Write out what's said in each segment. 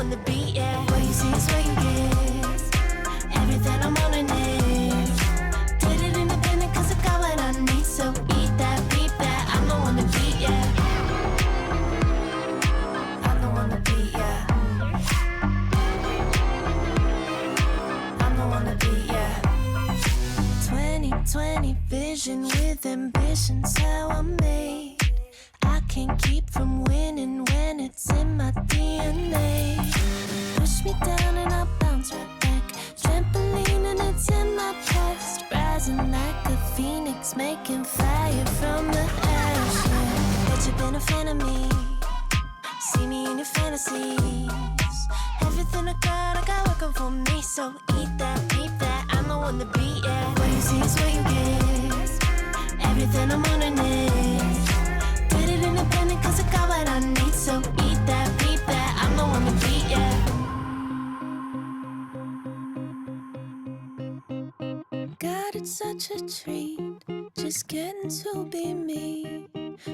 on the beat, yeah. What you see is what you get. Everything I'm on and need. Did it independent cause I got what I need. So eat that, beat that, I'm the one to beat, yeah. I'm the one to beat, yeah. I'm the one to beat, yeah. 2020 vision with ambition's how I'm made. I can't keep from winning when it's in my DNA. Push me down and I'll bounce right back. Trampoline and it's in my past. Rising like a phoenix, making fire from the ash, yeah. Bet you've been a fan of me. See me in your fantasies. Everything I got working for me. So eat that, beat that, I'm the one to beat, yeah. What you see is what you get. Everything I'm on and need. Did it independent cause I got what I need. So eat that, beat that, I'm the one to beat, yeah. God, it's such a treat, just getting to be me.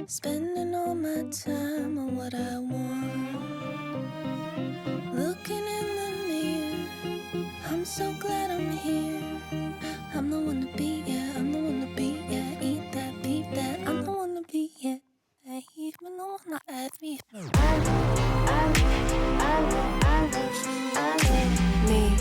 Spending all my time on what I want. Looking in the mirror, I'm so glad I'm here. I'm the one to beat, yeah, I'm the one to beat, yeah. Eat that, beat that, I'm the one to beat, yeah. Even though I'm not at me. Me.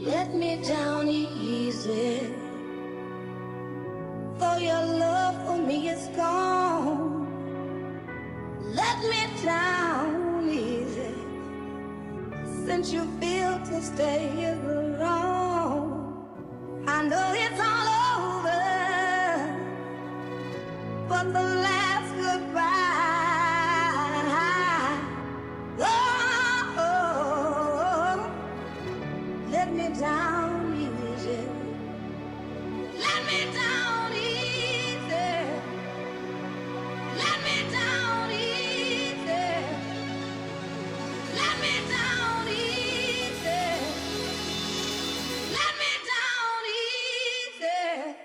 Let me down easy, for your love for me is gone. Let me down easy, since you feel to stay here alone. I know it's all over, but the last goodbye. Let me down easy. Let me down easy. Let me down easy. Let me down easy. Let me down easy.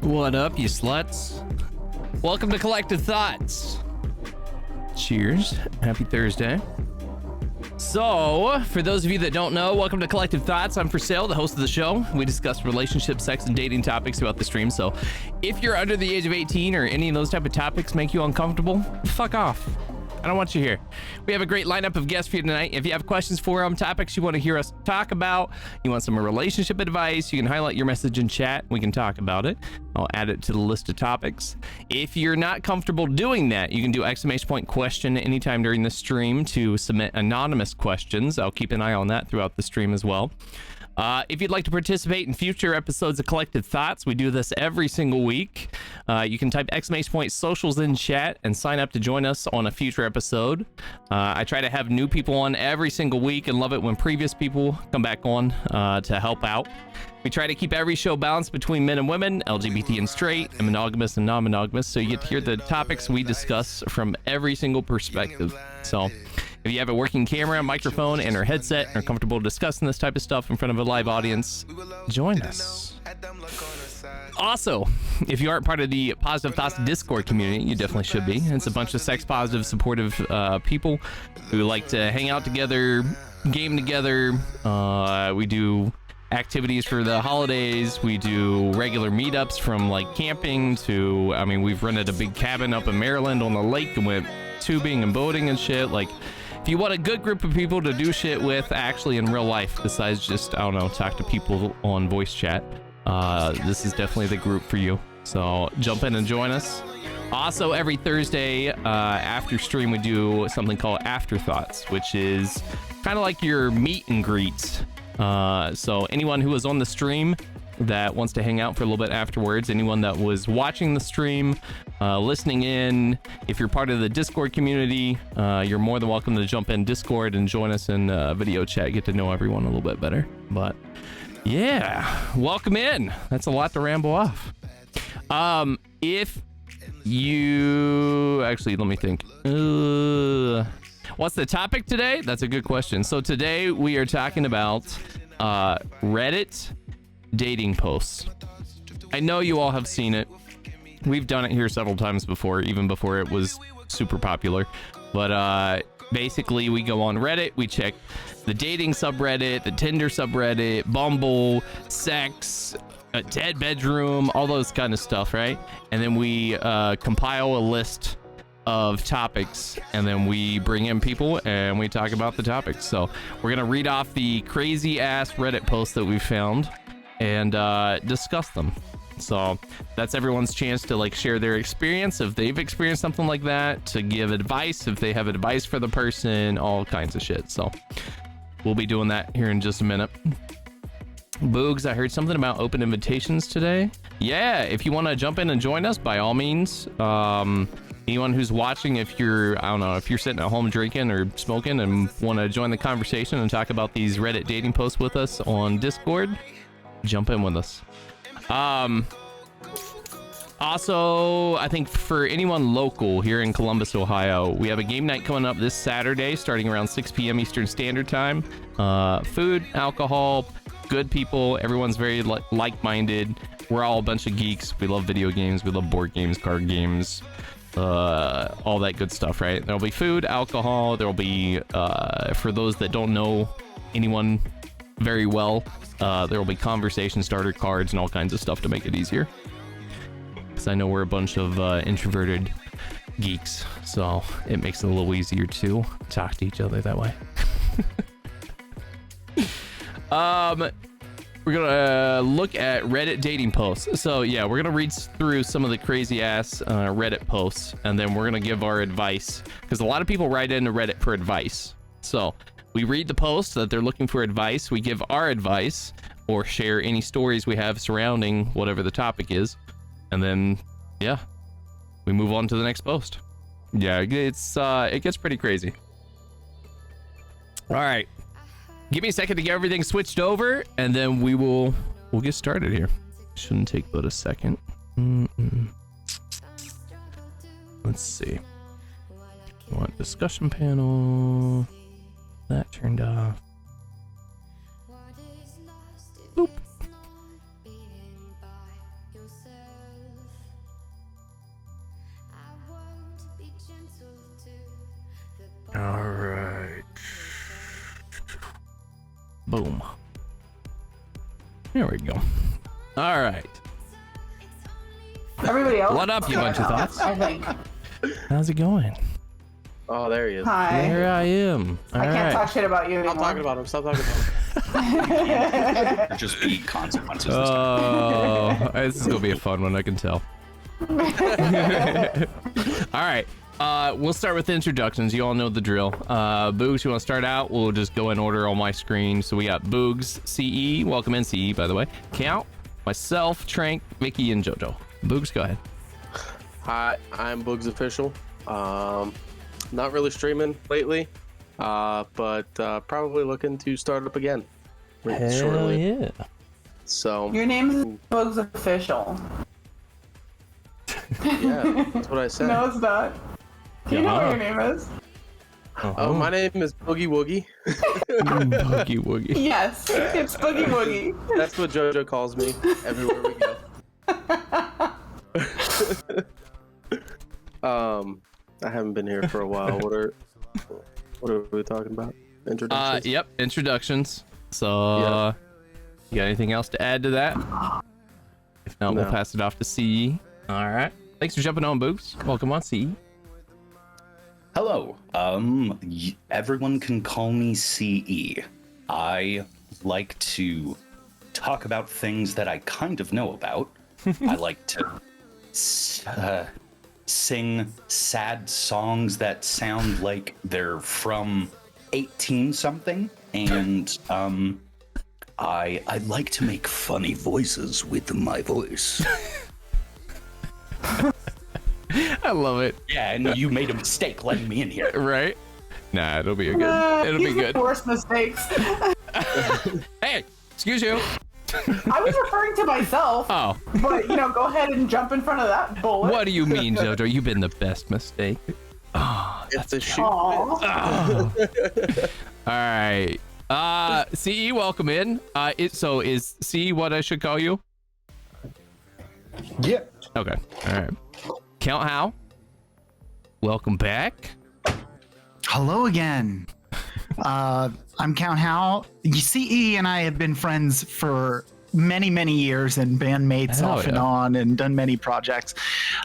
What up, you sluts? Welcome to Collective Thoughts. Cheers. Happy Thursday. So, for those of you that don't know, welcome to Collective Thoughts. I'm Sale, the host of the show. We discuss relationships, sex, and dating topics throughout the stream. So, if you're under the age of 18 or any of those type of topics make you uncomfortable, fuck off. I don't want you here. We have a great lineup of guests for you tonight. If you have questions for them, topics you want to hear us talk about, you want some relationship advice, you can highlight your message in chat. We can talk about it. I'll add it to the list of topics. If you're not comfortable doing that, you can do ! question anytime during the stream to submit anonymous questions. I'll keep an eye on that throughout the stream as well. If you'd like to participate in future episodes of Collective Thoughts, we do this every single week. You can type !socials in chat and sign up to join us on a future episode. I try to have new people on every single week and love it when previous people come back on to help out. We try to keep every show balanced between men and women, LGBT and straight, and monogamous and non-monogamous, so you get to hear the topics we discuss from every single perspective. So if you have a working camera, microphone, and or headset and are comfortable discussing this type of stuff in front of a live audience, join us. Also, if you aren't part of the Positive Thoughts Discord community, you definitely should be. It's a bunch of sex-positive, supportive people who like to hang out together, game together. We do activities for the holidays. We do regular meetups from like camping to, I mean, we've rented a big cabin up in Maryland on the lake and went tubing and boating and shit. Like, if you want a good group of people to do shit with actually in real life, besides just, I don't know, talk to people on voice chat, this is definitely the group for you. So jump in and join us. Also, every Thursday after stream, we do something called Afterthoughts, which is kind of like your meet and greets. So anyone who was on the stream that wants to hang out for a little bit afterwards, anyone that was watching the stream, listening in, if you're part of the Discord community, you're more than welcome to jump in Discord and join us in video chat, get to know everyone a little bit better. But yeah, welcome in. That's a lot to ramble off. If you actually, let me think. What's the topic today? That's a good question. So today we are talking about Reddit dating posts. I know you all have seen it. We've done it here several times before, even before it was super popular. But basically we go on Reddit, we check the dating subreddit, the Tinder subreddit, Bumble, sex, a dead bedroom, all those kind of stuff, right? And then we compile a list of topics, and then we bring in people and we talk about the topics. So we're gonna read off the crazy ass Reddit posts that we found and discuss them. So that's everyone's chance to like share their experience if they've experienced something like that, to give advice if they have advice for the person, all kinds of shit. So we'll be doing that here in just a minute. Boogs, I heard something about open invitations today. Yeah, if you want to jump in and join us, by all means. Anyone who's watching, if you're, I don't know, if you're sitting at home drinking or smoking and want to join the conversation and talk about these Reddit dating posts with us on Discord, jump in with us. Also, I think for anyone local here in Columbus, Ohio, we have a game night coming up this Saturday starting around 6 p.m. Eastern Standard Time. Food, alcohol, good people, everyone's very like-minded. We're all a bunch of geeks. We love video games, we love board games, card games, all that good stuff, right? There'll be food, alcohol, there'll be for those that don't know anyone very well, there'll be conversation starter cards and all kinds of stuff to make it easier, because I know we're a bunch of introverted geeks, so it makes it a little easier to talk to each other that way. We're gonna look at Reddit dating posts. So yeah, we're gonna read through some of the crazy ass Reddit posts, and then we're gonna give our advice, because a lot of people write into Reddit for advice. So we read the post that they're looking for advice, we give our advice or share any stories we have surrounding whatever the topic is, and then yeah, we move on to the next post. Yeah, it's it gets pretty crazy. All right, give me a second to get everything switched over, and then we'll get started here. Shouldn't take but a second. Let's see. I want discussion panel. That turned off. Boop. All right. Boom. There we go. All right. Everybody else? What up, you bunch of thoughts? I think. How's it going? Oh, there he is. Hi. There I am. All I can't right. talk shit about you anymore. Stop talking about him. Stop talking about him. There just be consequences this time. Oh, this is gonna be a fun one. I can tell. All right. We'll start with introductions. You all know the drill. Boogs, you want to start out? We'll just go in order on my screen. So we got Boogs, CE. Welcome in, CE, by the way. Count, myself, Trank, Vicky, and JoJo. Boogs, go ahead. Hi, I'm Boogs Official. Not really streaming lately, but probably looking to start up again shortly. Yeah. So Your name is Bugs Official. yeah, that's what I said. No, it's not. Do you know what your name is? Oh, my name is Boogie Woogie. Boogie Woogie. Yes, it's Boogie Woogie. That's what JoJo calls me everywhere we go. I haven't been here for a while. What are we talking about? Introductions? Yep, introductions. So, you got anything else to add to that? If not, we'll No. pass it off to CE. All right. Thanks for jumping on, Boogs. Welcome on, CE. Hello. Everyone can call me CE. I like to talk about things that I kind of know about. I like to sing sad songs that sound like they're from 18 something, and I like to make funny voices with my voice. I love it. Yeah, and you made a mistake letting me in here. Right? Nah, it'll be good. It'll be He's good. the worst mistakes. Hey, excuse you. I was referring to myself, Oh, but go ahead and jump in front of that bullet. what do you mean, JoJo? You've been the best mistake. It's a shoot. Aw. All right. CE, welcome in. So is CE what I should call you? Yeah. Okay. All right. Count how? Welcome back. Hello again. I'm Count Hal. CE and I have been friends for many years and bandmates Hell off and yeah. on and done many projects.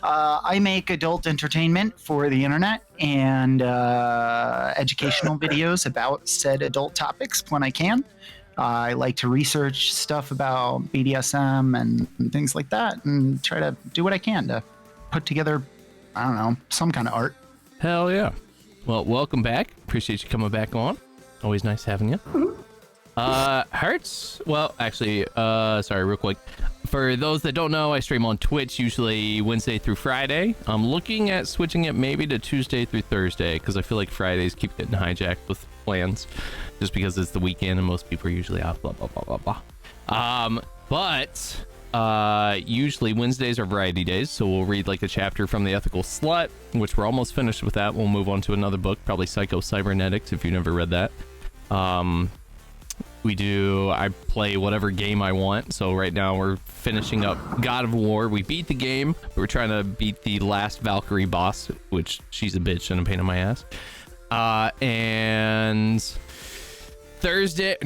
I make adult entertainment for the internet and educational videos about said adult topics when I can. I like to research stuff about BDSM and things like that and try to do what I can to put together, I don't know, some kind of art. Hell yeah. Well, welcome back. Appreciate you coming back on. Always nice having you. Hertz? Well, actually, sorry, real quick. For those that don't know, I stream on Twitch usually Wednesday through Friday. I'm looking at switching it maybe to Tuesday through Thursday because I feel like Fridays keep getting hijacked with plans just because it's the weekend and most people are usually off, blah, blah, blah, blah, blah. But usually Wednesdays are variety days, so we'll read like a chapter from The Ethical Slut, which we're almost finished with that. We'll move on to another book, probably Psycho-Cybernetics, if you've never read that. I play whatever game I want, so right now we're finishing up God of War. We beat the game, but we're trying to beat the last Valkyrie boss, which she's a bitch and a pain in my ass. And Thursdays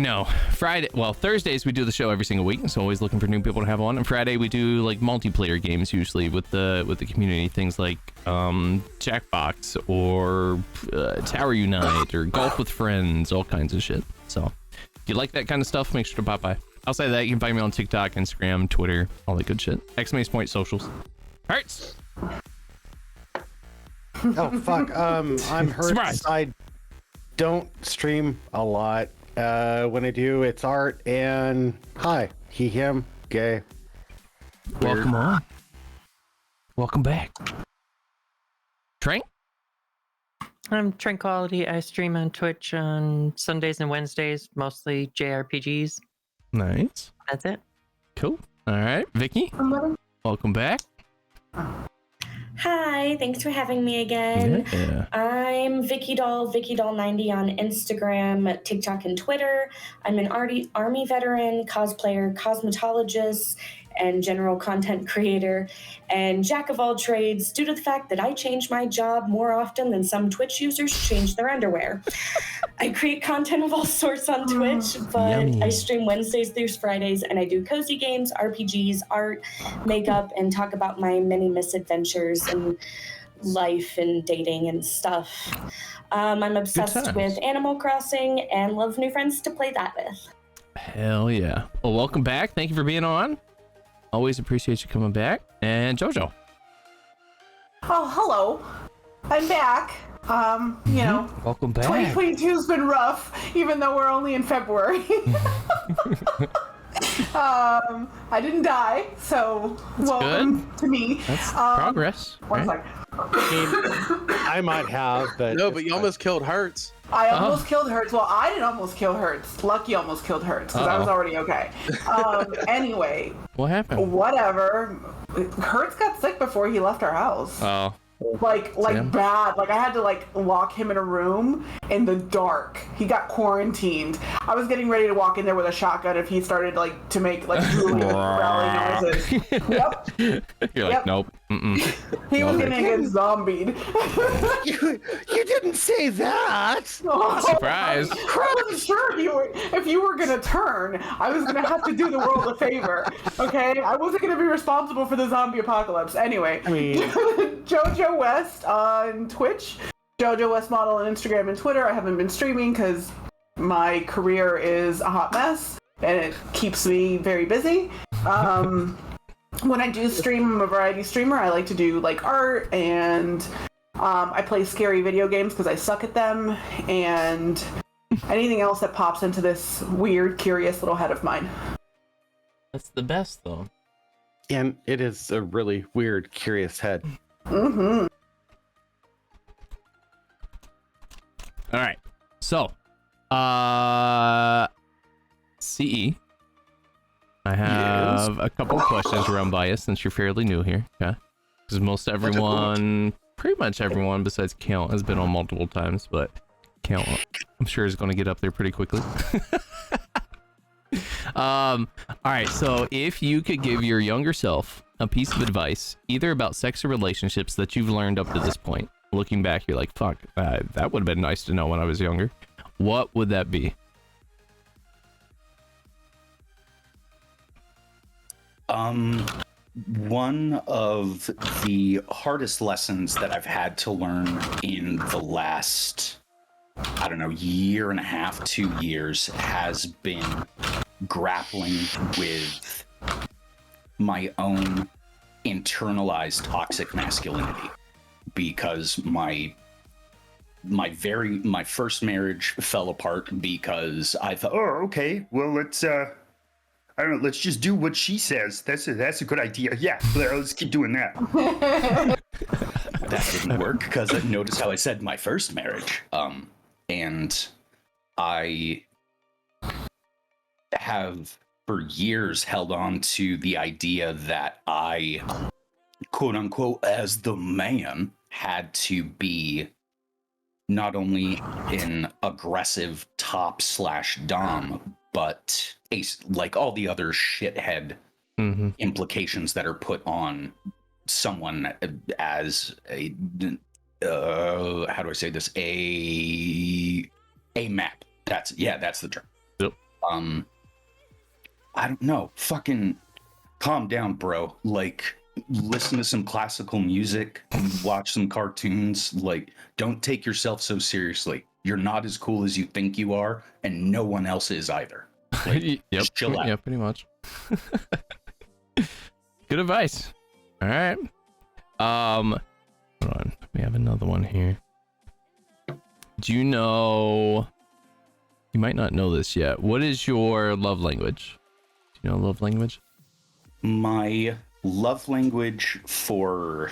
we do the show every single week, so always looking for new people to have on. And Friday we do like multiplayer games usually with the community, things like Jackbox or Tower Unite or Golf with Friends, all kinds of shit. So if you like that kind of stuff, make sure to pop by. Outside of that, you can find me on TikTok, Instagram, Twitter, all that good shit. !point socials. Hertz. Oh fuck. I'm Hertz. Surprise. I don't stream a lot. When I do, it's art and hi, he, him, gay. Welcome on. Welcome back. Trank? I'm Tranquility. I stream on Twitch on Sundays and Wednesdays, mostly JRPGs. Nice. That's it. Cool. All right. Vicky, welcome back. Hi, thanks for having me again. Yeah. I'm Vicky Doll, VickyDoll90 on Instagram, TikTok, and Twitter. I'm an Army veteran, cosplayer, cosmetologist, and general content creator, and jack of all trades due to the fact that I change my job more often than some Twitch users change their underwear. I create content of all sorts on Twitch, but Yummy. I stream Wednesdays through Fridays, and I do cozy games, RPGs, art, makeup, and talk about my many misadventures and life and dating and stuff. I'm obsessed times. with Animal Crossing and love new friends to play that with. Hell yeah. Well, welcome back. Thank you for being on. Always appreciate you coming back. And Jojo. Oh, hello. I'm back. You know, Welcome back. 2022's been rough, even though we're only in February. I didn't die, so welcome to me. That's progress. One Right? second. I might have, but No, but you almost killed Hertz. I almost killed Hertz. Well, I didn't almost kill Hertz. Lucky almost killed Hertz because I was already okay. Anyway, What happened? whatever. Hertz got sick before he left our house. Oh, Like Damn. bad. Like I had to lock him in a room in the dark. He got quarantined. I was getting ready to walk in there with a shotgun if he started to make drooling growling noises. Yep. you're like, Yep. nope. Mm-mm. He was gonna get zombied. you didn't say that. Surprise. I wasn't sure if you were gonna turn. I was gonna have to do the world a favor. Okay, I wasn't gonna be responsible for the zombie apocalypse. Anyway, I mean, JoJo West on Twitch, JoJo West model on Instagram and Twitter. I haven't been streaming because my career is a hot mess and it keeps me very busy. When I do stream, I'm a variety streamer. I like to do art and I play scary video games because I suck at them, and anything else that pops into this weird, curious little head of mine. That's the best, though. and it is a really weird, curious head. Mm-hmm. All right. So, CE. I have a couple of questions run by you since you're fairly new here. Okay. Because pretty much everyone besides Count has been on multiple times, but Count, I'm sure is going to get up there pretty quickly. All right. So if you could give your younger self a piece of advice, either about sex or relationships that you've learned up to this point, looking back, you're like, fuck, that would have been nice to know when I was younger. What would that be? One of the hardest lessons that I've had to learn in the last, I don't know, year and a half, 2 years has been grappling with my own internalized toxic masculinity, because my first marriage fell apart because I thought, oh, okay, well, let's I don't know, let's just do what she says. That's a good idea. Yeah, let's keep doing that. That didn't work because notice how I said my first marriage. And I have for years held on to the idea that I, quote unquote, as the man, had to be not only an aggressive top/dom, but like all the other shithead implications that are put on someone as a how do I say this, a map. That's the term. Yep. I don't know, fucking calm down, bro. Like, listen to some classical music, watch some cartoons. Like, don't take yourself so seriously. You're not as cool as you think you are, and no one else is either. Like, Yep. just chill out. Yeah, pretty much. Good advice. All right. Hold on. We have another one here. Do you know? You might not know this yet. What is your love language? Do you know love language? My love language for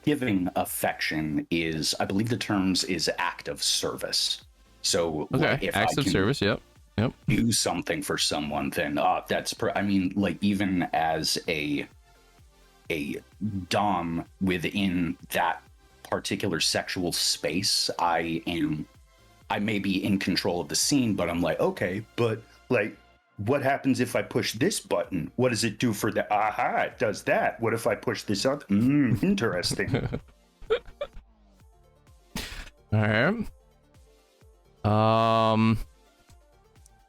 giving affection is, I believe the terms is act of service. So Okay. like, if Acts I of can service. Yep. do something for someone, then I mean, like, even as a dom within that particular sexual space, I may be in control of the scene, but I'm like, okay, but like, what happens if I push this button? What does it do for the, aha, it does that. What if I push this other? Interesting. All right.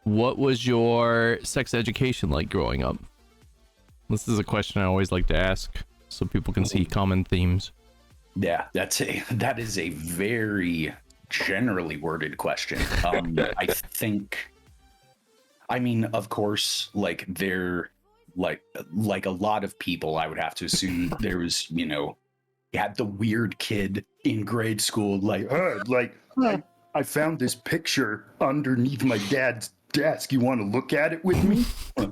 What was your sex education like growing up? This is a question I always like to ask so people can see common themes. Yeah, that is a very generally worded question. I mean, of course, like there, like a lot of people, I would have to assume there was, you had the weird kid in grade school, like I found this picture underneath my dad's desk. You want to look at it with me?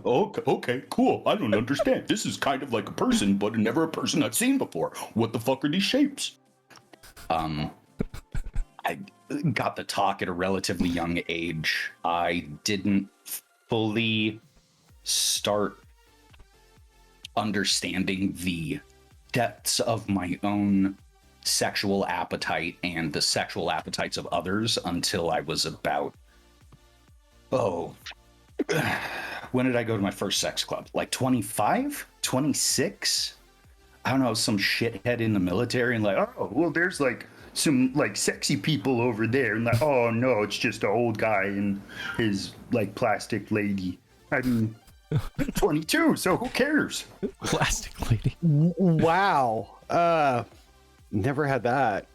Okay, cool. I don't understand. This is kind of like a person, but never a person I've seen before. What the fuck are these shapes? I got the talk at a relatively young age. I didn't fully start understanding the depths of my own sexual appetite and the sexual appetites of others until I was about, when did I go to my first sex club? Like 25, 26? I don't know, some shithead in the military and like, oh, well, there's like some like sexy people over there. And like, oh no, it's just an old guy and his like plastic lady. I mean, 22, so who cares? Plastic lady. Wow. Never had that.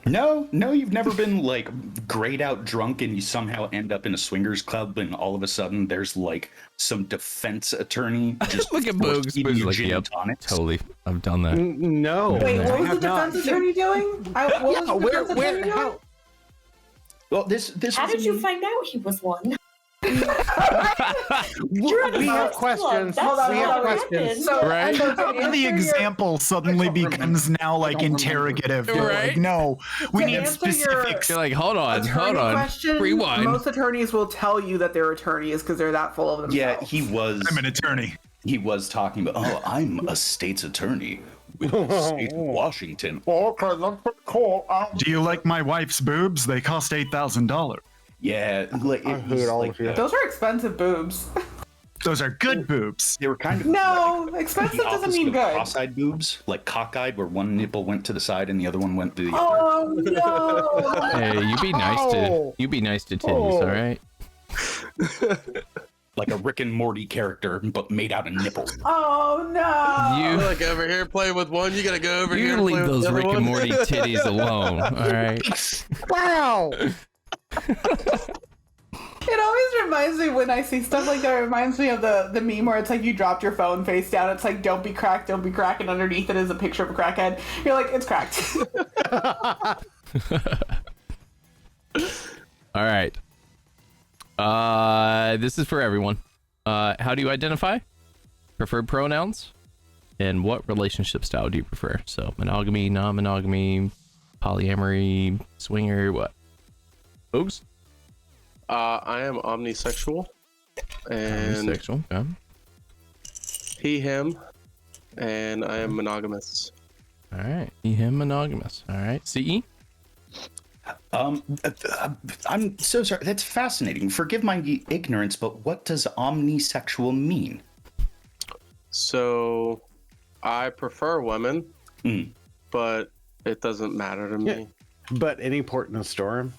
No, you've never been like grayed out drunk and you somehow end up in a swingers club and all of a sudden there's like some defense attorney just Look at Boogs. eating Boogs you like, gin yep, and tonics. totally. I've done that. No. Wait, I what was the have not. defense attorney doing? What was the defense attorney doing? How? Well, this How was did you find out he was one? We have questions. Hold We have questions. So, Right? so to How come the answer your- example suddenly becomes now like interrogative? They're Right? like, no, we To need answer your- specifics. You're like, hold on. Question, Rewind. Most attorneys will tell you that they're attorneys because they're that full of themselves. Yeah, he was. I'm an attorney. He was talking about. Oh, I'm a state's attorney with the state of Washington. Okay, let's put call out. Do you like my wife's boobs? They cost $8,000. Yeah, like I it hate was all like of you. Those are expensive boobs. Those are good boobs. they were kind of No, like expensive the doesn't opposite mean of good. cross-eyed boobs, like cockeyed, where one nipple went to the side and the other one went to the other. Oh no! Hey, you be nice to titties, all right? Like a Rick and Morty character, but made out of nipples. Oh no! You Like over here playing with one, you gotta go over here. you and play leave with those the other Rick one. and Morty titties alone, all right? Wow. It always reminds me when I see stuff like that. It reminds me of the meme where it's like you dropped your phone face down. It's like don't be cracked, and underneath it is a picture of a crackhead. You're like it's cracked. All right. This is for everyone. How do you identify? Preferred pronouns? And what relationship style do you prefer? So monogamy, non-monogamy, polyamory, swinger, what? Oops. I am omnisexual, and Sexual. Okay. he, him, and I am monogamous. All right. He, him, monogamous. All right. CE? I'm so sorry. That's fascinating. Forgive my ignorance, but what does omnisexual mean? So, I prefer women, Mm. but it doesn't matter to me. But any port in a storm.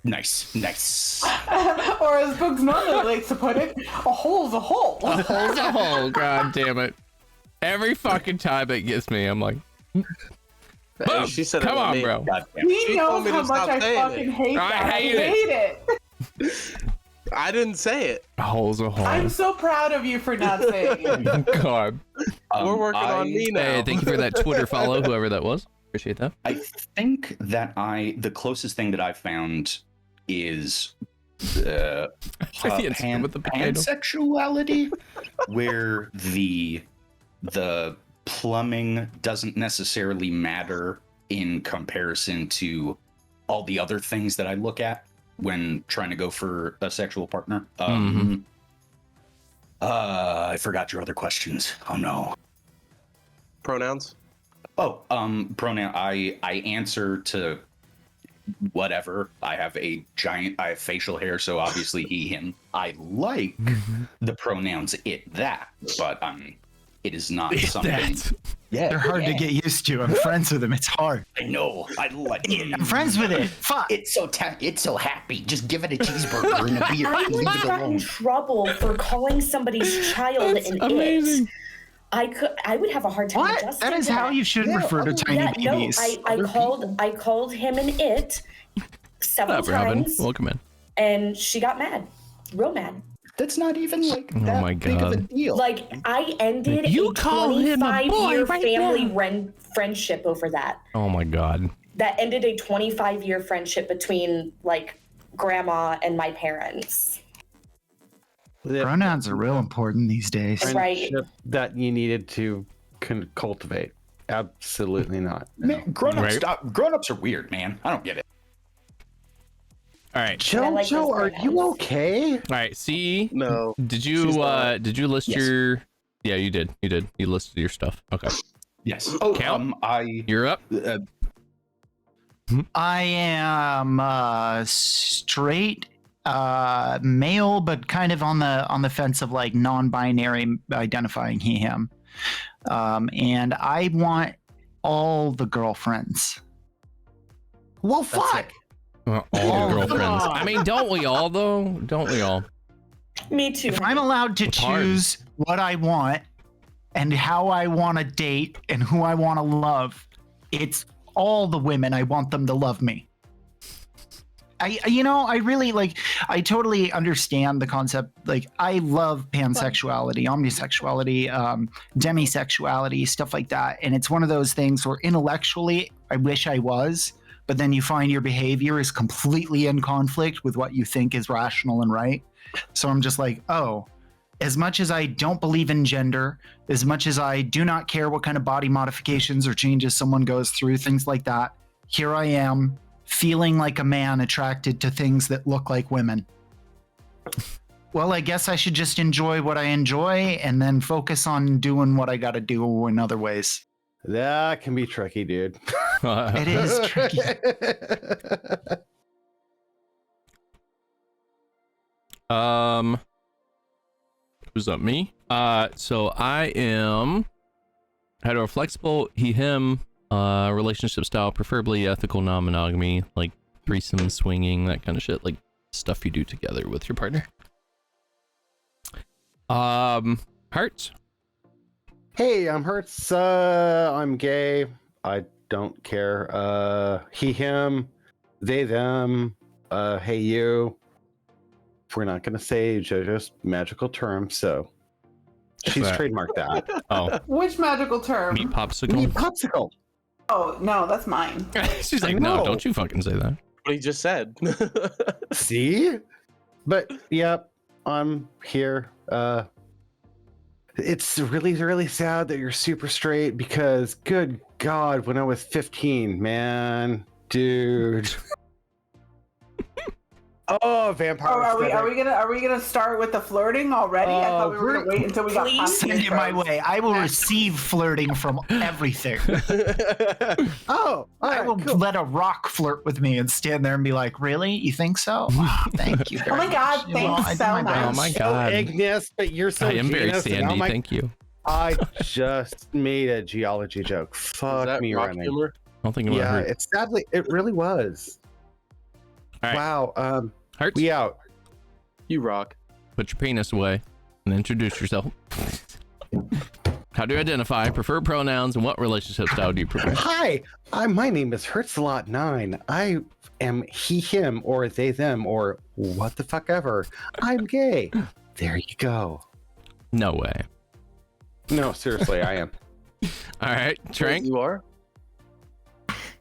Nice. Or as Boogs normally likes to put it, a hole's a hole. A hole's a hole. God damn it. Every fucking time it gets me, I'm like, And Boom. she said, Come it on, me. bro. God damn. He She told knows me to how much stop I saying fucking it. hate I that. hate it. I didn't say it. a hole's a hole. I'm so proud of you for not saying it. God. We're working on me now. Hey, thank you for that Twitter follow, whoever that was. Appreciate that. I think that the closest thing that I found is The Instagram with the potato. pansexuality, where the plumbing doesn't necessarily matter in comparison to all the other things that I look at when trying to go for a sexual partner. I forgot your other questions. Oh no. Pronouns? Oh, pronoun. I answer to whatever. I have facial hair, so obviously he, him. I like the pronouns it, that, but it is not something. Yeah, They're hard to get used to. I'm friends with them. It's hard. I know. I like it. I'm friends with it. Fuck. It's so happy. Just give it a cheeseburger and a beer. I Leave once it got in alone. trouble for calling somebody's child an amazing. it. I would have a hard time What? adjusting That is to how you should refer to tiny babies. I called him an it several What's up, Robin? times, Welcome in. and she got mad, real mad. That's not even like Oh that my big of a God. deal. Like I ended You a call him a boy 25-year right family friendship over that. Oh my God. That ended a 25-year friendship between like grandma and my parents. Pronouns are real important these days. Right. Friendship that you needed to cultivate. Absolutely not. Man, grown-ups, Right. grown-ups are weird, man. I don't get it. All right. I like Jojo, those are you pronouns. okay? All right. See, No. did She's you not. did you list Yes. your? Yeah, you did. You did. You listed your stuff. Okay. Yes. Oh, Cal? I You're up. I am straight male, but kind of on the fence of like non-binary identifying he him. And I want all the girlfriends. Well, That's fuck. it. All Oh, the girlfriends. God. I mean, don't we all though? Don't we all? Me too. If I'm allowed to It's hard. choose what I want and how I want to date and who I want to love, it's all the women. I want them to love me. I really like, I totally understand the concept. Like, I love pansexuality, omnisexuality, demisexuality, stuff like that. And it's one of those things where intellectually, I wish I was, but then you find your behavior is completely in conflict with what you think is rational and right. So I'm just like, oh, as much as I don't believe in gender, as much as I do not care what kind of body modifications or changes someone goes through, things like that, here I am feeling like a man attracted to things that look like women. Well, I guess I should just enjoy what I enjoy and then focus on doing what I got to do in other ways. That can be tricky, dude. It is tricky. Who's up? Me? So I am heteroflexible, he, him, relationship style, preferably ethical non-monogamy, like threesome, swinging, that kind of shit, like stuff you do together with your partner. Hearts? Hey, I'm Hertz. I'm gay. I don't care. He, him, they, them. Hey, you. We're not gonna say JoJo's magical term, so she's Right. trademarked that. Oh, Which magical term? meat popsicle? Meat popsicle. Oh no, that's mine. She's like, I no, know. don't you fucking say that. What he just said. See? But yep, I'm here. It's really, really sad that you're super straight because good God, when I was 15, man, dude. Oh, vampire. Oh, are aesthetic. we gonna start with the flirting already? I thought we were gonna wait until we got Please content Send it my intros. way. I will receive flirting from everything. Oh, all I right, will cool. let a rock flirt with me and stand there and be like, really? You think so? Wow, thank you. Oh my very God, much. You know, thanks I do so my much. Oh best. my So god. Ignis, but you're so I am very Venus, and sandy, I'm like, thank you. I just made a geology joke. Is Fuck that me rock running. humor? I don't think I'm Yeah, gonna hurt. it's sadly, it really was. All right. Wow. Hearts? We out. You rock. Put your penis away and introduce yourself. How do you identify? Prefer pronouns and what relationship style do you prefer? Hi, my name is Herzlot9. I am he, him, or they, them, or what the fuck ever. I'm gay. There you go. No way. No, seriously, I am. All right, Trank. You are?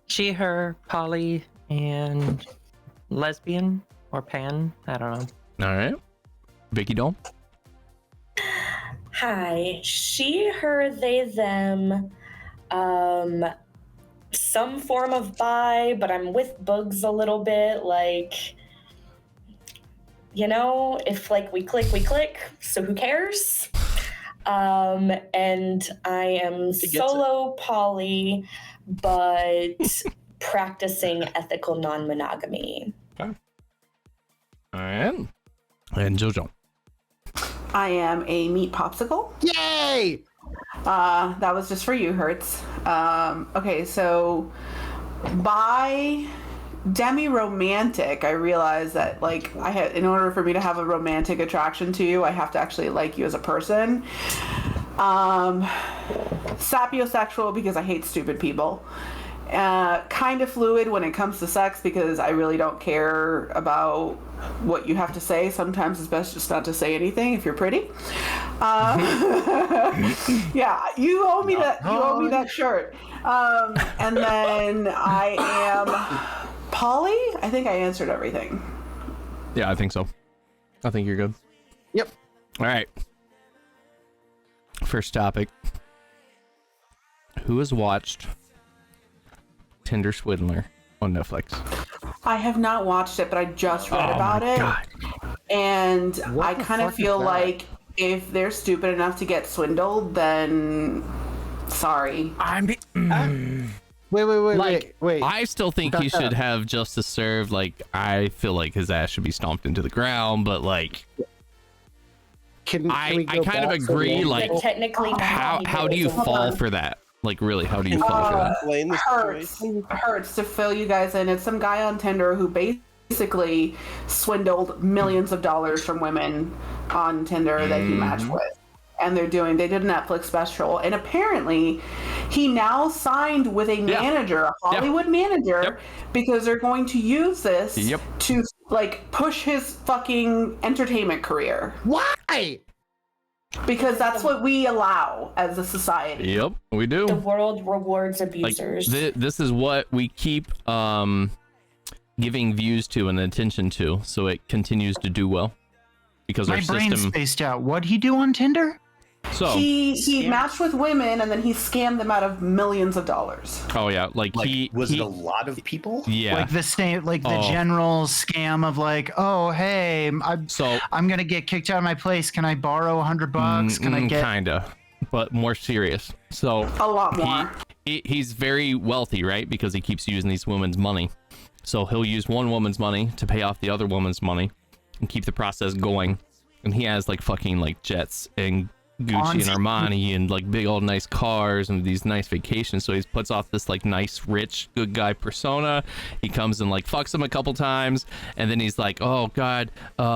She, her, poly, and lesbian or pan. I don't know. All right. Vicky Doll. Hi, she, her, they, them. Some form of bi, but I'm with bugs a little bit. Like, you know, if like we click. So who cares? And I am gets solo poly, but practicing ethical non-monogamy. Okay. All right. And Jojo. I am a meat popsicle. Yay! That was just for you, Hertz. Okay, so by demi-romantic, I realized that, like, in order for me to have a romantic attraction to you, I have to actually like you as a person. Sapiosexual, because I hate stupid people. Kind of fluid when it comes to sex, because I really don't care about what you have to say. Sometimes it's best just not to say anything if you're pretty. Yeah, you owe me that. You owe me that shirt. And then I am Polly. I think I answered everything. Yeah, I think so. I think you're good. Yep. All right. First topic. Who has watched Tinder Swindler on Netflix? I have not watched it, but I just read about it. God. And What I the kind of fuck feel is that? like if they're stupid enough to get swindled, then sorry. Wait. I still think he should have justice served. Like, I feel like his ass should be stomped into the ground, but like, Can we I go kind of back to agree. the- Like, But technically, how do you fall for that? Like, really, how do you fall for that? Explain the situation. Hurts to fill you guys in. It's some guy on Tinder who basically swindled millions of dollars from women on Tinder that he matched with. And they did a Netflix special. And apparently he now signed with a manager, a Hollywood manager, because they're going to use this to like push his fucking entertainment career. Why? Because that's what we allow as a society. Yep, we do. the world rewards Like, abusers. this is what we keep giving views to and attention to, so it continues to do well. Because My our brain's system. spaced out. What'd he do on Tinder? So He matched with women and then he scammed them out of millions of dollars. oh yeah, like Was he it a lot of people? yeah. Like the same, like the Oh. general scam of like, oh hey, So I'm gonna get kicked out of my place. Can I borrow $100? Can I get? kinda, but more serious. So A lot more. he's very wealthy, right? Because he keeps using these women's money. So he'll use one woman's money to pay off the other woman's money and keep the process going. And he has like fucking like jets and Gucci and Armani and like big old nice cars and these nice vacations. So he puts off this like nice rich good guy persona. He comes and like fucks him a couple times, and then he's like, oh god,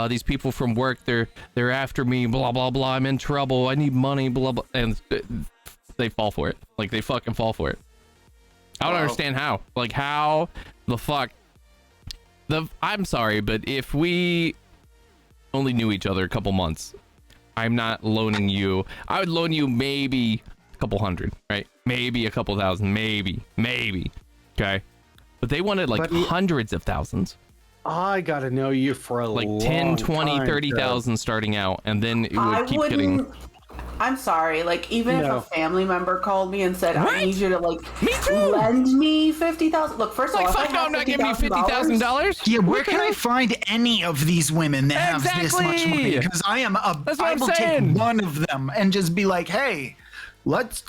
these people from work, they're after me, blah blah blah, I'm in trouble, I need money, blah blah, and they fall for it. Like, they fucking fall for it. I don't understand how. Like, how the fuck I'm sorry, but if we only knew each other a couple months, I'm not loaning you. I would loan you maybe a couple hundred, right? Maybe a couple thousand, maybe. Okay. But they wanted like hundreds of thousands. I gotta know you for a Like long 10, 20, time, 30,000 starting out, and then it would keep getting. I'm sorry, like, even if No. a family member called me and said, Right? I need you to, like, Me too. lend me $50,000. Look, first of all, Like, if I fuck no, have I'm not giving you $50,000, $50,000. Yeah, where can I find any of these women that have this much money? Exactly. Because That's what I I'm will saying. take one of them and just be like, hey, let's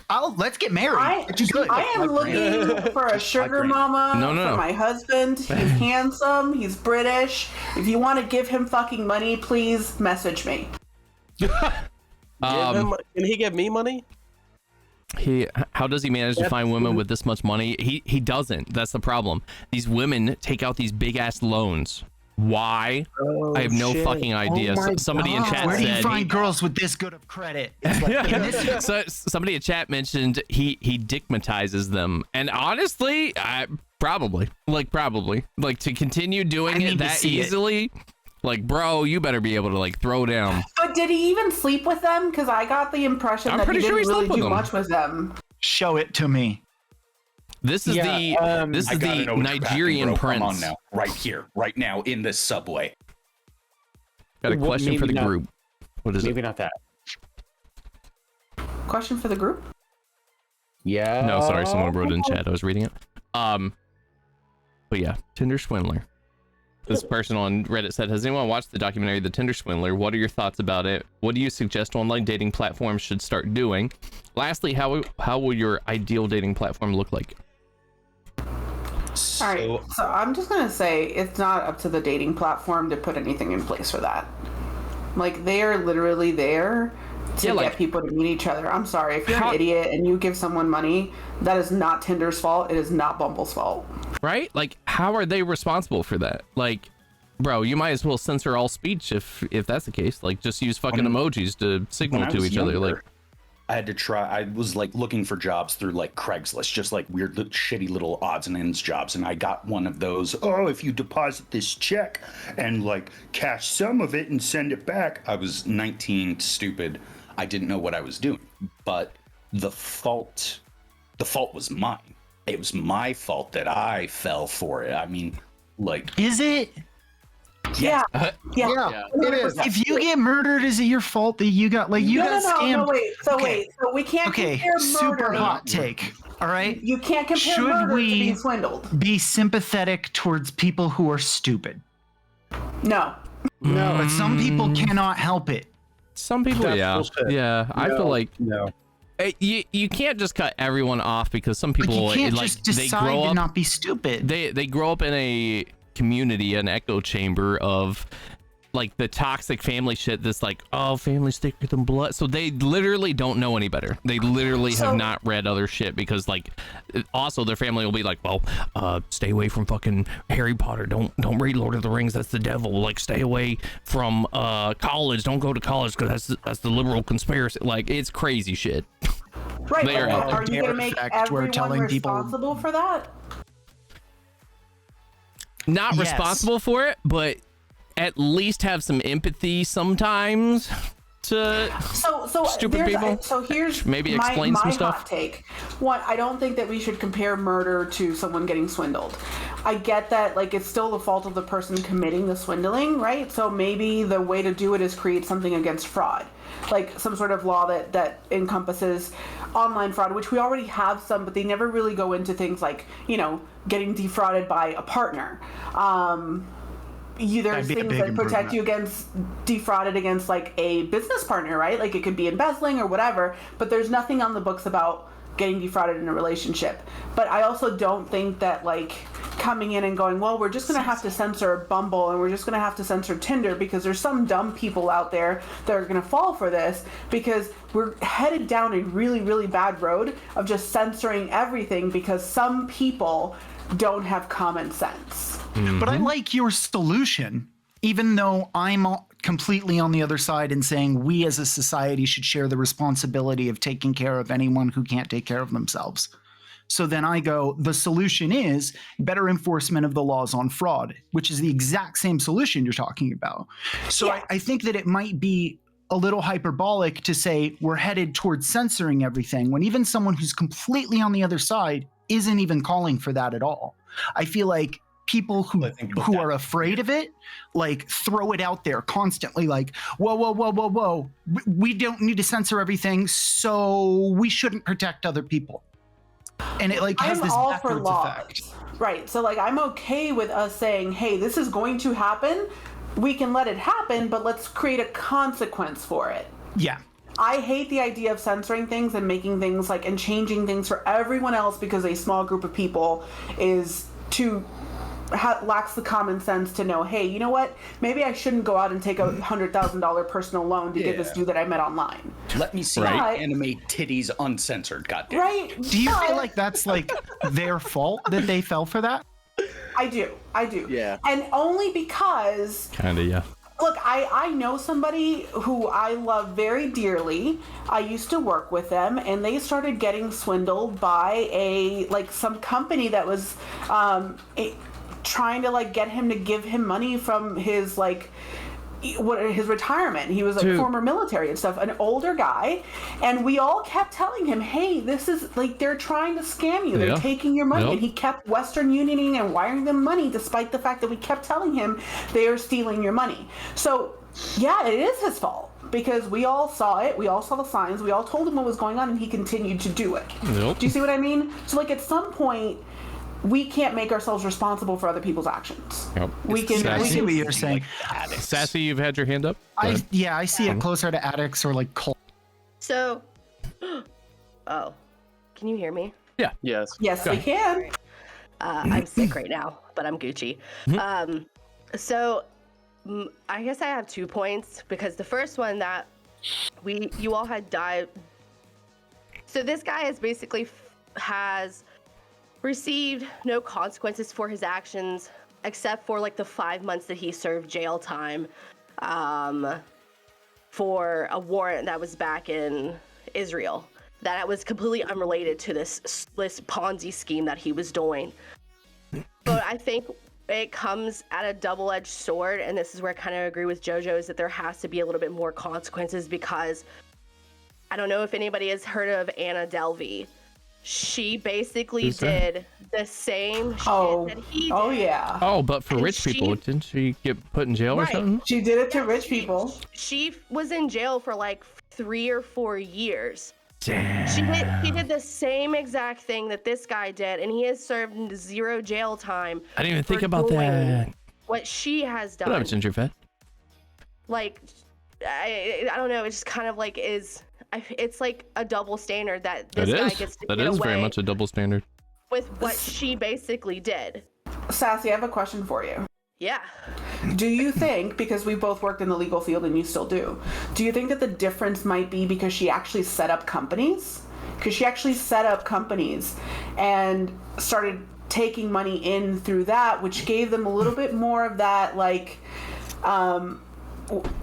get married. Which is good. I am looking for a sugar mama No. for my husband. He's handsome. He's British. If you want to give him fucking money, please message me. Can he give me money? How does he manage to find women with this much money? He doesn't. That's the problem. These women take out these big ass loans. Why? I have no fucking idea. Oh my Somebody in chat Where do you said find girls with this good of credit? It's like, in this- so somebody in chat mentioned he digmatizes them, and honestly, probably to continue doing it that easily. Like, bro, you better be able to like throw down. But did he even sleep with them? Because I got the impression I'm that he pretty sure didn't he really slept with do them. much with them. Show it to me. This is the Nigerian prince. Come on now, right here, right now, in this subway. Got a Well, question maybe for the not- group. What is Maybe it? not that. Question for the group? Yeah. No, sorry, someone wrote it in chat. I was reading it. But yeah, Tinder Swindler. This person on Reddit said, has anyone watched the documentary The Tinder Swindler? What are your thoughts about it? What do you suggest online dating platforms should start doing? Lastly, how will your ideal dating platform look like? So, All right, so I'm just gonna say it's not up to the dating platform to put anything in place for that. Like, they are literally there to get people to meet each other. I'm sorry, if you're an idiot and you give someone money, that is not Tinder's fault. It is not Bumble's fault. Right? Like, how are they responsible for that? Like, bro, you might as well censor all speech if that's the case. Like, just use fucking emojis to signal to each other. Like, I had to try. I was like looking for jobs through like Craigslist, just like weird, shitty little odds and ends jobs, and I got one of those. Oh, if you deposit this check and like cash some of it and send it back. I was 19, stupid. I didn't know what I was doing, but the fault was mine. It was my fault that I fell for it. I mean, like, Is it? Yeah. Yeah, it is. If you get murdered, is it your fault that you got got scammed? No, wait. So we can't compare murder. Super hot take. All right. You can't compare Should murder to we being swindled. be sympathetic towards people who are stupid? No. But some people cannot help it. some people, That's yeah. bullshit. Yeah, I feel like no. You can't just cut everyone off because some people you can't like just they decide grow to up not be stupid. they grow up in a community, an echo chamber of like the toxic family shit that's like, oh, family's thicker than blood. So they literally don't know any better. They literally have not read other shit because like also their family will be like, well, stay away from fucking Harry Potter. Don't read Lord of the Rings. That's the devil. Like stay away from college. Don't go to college because that's the liberal conspiracy. Like it's crazy shit. Right. They are Are you going to make everyone responsible for that? Not responsible for it, but at least have some empathy sometimes to stupid people. So here's maybe explain my some stuff. hot take. One, I don't think that we should compare murder to someone getting swindled. I get that, like, it's still the fault of the person committing the swindling, right? So maybe the way to do it is create something against fraud, like some sort of law that encompasses online fraud, which we already have some, but they never really go into things like, you know, getting defrauded by a partner. There's things that protect you against defrauded against like a business partner, right? Like it could be embezzling or whatever, but there's nothing on the books about getting defrauded in a relationship. But I also don't think that like coming in and going, well, we're just going to have to censor Bumble and we're just going to have to censor Tinder because there's some dumb people out there that are going to fall for this, because we're headed down a really, really bad road of just censoring everything because some people don't have common sense. But I like your solution, even though I'm completely on the other side and saying we as a society should share the responsibility of taking care of anyone who can't take care of themselves. So then I go, the solution is better enforcement of the laws on fraud, which is the exact same solution you're talking about. So yeah. I think that it might be a little hyperbolic to say we're headed towards censoring everything when even someone who's completely on the other side isn't even calling for that at all. I feel like people who are afraid of it, like throw it out there constantly, like, whoa, we don't need to censor everything, so we shouldn't protect other people. And it like has this backwards effect. Right. So like I'm okay with us saying, hey, this is going to happen. We can let it happen, but let's create a consequence for it. Yeah. I hate the idea of censoring things and making things like and changing things for everyone else because a small group of people is too lacks the common sense to know, hey, you know what? Maybe I shouldn't go out and take $100,000 personal loan to get this dude that I met online. Let me see anime titties uncensored. Goddamn. Right? Do you feel like that's like their fault that they fell for that? I do. Yeah. And only because kinda, yeah. Look, I know somebody who I love very dearly. I used to work with them, and they started getting swindled by some company that was trying to like get him to give him money from his his retirement. He was like former military and stuff, an older guy, and we all kept telling him, hey, this is like they're trying to scam you, they're taking your money. And he kept Western Unioning and wiring them money despite the fact that we kept telling him they are stealing your money. So yeah, it is his fault because we all saw it, we all saw the signs, we all told him what was going on, and he continued to do it. Do you see what I mean? So like at some point we can't make ourselves responsible for other people's actions. Yep. I see what you're saying. Sassy, you've had your hand up? I see it closer to addicts or like cult. So, can you hear me? Yeah. Yes. Yes, we can. I'm sick right now, but I'm Gucci. So I guess I have 2 points, because the first one that you all had died. So this guy is basically has received no consequences for his actions, except for like the 5 months that he served jail time for a warrant that was back in Israel. That was completely unrelated to this Ponzi scheme that he was doing. But I think it comes at a double-edged sword, and this is where I kind of agree with JoJo, is that there has to be a little bit more consequences, because I don't know if anybody has heard of Anna Delvey. She basically did the same shit that he did. Oh, yeah. Oh, but for rich people, didn't she get put in jail or something? She did it to rich people. She was in jail for like 3 or 4 years. Damn. He did the same exact thing that this guy did, and he has served 0 jail time. I didn't even think about that. What she has done. What up, Ginger Fat? Like, I don't know. It's just kind of like it's like a double standard that this guy gets to That get is away very much a double standard. with what she basically did. Sassy, I have a question for you. Yeah. Do you think, because we both worked in the legal field and you still do you think that the difference might be because she actually set up companies? Because she actually set up companies and started taking money in through that, which gave them a little bit more of that, like,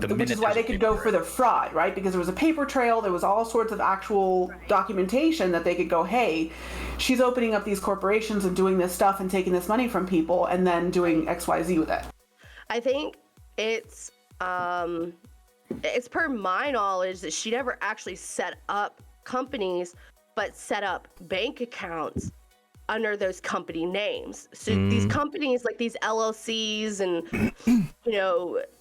which is why they could go for the fraud, right? Because there was a paper trail, there was all sorts of actual documentation that they could go, hey, she's opening up these corporations and doing this stuff and taking this money from people and then doing XYZ with it. I think it's per my knowledge that she never actually set up companies, but set up bank accounts under those company names. So these companies, like these LLCs and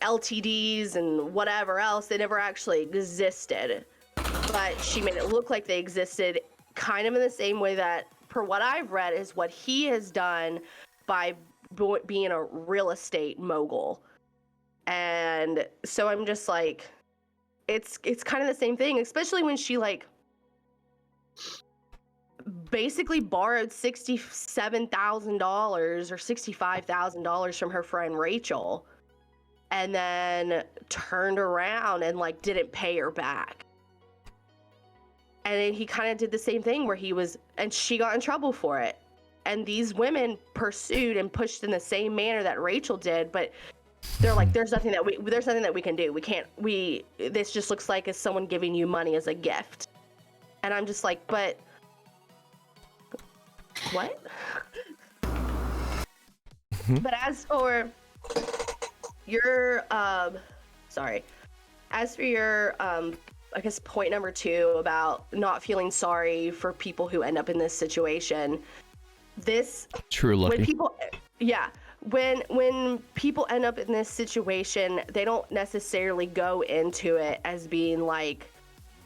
LTDs and whatever else, they never actually existed, but she made it look like they existed, kind of in the same way that, per what I've read, is what he has done by being a real estate mogul. And so I'm just like, it's kind of the same thing, especially when she like basically borrowed $67,000 or $65,000 from her friend Rachel, and then turned around and like didn't pay her back. And then he kind of did the same thing where and she got in trouble for it. And these women pursued and pushed in the same manner that Rachel did, but they're like, there's nothing that we can do. This just looks like it's someone giving you money as a gift. And I'm just like, but what? But as for your I guess point number 2 about not feeling sorry for people who end up in this situation, True lucky. When people end up in this situation, they don't necessarily go into it as being like,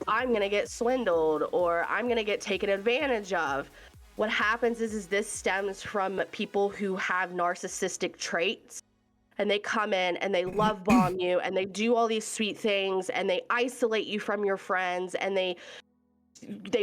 I'm gonna get swindled or I'm gonna get taken advantage of. What happens is this stems from people who have narcissistic traits, and they come in and they love bomb you and they do all these sweet things and they isolate you from your friends, and they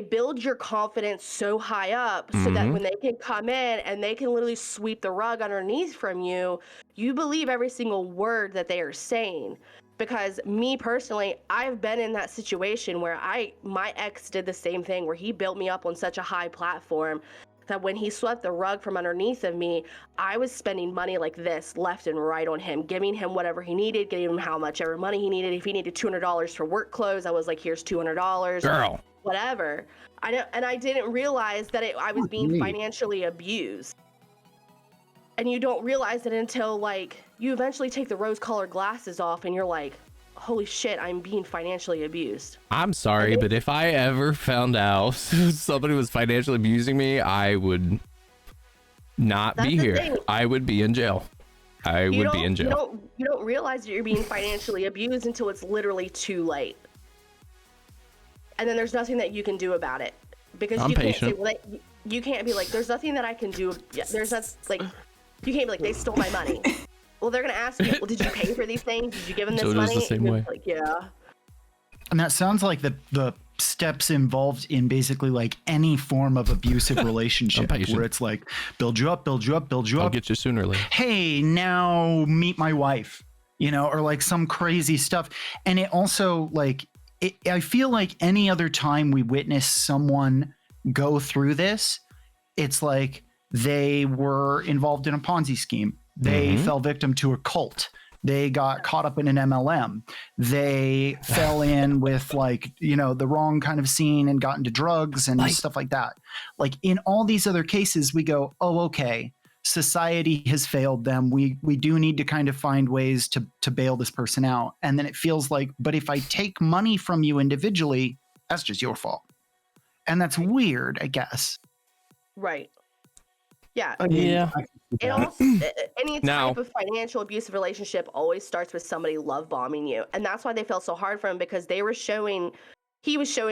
build your confidence so high up so that when they can come in and they can literally sweep the rug underneath from you, you believe every single word that they are saying. Because me personally, I've been in that situation where my ex did the same thing, where he built me up on such a high platform that when he swept the rug from underneath of me, I was spending money like this left and right on him, giving him whatever he needed, giving him how much ever money he needed. If he needed $200 for work clothes, I was like, here's $200. Girl. Whatever. I didn't realize that I was being financially abused. And you don't realize it until like you eventually take the rose-colored glasses off and you're like, holy shit, I'm being financially abused. I'm sorry, but if I ever found out somebody was financially abusing me, I would not be here. Thing. I would be in jail. You don't realize that you're being financially abused until it's literally too late. And then there's nothing that you can do about it. Because I'm patient. You can't be like, there's nothing that I can do. There's not like, you can't be like, they stole my money. Well, they're going to ask you, well, did you pay for these things? Did you give them this money? The same way. Like, yeah. And that sounds like the steps involved in basically like any form of abusive relationship where it's like build you up, build you up, build you up. I'll get you sooner or later. Hey, now meet my wife, you know, or like some crazy stuff. And it also like, I feel like any other time we witness someone go through this, it's like they were involved in a Ponzi scheme. They fell victim to a cult. They got caught up in an MLM. They fell in with like, you know, the wrong kind of scene and got into drugs and stuff like that. Like in all these other cases, we go, oh, okay, society has failed them. We do need to kind of find ways to bail this person out. And then it feels like, but if I take money from you individually, that's just your fault. And that's weird, I guess. Right. Yeah. Yeah. It also, any type of financial abusive relationship always starts with somebody love bombing you. And that's why they felt so hard for him, because he was showing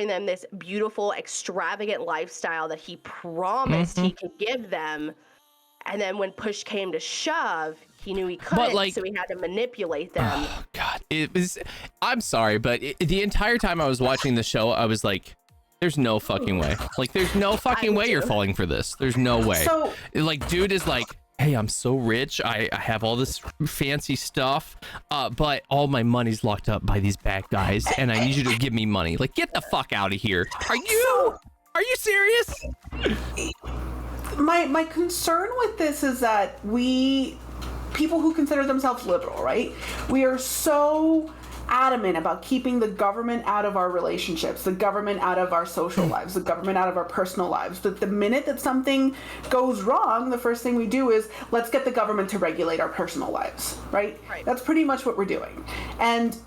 them this beautiful, extravagant lifestyle that he promised he could give them. And then when push came to shove, he knew he couldn't, so he had to manipulate them. Oh, God. I'm sorry, but the entire time I was watching the show, I was like, there's no fucking way. Like, there's no fucking way you're falling for this. There's no way. So, like, dude is like, hey, I'm so rich. I have all this fancy stuff, but all my money's locked up by these bad guys, and I need you to give me money. Like, get the fuck out of here. Are you serious? My concern with this is that people who consider themselves liberal, right? We are so adamant about keeping the government out of our relationships, the government out of our social lives, the government out of our personal lives, that the minute that something goes wrong, the first thing we do is let's get the government to regulate our personal lives, right? That's pretty much what we're doing. And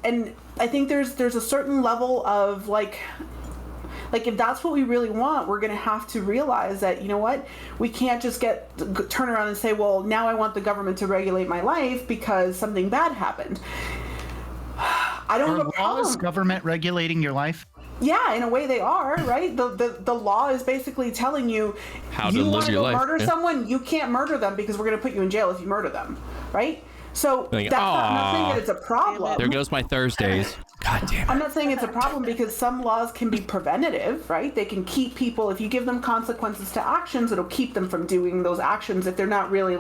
I think there's a certain level of like if that's what we really want, we're going to have to realize that, you know what, we can't just turn around and say, well, now I want the government to regulate my life because something bad happened. I don't have a problem. Is government regulating your life? Yeah, in a way they are, right? The law is basically telling you how to live your life. Murder someone, you can't murder them because we're going to put you in jail if you murder them, right? So like, I'm not saying that it's a problem. There goes my Thursdays. God damn it. I'm not saying it's a problem because some laws can be preventative, right? They can keep people, if you give them consequences to actions, it'll keep them from doing those actions if they're not really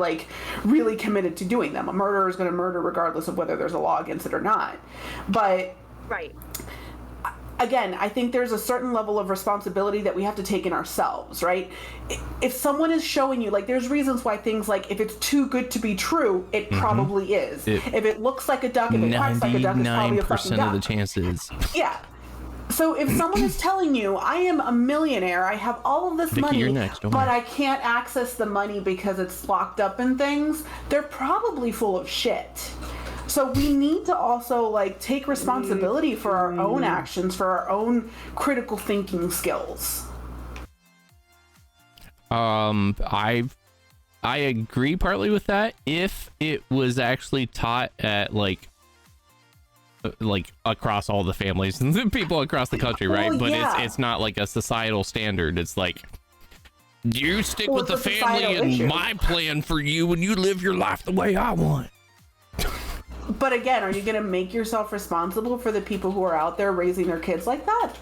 committed to doing them. A murderer is going to murder regardless of whether there's a law against it or not. But again, I think there's a certain level of responsibility that we have to take in ourselves, right? If someone is showing you, like, there's reasons why things like, if it's too good to be true, it probably is. If it looks like a duck, if it quacks like a duck, it's probably a fucking duck. 99% of the chances. Yeah. So if someone is telling you, I am a millionaire, I have all of this money, but I can't access the money because it's locked up in things, they're probably full of shit. So we need to also take responsibility for our own actions, for our own critical thinking skills. I agree partly with that if it was actually taught at like across all the families and the people across the country, right? Well, but yeah. it's not like a societal standard. It's like, you stick with the family and issue. my plan for you and you live your life the way I want. But again, are you going to make yourself responsible for the people who are out there raising their kids like that?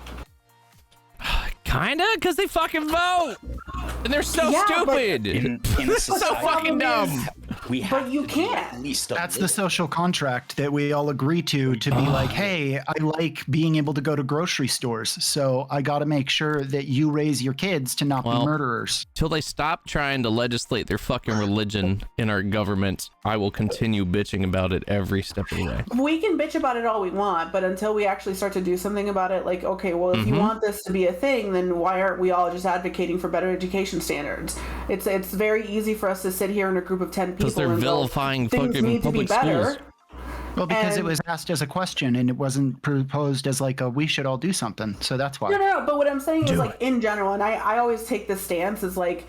Kinda, because they fucking vote. And they're so stupid. In a so fucking dumb. But you can't. That's the social contract that we all agree to be like, hey, I like being able to go to grocery stores, so I got to make sure that you raise your kids to not be murderers. Till they stop trying to legislate their fucking religion in our government, I will continue bitching about it every step of the way. We can bitch about it all we want, but until we actually start to do something about it, like, okay, well, if you want this to be a thing, then why aren't we all just advocating for better education standards? It's very easy for us to sit here in a group of 10 people they're vilifying fucking public schools. Well, because it was asked as a question and it wasn't proposed as like a we should all do something, so that's why. No, but what I'm saying is in general, and I always take this stance, is like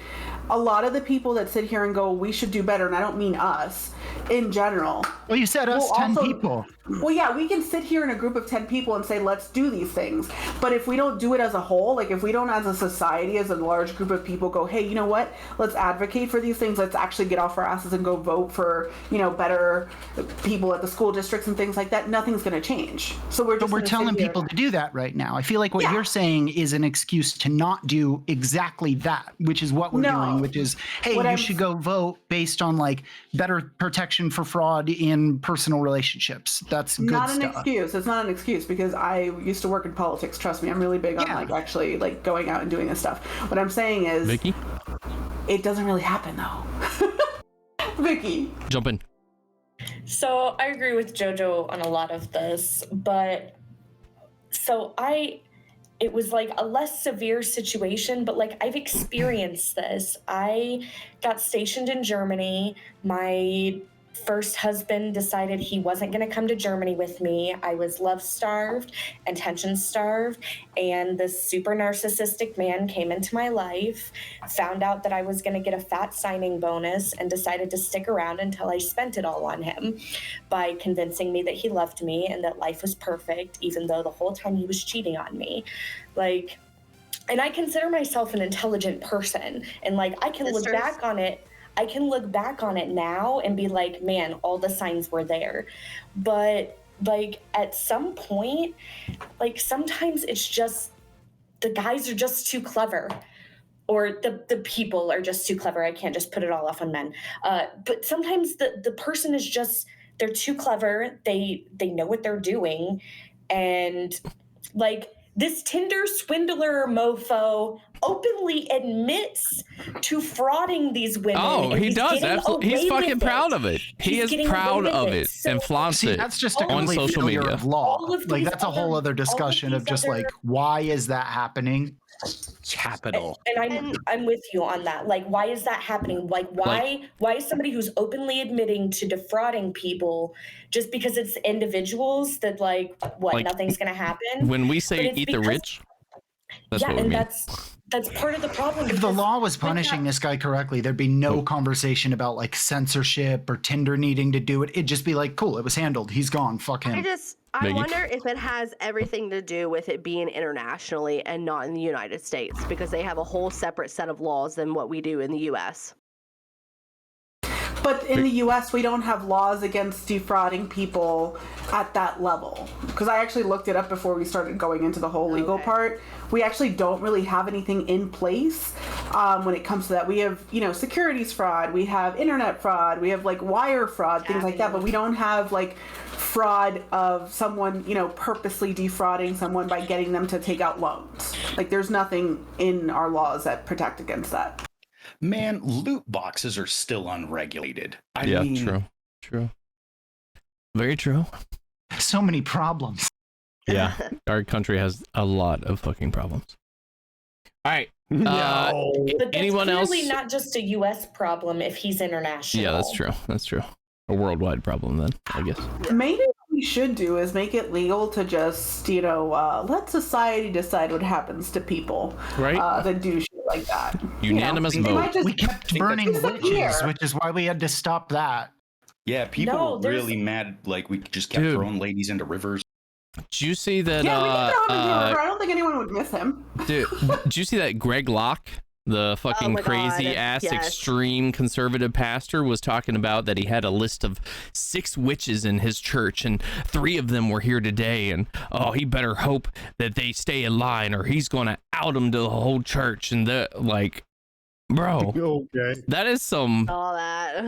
a lot of the people that sit here and go, we should do better, and I don't mean us, in general. Well, you said us 10 people. Well, yeah, we can sit here in a group of 10 people and say, let's do these things. But if we don't do it as a whole, like if we don't as a society, as a large group of people go, hey, you know what? Let's advocate for these things. Let's actually get off our asses and go vote for, better people at the school districts and things like that, nothing's going to change. So we're just But we're gonna telling sit here- people to do that right now. I feel like what Yeah. you're saying is an excuse to not do exactly that, which is what we're No. doing, which is, hey, What you I'm- should go vote based on like better protection for fraud in personal relationships. That's good not an stuff. excuse. It's not an excuse because I used to work in politics. Trust me, I'm really big on Yeah. like actually like going out and doing this stuff. What I'm saying is, Vicky, it doesn't really happen though. Vicky, jump in. So I agree with JoJo on a lot of this, but it was like a less severe situation, but like I've experienced this. I got stationed in Germany. My first husband decided he wasn't going to come to Germany with me. I was love starved, attention starved, and this super narcissistic man came into my life, found out that I was going to get a fat signing bonus, and decided to stick around until I spent it all on him by convincing me that he loved me and that life was perfect, even though the whole time he was cheating on me. Like, and I consider myself an intelligent person, and like I can look back on it. I can look back on it now and be like, man, all the signs were there. But like at some point, like sometimes it's just the guys are just too clever, or the people are just too clever. I can't just put it all off on men. But sometimes the person is just, they're too clever. They know what they're doing. And like this Tinder swindler mofo openly admits to frauding these women. Oh, and he he's does. getting Absolutely. He's away fucking with proud it. of it. He He's is getting proud away with of it So and flaunts See, it that's just a on complete social failure media. of law. All of Like these that's a whole other- other discussion all of of just these like, other- why is that happening? Capital. And I'm with you on that. Like, why is that happening? Like, why is somebody who's openly admitting to defrauding people just because it's individuals that like what Like, nothing's gonna happen? When we But say it's eat the because- rich, that's yeah, what we and mean. that's part of the problem. If the because law was with punishing that- this guy correctly, there'd be no conversation about like censorship or Tinder needing to do it. It'd just be like, cool, it was handled. He's gone. Fuck him. I Maggie? wonder if it has everything to do with it being internationally and not in the United States, because they have a whole separate set of laws than what we do in the US. but in the U.S. we don't have laws against defrauding people at that level. Because I actually looked it up before we started going into the whole legal part. We actually don't really have anything in place when it comes to that. We have, securities fraud, we have internet fraud, we have like wire fraud, things like that, but we don't have like fraud of someone, purposely defrauding someone by getting them to take out loans. Like there's nothing in our laws that protect against that. Man, loot boxes are still unregulated. I Yeah, mean, true. Very true. So many problems. Yeah, our country has a lot of fucking problems. All right. But that's anyone clearly else? not just a U.S. problem if he's international. Yeah, that's true. That's true. A worldwide problem then, I guess. Maybe what we should do is make it legal to just, let society decide what happens to people Right. that do shit like that. Unanimous They vote. might just We kept burning disappear. witches, which is why we had to stop that. yeah, people No, were there's- really mad. Like we just kept Dude. throwing ladies into rivers. Did you see that? Yeah, we can throw him in the river. I don't think anyone would miss him. Dude, did you see that Greg Locke, the fucking my God, crazy ass yes. extreme conservative pastor, was talking about that he had a list of 6 witches in his church and 3 of them were here today, and he better hope that they stay in line or he's gonna out them to the whole church. And the like, bro, Okay. that is some All that.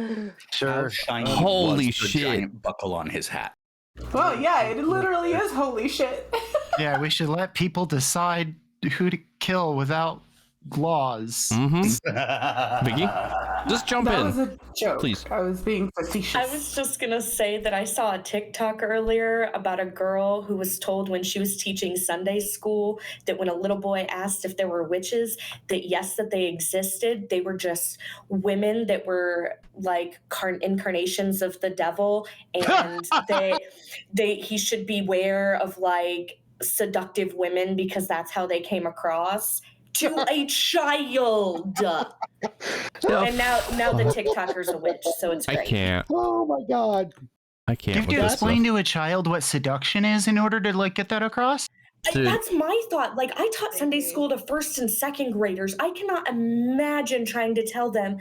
How shiny Holy was the shit. giant buckle on his hat? Well, yeah, it literally is holy shit. Yeah, we should let people decide who to kill without laws. Vicky, just jump That in. was a joke. Please. I was being facetious. I was just gonna say that I saw a TikTok earlier about a girl who was told when she was teaching Sunday school that when a little boy asked if there were witches, that yes, that they existed. They were just women that were like incarnations of the devil, and he should beware of like seductive women because that's how they came across to a child. And now the TikToker's a witch, so it's great. I can't. Oh my god. I can't. You have with to that explain stuff. to a child what seduction is in order to like get that across. Dude. That's my thought. Like I taught Sunday school to 1st and 2nd graders. I cannot imagine trying to tell them,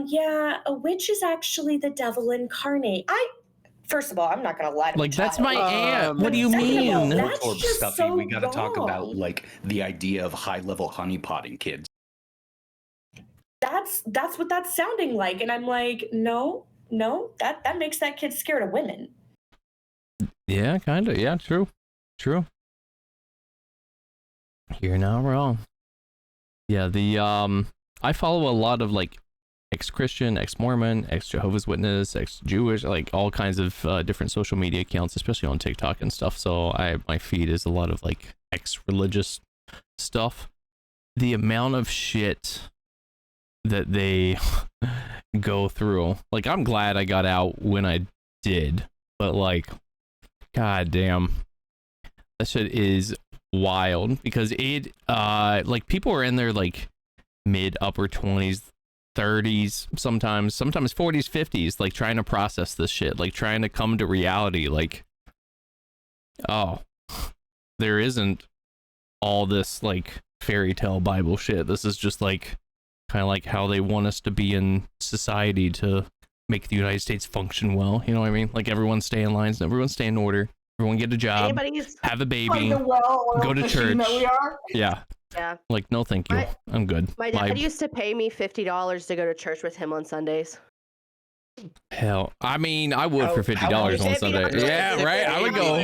yeah, a witch is actually the devil incarnate. First of all, I'm not gonna lie to Like, a that's child. my aunt. What do you Second of all, mean? that's Orb just stuffy. so We got to talk about wrong. like the idea of high-level honeypotting kids. That's what that's sounding like, and I'm like, no, that makes that kid scared of women. Yeah, kind of. Yeah, true. You're not wrong. Yeah, I follow a lot of like ex-Christian, ex-Mormon, ex-Jehovah's Witness, ex-Jewish, like all kinds of different social media accounts, especially on TikTok and stuff. So my feed is a lot of like ex-religious stuff. The amount of shit that they go through, like, I'm glad I got out when I did, but like, god damn, that shit is wild, because it like people are in their like mid upper 20s, 30s, sometimes 40s, 50s, like trying to process this shit, like trying to come to reality, like, oh, there isn't all this like fairy tale Bible shit. This is just like kind of like how they want us to be in society to make the United States function well. You know what I mean? Like, everyone stay in lines, everyone stay in order, everyone get a job, have a baby, Like the well-oiled go to machine church. that we are. Yeah. Yeah. Like, no, thank you. I'm good. My dad used to pay me $50 to go to church with him on Sundays. Hell, I mean, I would for $50 on much? Sunday. Yeah, right. I would go.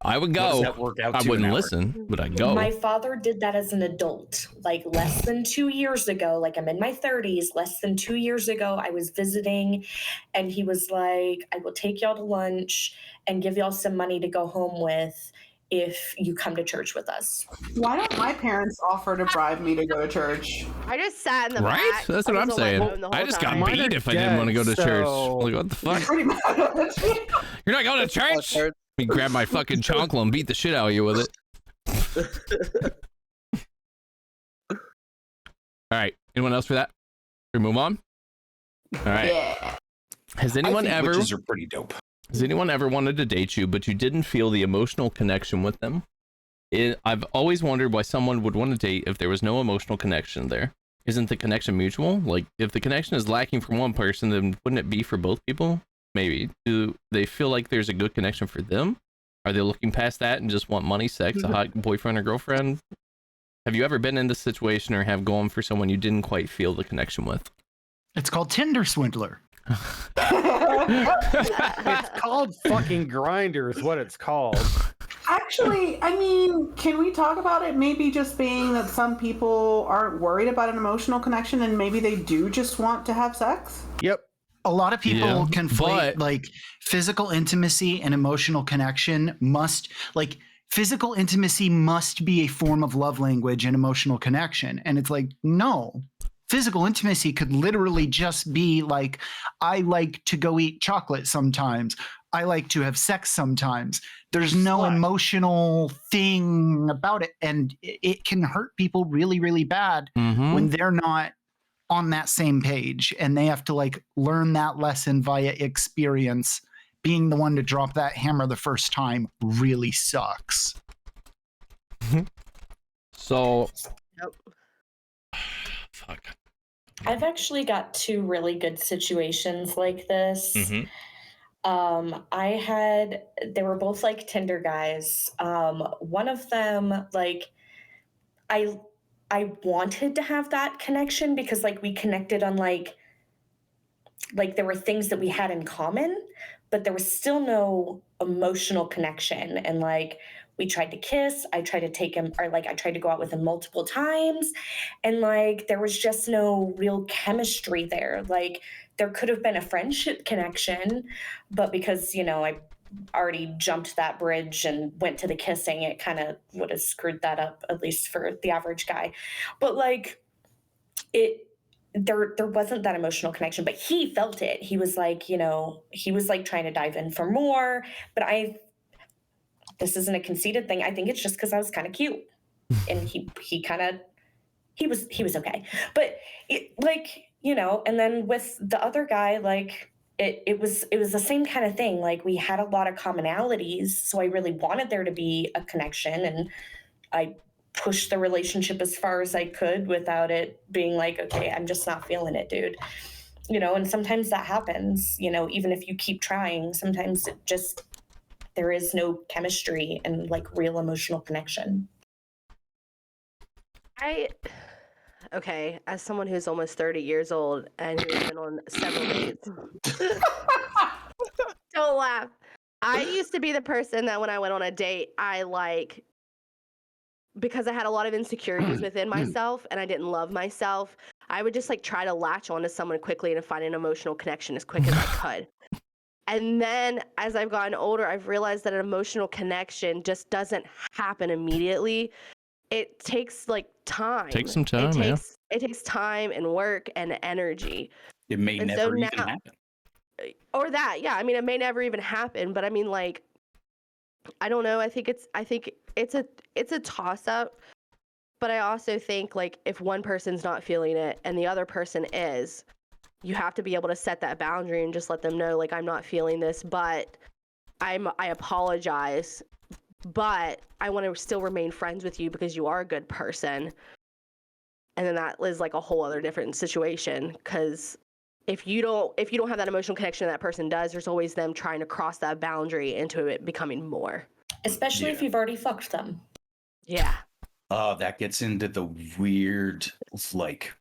I would What does go. that work out I to an wouldn't hour? listen, but I'd go. My father did that as an adult, like less than 2 years ago. Like, I'm in my 30s, less than 2 years ago, I was visiting, and he was like, I will take y'all to lunch and give y'all some money to go home with if you come to church with us. Why don't my parents offer to bribe me to go to church? I just sat in the Right? back. That's what I I'm was on my saying. phone the I whole just time. got beat if I didn't want to go to church. so- Like, what the fuck? Pretty much. You're not going to church? Let me grab my fucking chancla and beat the shit out of you with it. All right. Anyone else for that? Should we move on? All right. Yeah. Has anyone I think ever witches are pretty dope. Has anyone ever wanted to date you, but you didn't feel the emotional connection with them? I've always wondered why someone would want to date if there was no emotional connection there. Isn't the connection mutual? Like, if the connection is lacking from one person, then wouldn't it be for both people? Maybe. Do they feel like there's a good connection for them? Are they looking past that and just want money, sex, a hot boyfriend or girlfriend? Have you ever been in this situation or have gone for someone you didn't quite feel the connection with? It's called Tinder Swindler. It's called fucking Grinder is what it's called. Actually, I mean, can we talk about it maybe just being that some people aren't worried about an emotional connection and maybe they do just want to have sex? Yep. A lot of people Yeah, conflate but- like physical intimacy and emotional connection physical intimacy must be a form of love language and emotional connection. And it's like, no. Physical intimacy could literally just be like, I like to go eat chocolate sometimes. I like to have sex sometimes. There's no emotional thing about it. And it can hurt people really, really bad when they're not on that same page and they have to like learn that lesson via experience. Being the one to drop that hammer the first time really sucks. So, Yep. fuck. I've actually got two really good situations like this. Mhm. They were both like Tinder guys. One of them, like, I wanted to have that connection because like we connected on like there were things that we had in common, but there was still no emotional connection. And like we tried to kiss, I tried to take him, or like I tried to go out with him multiple times, and like there was just no real chemistry there. Like there could have been a friendship connection, but because, you know, I already jumped that bridge and went to the kissing, it kind of would have screwed that up, at least for the average guy. But like there wasn't that emotional connection, but he felt it. He was like, you know, he was like trying to dive in for more, but this isn't a conceited thing. I think it's just because I was kind of cute, and he was okay. But like, you know, and then with the other guy, like it was the same kind of thing. Like we had a lot of commonalities, so I really wanted there to be a connection, and I pushed the relationship as far as I could without it being like, okay, I'm just not feeling it, dude. And sometimes that happens, even if you keep trying, sometimes there is no chemistry and like real emotional connection. Okay, as someone who's almost 30 years old and who's been on several dates, don't laugh. I used to be the person that when I went on a date, because I had a lot of insecurities within myself and I didn't love myself, I would just like try to latch onto someone quickly and find an emotional connection as quick as I could. And then as I've gotten older, I've realized that an emotional connection just doesn't happen immediately. It takes like time. Takes some time, It takes time and work and energy. It may And never so even now, happen. or that, yeah. I mean, it may never even happen, but I mean, like, I don't know. I think it's a toss up, but I also think like if one person's not feeling it and the other person is, you have to be able to set that boundary and just let them know, like, I'm not feeling this, but I apologize, but I want to still remain friends with you because you are a good person. And then that is like a whole other different situation, because if you don't have that emotional connection that person does, there's always them trying to cross that boundary into it becoming more. Especially if you've already fucked them. Yeah. That gets into the weird, like,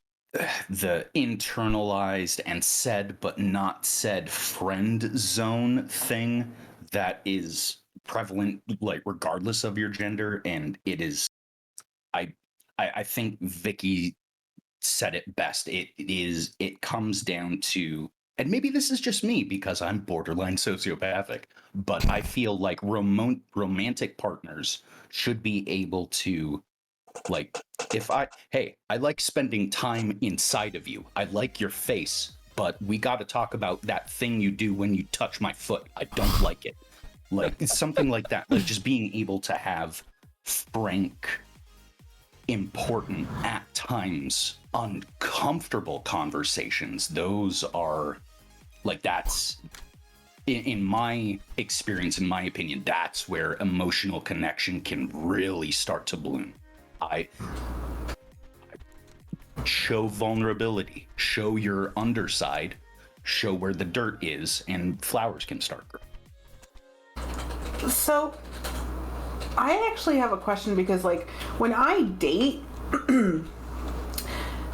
the internalized and said but not said friend zone thing that is prevalent, like, regardless of your gender. And it is, I think Vicky said it best. It comes down to, and maybe this is just me because I'm borderline sociopathic, but I feel like romantic partners should be able to, like, I like spending time inside of you. I like your face, but we got to talk about that thing you do when you touch my foot. I don't like it. Like, something like that. Like, just being able to have frank, important, at times uncomfortable conversations. Those are, like, that's, in my experience, in my opinion, that's where emotional connection can really start to bloom. I show vulnerability, show your underside, show where the dirt is, and flowers can start growing. So, I actually have a question because, like, when I date, the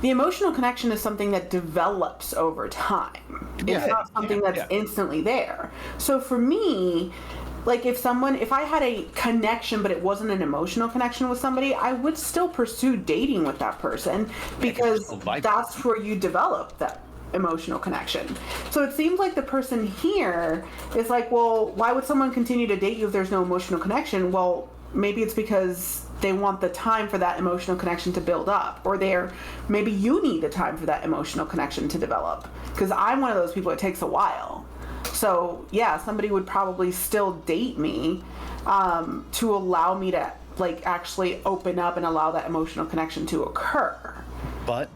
emotional connection is something that develops over time. It's not something that's instantly there. So for me, like, if I had a connection but it wasn't an emotional connection with somebody, I would still pursue dating with that person because that's where you develop that emotional connection. So it seems like the person here is like, well, why would someone continue to date you if there's no emotional connection? Well, maybe it's because they want the time for that emotional connection to build up, or maybe you need the time for that emotional connection to develop, because I'm one of those people, it takes a while. So yeah, somebody would probably still date me to allow me to, like, actually open up and allow that emotional connection to occur. But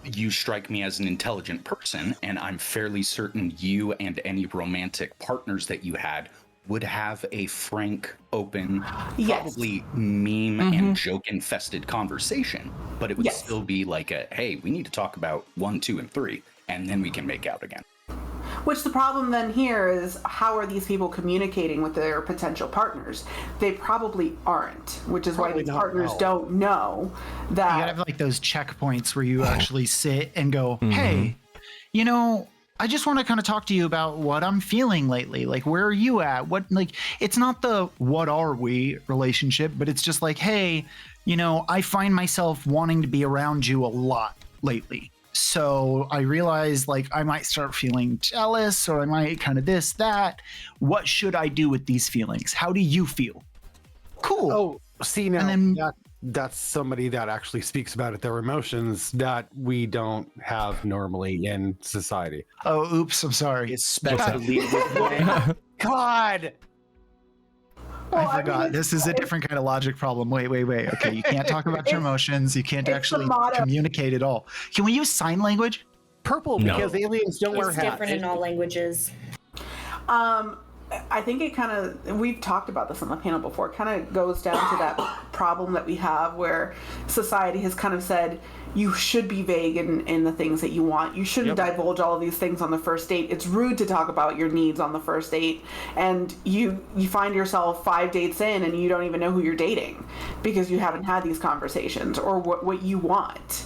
you strike me as an intelligent person, and I'm fairly certain you and any romantic partners that you had would have a frank, open, probably meme and joke-infested conversation. But it would still be like hey, we need to talk about 1, 2, and 3, and then we can make out again. Which the problem then here is, how are these people communicating with their potential partners? They probably aren't, which is why these partners don't know that. You gotta have like those checkpoints where you actually sit and go, hey, I just want to kind of talk to you about what I'm feeling lately. Like, where are you at? It's not the what are we relationship, but it's just like, hey, I find myself wanting to be around you a lot lately. So I realize, like, I might start feeling jealous, or I might kind of this, that. What should I do with these feelings? How do you feel? Cool. Oh, see, now, and then, that's somebody that actually speaks about their emotions that we don't have normally in society. Oh, oops, I'm sorry. Especially God. Well, I forgot. This is a different kind of logic problem. Wait. Okay, you can't talk about your emotions. You can't actually communicate at all. Can we use sign language? Purple, because aliens don't wear hats. It's different in all languages. I think it kind of, we've talked about this on the panel before, it kind of goes down to that problem that we have where society has kind of said, you should be vague in the things that you want. You shouldn't divulge all of these things on the first date. It's rude to talk about your needs on the first date, and you find yourself 5 dates in and you don't even know who you're dating because you haven't had these conversations or what you want.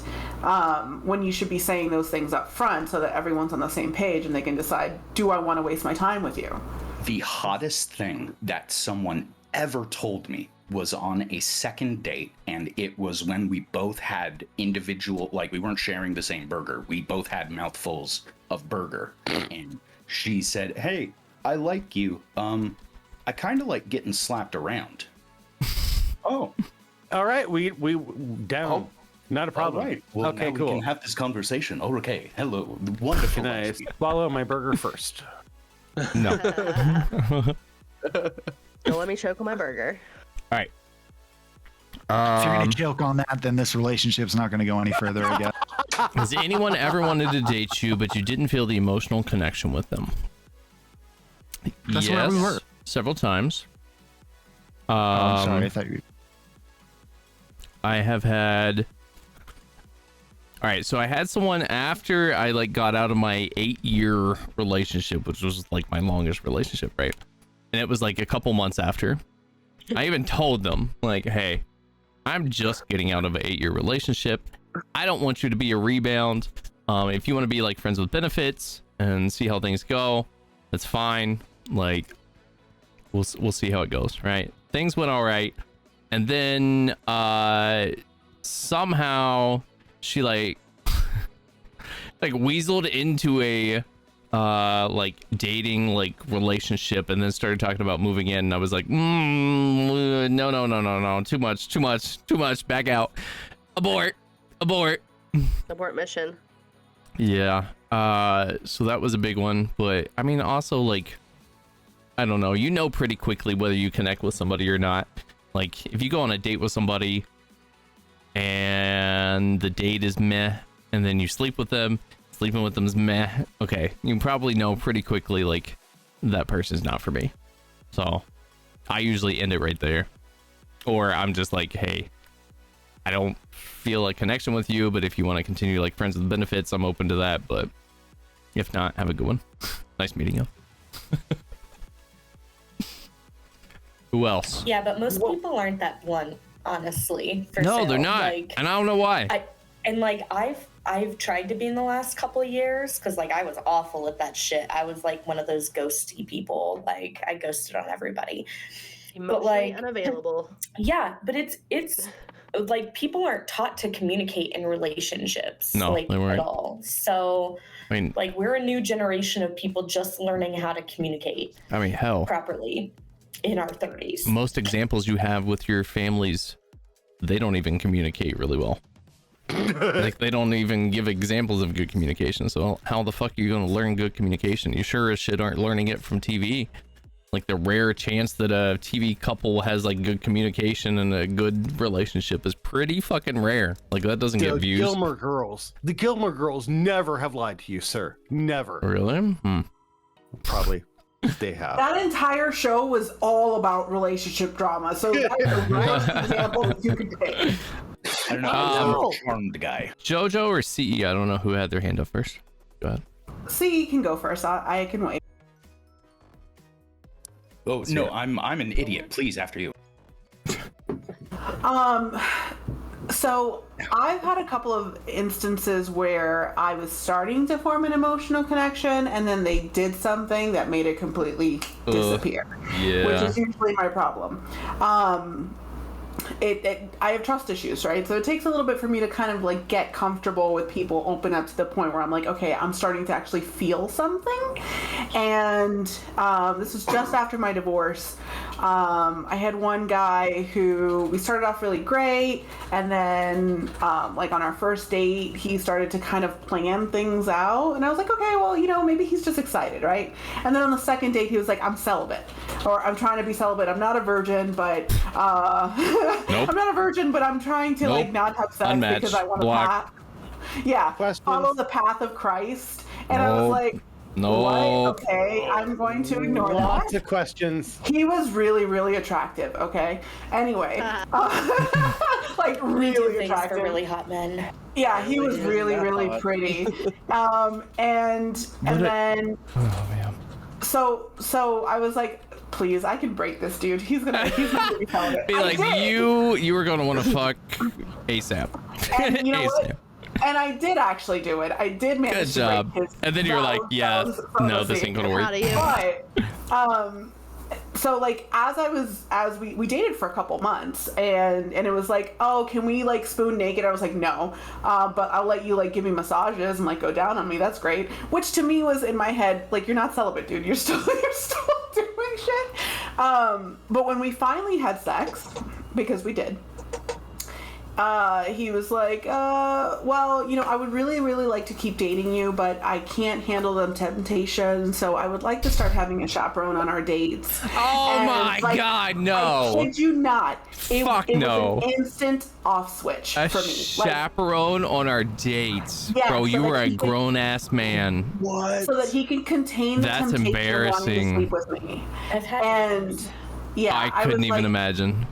When you should be saying those things up front so that everyone's on the same page and they can decide, do I want to waste my time with you? The hottest thing that someone ever told me was on a second date, and it was when we both had individual, like we weren't sharing the same burger. We both had mouthfuls of burger, and she said, "Hey, I like you. I kind of like getting slapped around." Oh, all right. We down. Oh. Not a problem. All right. Well, okay, now cool. we can have this conversation. Oh, okay. Hello. Wonderful. Can I swallow my burger first? No. Don't let me choke on my burger. All right. If you're gonna joke on that, then this relationship's not gonna go any further, I guess. Has anyone ever wanted to date you, but you didn't feel the emotional connection with them? That's where we were. Several times. I'm sorry, I thought you. I have had. All right, so I had someone after I like got out of my 8-year relationship, which was like my longest relationship, right? And it was like a couple months after. I even told them, like, hey, I'm just getting out of an 8-year relationship. I don't want you to be a rebound. If you want to be like friends with benefits and see how things go, that's fine. Like, we'll see how it goes, right? Things went all right. And then somehow she like weaseled into a like dating like relationship, and then started talking about moving in, and I was like, no, too much, back out, abort Abort mission. Yeah. So that was a big one, but I mean also like, I don't know, you know pretty quickly whether you connect with somebody or not. Like if you go on a date with somebody and the date is meh, and then you sleep with them, sleeping with them is meh, okay, you probably know pretty quickly like that person's not for me. So I usually end it right there, or I'm just like, hey, I don't feel a connection with you, but if you want to continue like friends with benefits, I'm open to that, but if not, have a good one. Nice meeting you. Who else? Yeah, but most people aren't that blunt, honestly. No, they're not, Like, and I don't know why. I've tried to be in the last couple of years because like I was awful at that shit. I was like one of those ghosty people. Like I ghosted on everybody. Emotionally but like unavailable. Yeah, but it's like people aren't taught to communicate in relationships. No, like they weren't at all. So I mean, like we're a new generation of people just learning how to communicate I mean, hell, properly in our 30s. most examples you have with your families, they don't even communicate really well. Like they don't even give examples of good communication. So how the fuck are you going to learn good communication? You sure as shit aren't learning it from TV. Like the rare chance that a TV couple has like good communication and a good relationship is pretty fucking rare. Like that doesn't get views. The Gilmore Girls never have lied to you, sir. Never. Really? Probably. They have. That entire show was all about relationship drama. So that is a great example that you could take. I don't know. I'm a charmed guy. JoJo or CE? I don't know who had their hand up first. Go ahead. CE can go first. I can wait. Oh no, I'm an idiot. Please, after you. So I've had a couple of instances where I was starting to form an emotional connection, and then they did something that made it completely disappear. Yeah. Which is usually my problem. I have trust issues, right? So it takes a little bit for me to kind of like get comfortable with people, open up to the point where I'm like, okay, I'm starting to actually feel something. And this was just after my divorce. I had one guy who we started off really great, and then like on our first date, he started to kind of plan things out, and I was like, okay, well, you know, maybe he's just excited, right? And then on the second date, he was like, I'm celibate, or I'm trying to be celibate. I'm not a virgin, but Nope. I'm not a virgin, but I'm trying to like not have sex Unmatched. because I want Block. to follow the path of Christ. And I was like, No. What? Okay, I'm going to ignore Lots that. of questions. He was really, really attractive. Okay. Anyway, like We do really things attractive. for really hot men. Yeah, he was really, that really hot. pretty. And then Oh man. so I was like, please, I can break this dude. He's gonna be telling it. Be I like, did. you were gonna want to fuck ASAP. And you know what? ASAP. And I did actually do it. I did manage Good to job. break his. And then you're like, yeah, no, this ain't gonna Proud work. of you. But so like as we dated for a couple months, and it was like, oh, can we like spoon naked? I was like, no, but I'll let you like give me massages and like go down on me. That's great. Which to me was in my head like, you're not celibate, dude. You're still doing shit. But when we finally had sex, because we did. He was like, well, you know, I would really, really like to keep dating you, but I can't handle the temptation, so I would like to start having a chaperone on our dates. Oh And, my like, God, no. I kid you not. Fuck it no. was an instant off switch A for me. chaperone on our dates. Yeah, Bro, so you that were a he could- grown ass man. What? So that he can contain the That's temptation embarrassing. of wanting to sleep with me. I've had And yeah, I couldn't was even like, imagine.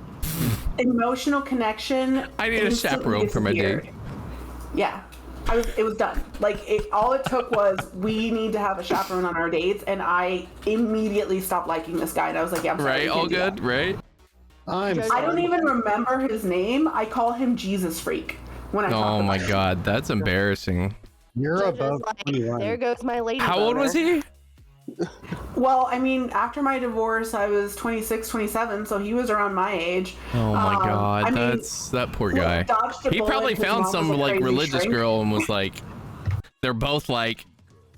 emotional connection. I need a instantly chaperone for my disappeared. date. Yeah, it was done. Like all it took was we need to have a chaperone on our dates, and I immediately stopped liking this guy. And I was like, yeah, I'm sorry, Right? we All can't do good, that. right? I'm I don't even remember his name. I call him Jesus Freak when I talk Oh about my him. God, that's embarrassing. You're Just above like, 21. there goes my lady. How old was boner. he? Well, I mean, after my divorce, I was 26, 27, so he was around my age. Oh my God, I mean, that's that poor we guy. dodged a He bullet. probably His found mom some was a like crazy religious shrink. girl and was like, they're both like,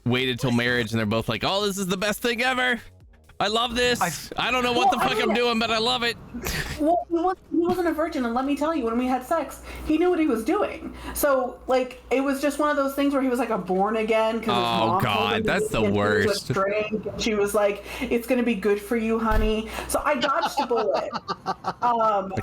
waited till marriage and they're both like, oh, this is the best thing ever. I love this. I don't know what the Well, I fuck mean- I'm doing, but I love it. Well, he wasn't a virgin, and let me tell you, when we had sex, he knew what he was doing. So, like, it was just one of those things where he was like a born again. Because Oh, God, that's the worst. Drink, and she was like, "It's gonna be good for you, honey." So I dodged a bullet.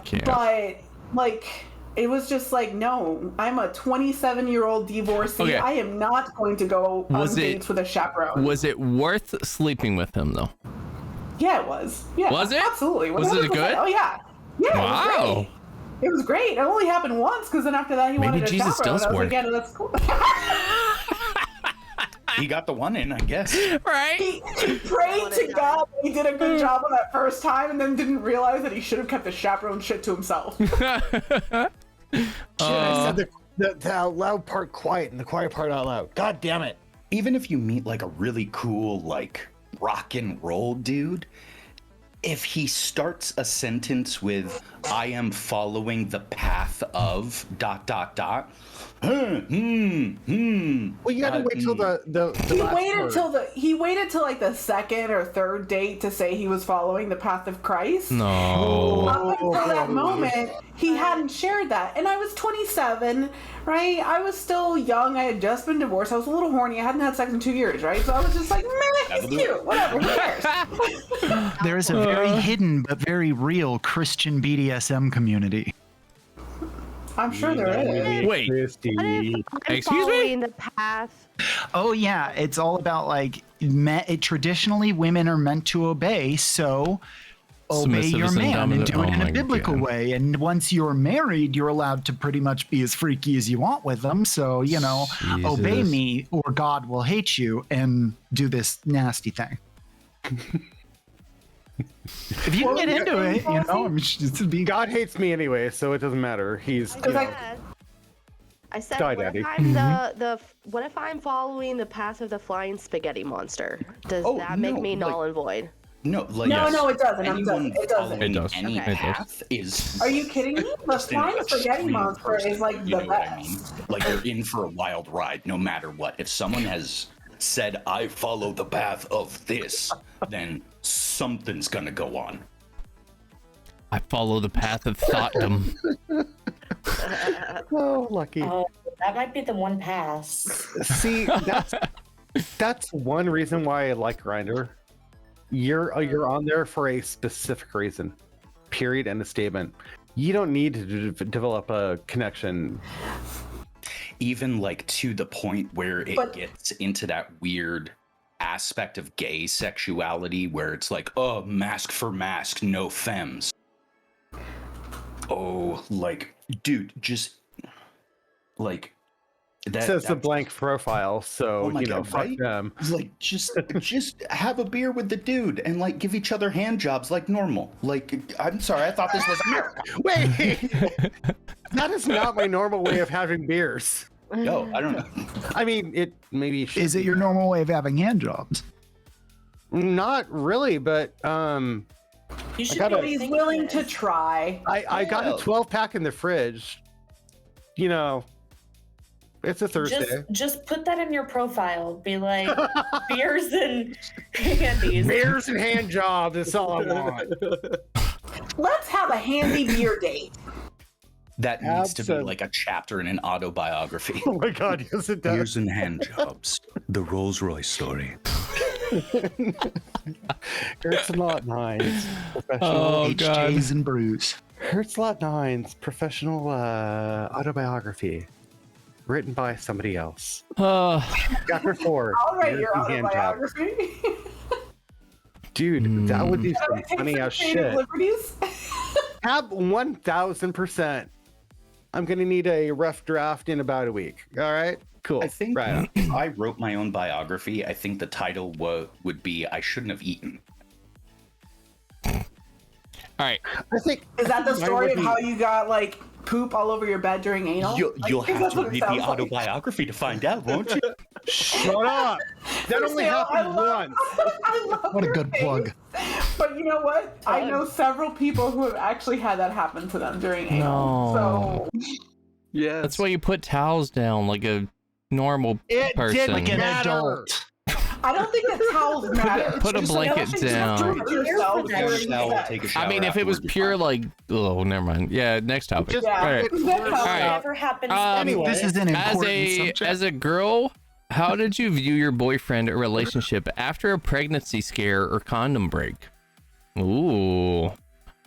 can't. But like, it was just like, no, I'm a 27-year-old divorcee. Okay. I am not going to go on Was it- dates with a chaperone. Was it worth sleeping with him though? Yeah, it was. Yeah, Was it? Absolutely. Was it 100%. good? Oh yeah. Yeah. Wow. It was great. It was great. It only happened once, because then after that he Maybe wanted a Jesus chaperone. does I was work. like, yeah, that's cool. He got the one in, I guess. Right? He prayed to God that he did a good job on that first time, and then didn't realize that he should have kept the chaperone shit to himself. Shit, I said the loud part quiet and the quiet part out loud. God damn it. Even if you meet like a really cool, like rock and roll dude, if he starts a sentence with "I am following the path of ... Well, you gotta wait till the He last waited word. till till like the second or third date to say he was following the path of Christ. No. Up until that Oh, moment, he hadn't shared that. And I was 27, right? I was still young. I had just been divorced. I was a little horny. I hadn't had sex in 2 years, right? So I was just like, man, he's cute. Whatever, who cares? There is a very hidden but very real Christian BDSM community. I'm sure there is. Wait. Christy. I'm Excuse me? following the path. Oh yeah, it's all about like traditionally women are meant to obey, so obey Submissive your is man and indomitable. do it Oh in my a biblical God. way. And once you're married, you're allowed to pretty much be as freaky as you want with them. So, you know, obey Jesus. me or God will hate you and do this nasty thing. If you can get into it, you know, I'm just be God hates me anyway, so it doesn't matter. He's. Because I said, Die, what Daddy. if I'm what if I'm following the path of the flying spaghetti monster? Does Oh, that make no, me null like- and void? No, like No, it doesn't. anyone It doesn't. following It does. any Okay. path is. Are you kidding me? The just an flying spaghetti extreme monster person, is like you the know what I mean? best. Like you're in for a wild ride, no matter what. If someone has said, "I follow the path of this," then something's gonna go on. I follow the path of thoughtdom. Oh, lucky. Oh, that might be the one pass. See, that's one reason why I like Grindr. You're on there for a specific reason, period, and a statement. You don't need to develop a connection. Even like to the point where it But- gets into that weird aspect of gay sexuality where it's like, oh, mask for mask, no femmes. Oh, like, dude, just like that says the blank profile, so Oh my you know, God, fuck right? them. Like, just have a beer with the dude and like give each other hand jobs like normal. Like, I'm sorry, I thought this was America. Wait, that is not my normal way of having beers. No, I don't know. I mean, it maybe should Is it be. your normal way of having hand jobs? Not really, but You should gotta- be He's thinking willing to this. try. I got a 12-pack in the fridge. You know, it's a Thursday. Just put that in your profile. Be like beers and handies. Beers and hand jobs is all I want. Let's have a handy beer date. That needs to be Absolutely. like a chapter in an autobiography. Oh my God, yes it does. Beers and hand jobs. The Rolls Royce story. Hurts Lot 9's professional. Oh, God. HJs and brews. Hurts Lot 9's professional autobiography, written by somebody else. Chapter 4. I'll write Beers your and hand jobs. autobiography. Dude, that would be Can I some take funny some ass creative shit. liberties? 1000%. I'm gonna need a rough draft in about a week. All right, cool. I think right. if I wrote my own biography, I think the title would be I Shouldn't Have Eaten. All right. I think Is that the mine story would of be- how you got like poop all over your bed during anal? You'll Like, have that's to what it read the sounds like. autobiography to find out, won't you? Shut up. That only Still, happened once. I love What a your good face. plug. But you know what? I know several people who have actually had that happen to them during anal. No. So Yeah. That's why you put towels down like a normal It person. didn't Like an matter. adult. I don't think that towels matter. put a It's just blanket like, you down. have to do it yourself Put during Shower, sex. take a shower I mean, if it was afterward, pure you're fine. like, oh, never mind. Yeah, next topic. Just- Yeah. All right. That's All right. Whatever happens. Anyway. This is an As important a subject. as a girl, how did you view your boyfriend or relationship after a pregnancy scare or condom break? Ooh,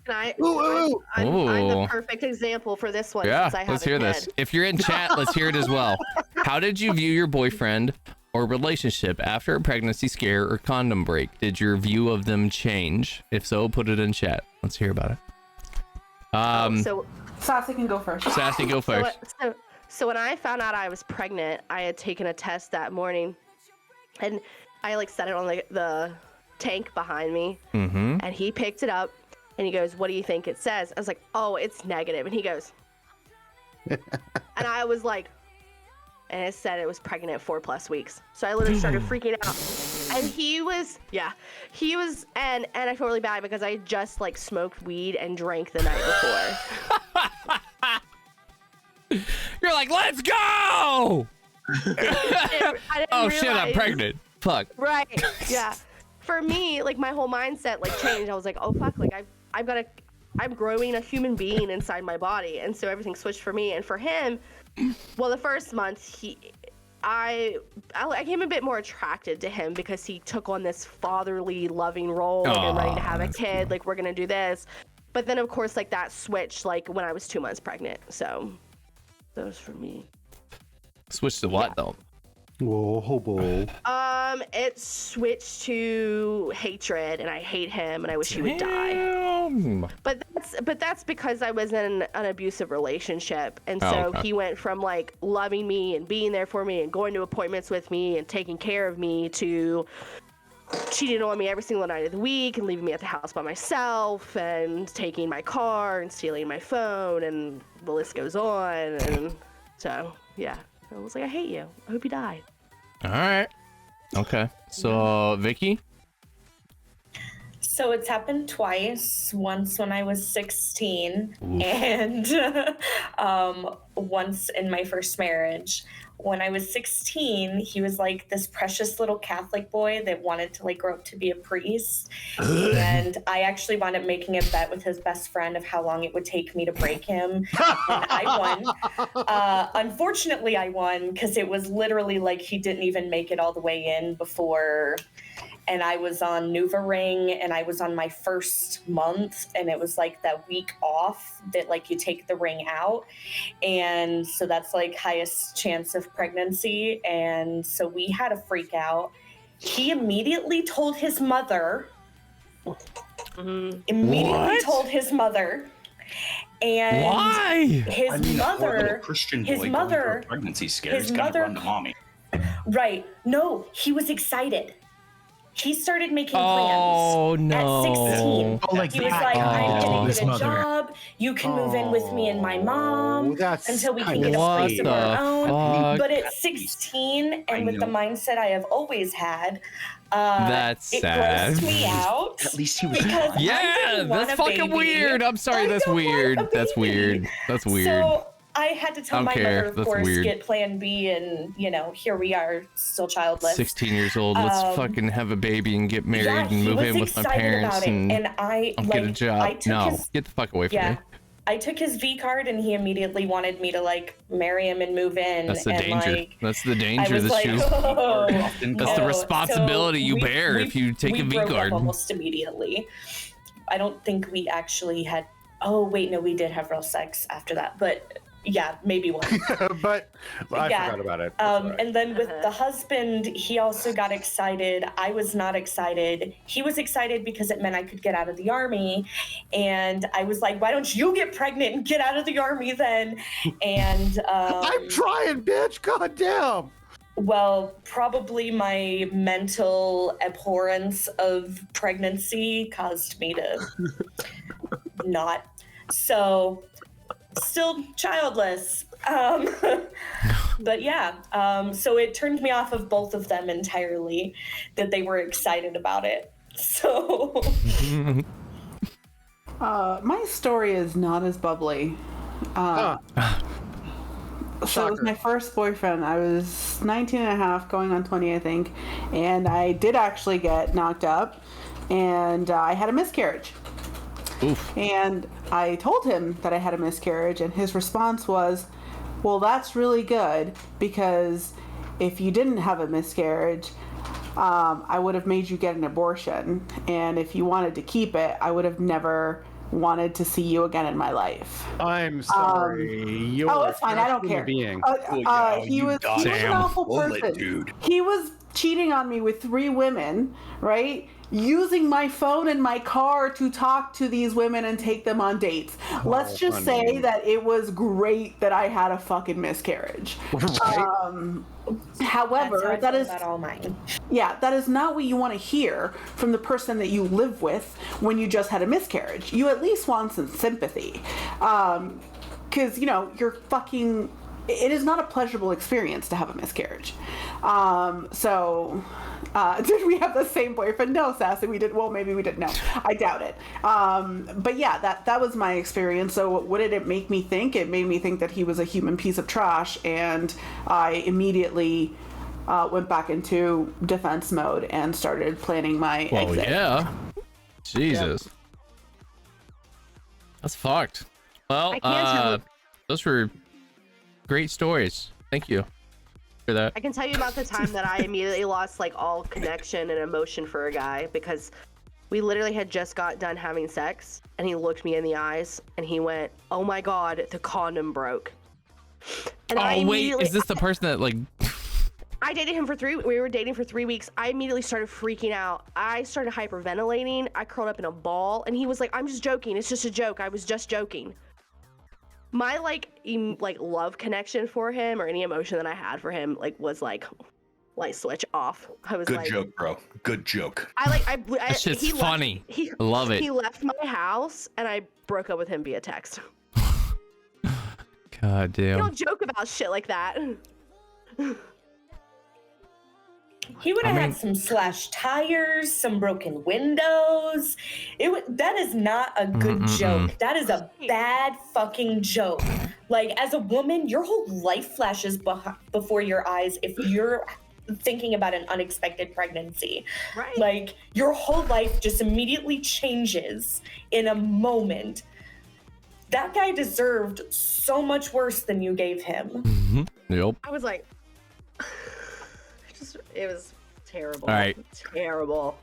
And Ooh. I'm Ooh. the perfect example for this one. yeah. Since I have Let's a hear kid. this. If you're in chat, let's hear it as well. How did you view your boyfriend or relationship after a pregnancy scare or condom break? Did your view of them change? If so, put it in chat. Let's hear about it. So Sassy can go first. Sassy, go first. So when I found out I was pregnant, I had taken a test that morning, and I like set it on the tank behind me, Mm-hmm. and he picked it up, and he goes, "What do you think it says?" I was like, "Oh, it's negative," and he goes, and I was like, and it said it was pregnant at 4+ weeks. So I literally started freaking out, and he was, and I felt really bad because I had just like smoked weed and drank the night before. You're like, let's go! I didn't Oh shit, I'm realize- pregnant. Fuck. Right. Yeah. For me, like my whole mindset like changed. I was like, oh fuck, like I'm growing a human being inside my body, and so everything switched for me. And for him, well, the first month I became a bit more attracted to him because he took on this fatherly, loving role. Like, I'm ready to have a kid. Like we're gonna do this. But then of course, like that switched like when I was 2 months pregnant. So that was for me. Switch to what though? Whoa, hobo. It switched to hatred, and I hate him, and I wish he would die. Damn. But that's because I was in an abusive relationship, and Oh, so okay. he went from like loving me and being there for me and going to appointments with me and taking care of me to cheating on me every single night of the week and leaving me at the house by myself and taking my car and stealing my phone, and the list goes on. And so yeah, I was like, I hate you. I hope you die. All right. Okay. So, Vicky? So it's happened twice. Once when I was 16, Oof. and once in my first marriage. When I was 16, he was like this precious little Catholic boy that wanted to like grow up to be a priest. And I actually wound up making a bet with his best friend of how long it would take me to break him. And I won. Unfortunately, I won because it was literally like he didn't even make it all the way in before. And I was on NuvaRing, and I was on my first month, and it was like that week off that like you take the ring out. And so that's like highest chance of pregnancy. And so we had a freak out, he immediately told his mother. What? Told his mother. And why? His I mean, mother. a poor little Christian boy going through a pregnancy scare. He's gonna run to mommy. Right. No, he was excited. He started making Oh plans no! at 16. Oh, like He was that like, guy. I'm Oh, gonna his get a mother. job. You can move in with me and my mom that's until we can kinda get a place sweet. of our own. Fuck? But at 16, and with the know. mindset I have always had, That's it sad. grossed me out. At least he was Because I Yeah, didn't want that's a fucking baby. weird. I'm sorry, I that's don't want weird. a That's baby. weird. That's weird. So I had to tell Don't my care. mother, of That's course, weird. get Plan B, and here we are, still childless. 16 years old. Let's fucking have a baby and get married and he move was in with my excited parents about it, and I I'll like get a job. I took No, his, get the fuck away from yeah. me. I took his V card, and he immediately wanted me to like marry him and move in. That's the and, danger. Like, That's the I danger was of the like, shoe. oh, That's the no. responsibility So you bear if you take we a V broke up card. almost immediately. I don't think we actually had. Oh wait, no, we did have real sex after that, but yeah, maybe one. But I Yeah. forgot about it. That's all right. And then with the husband, he also got excited. I was not excited. He was excited because it meant I could get out of the army. And I was like, why don't you get pregnant and get out of the army then? And I'm trying, bitch. God damn. well, probably my mental abhorrence of pregnancy caused me to not. So, still childless. But yeah, so it turned me off of both of them entirely that they were excited about it. So, My story is not as bubbly. So it was my first boyfriend. I was 19 and a half, going on 20, I think. And I did actually get knocked up. And I had a miscarriage. Oof. And I told him that I had a miscarriage. And his response was, well, that's really good. Because if you didn't have a miscarriage, I would have made you get an abortion. And if you wanted to keep it, I would have never wanted to see you again in my life. I'm sorry. You're Oh, it's fine. I don't care. Being. He was an awful person. Dude. He was cheating on me with 3 women, right? Using my phone and my car to talk to these women and take them on dates. Let's just say that it was great that I had a fucking miscarriage. However, that is all mine. Yeah, that is not what you want to hear from the person that you live with when you just had a miscarriage. You at least want some sympathy. Because, you're fucking... It is not a pleasurable experience to have a miscarriage. Did we have the same boyfriend? No, Sassy, we did. Well, maybe we didn't. No, I doubt it. But yeah, that was my experience. So what did it make me think? It made me think that he was a human piece of trash, and I immediately went back into defense mode and started planning my exit. Yeah. Jesus. That's fucked. Well, those were great stories. Thank you for that. I can tell you about the time that I immediately lost like all connection and emotion for a guy because we literally had just got done having sex and he looked me in the eyes and he went, "Oh my God, the condom broke." And Is this the person that like... I dated him we were dating for 3 weeks. I immediately started freaking out. I started hyperventilating. I curled up in a ball and he was like, "I'm just joking. It's just a joke. I was just joking." My love connection for him or any emotion that I had for him was light switch off. I was Good joke, bro. Good joke. That shit's funny. I love it. He left my house and I broke up with him via text. God damn. You don't joke about shit like that. He would have had some slashed tires, some broken windows. That is not a good joke. That is a bad fucking joke. Like, as a woman, your whole life flashes before your eyes if you're thinking about an unexpected pregnancy. Right. Like, your whole life just immediately changes in a moment. That guy deserved so much worse than you gave him. Yep. I was like, it was terrible. All right. Terrible.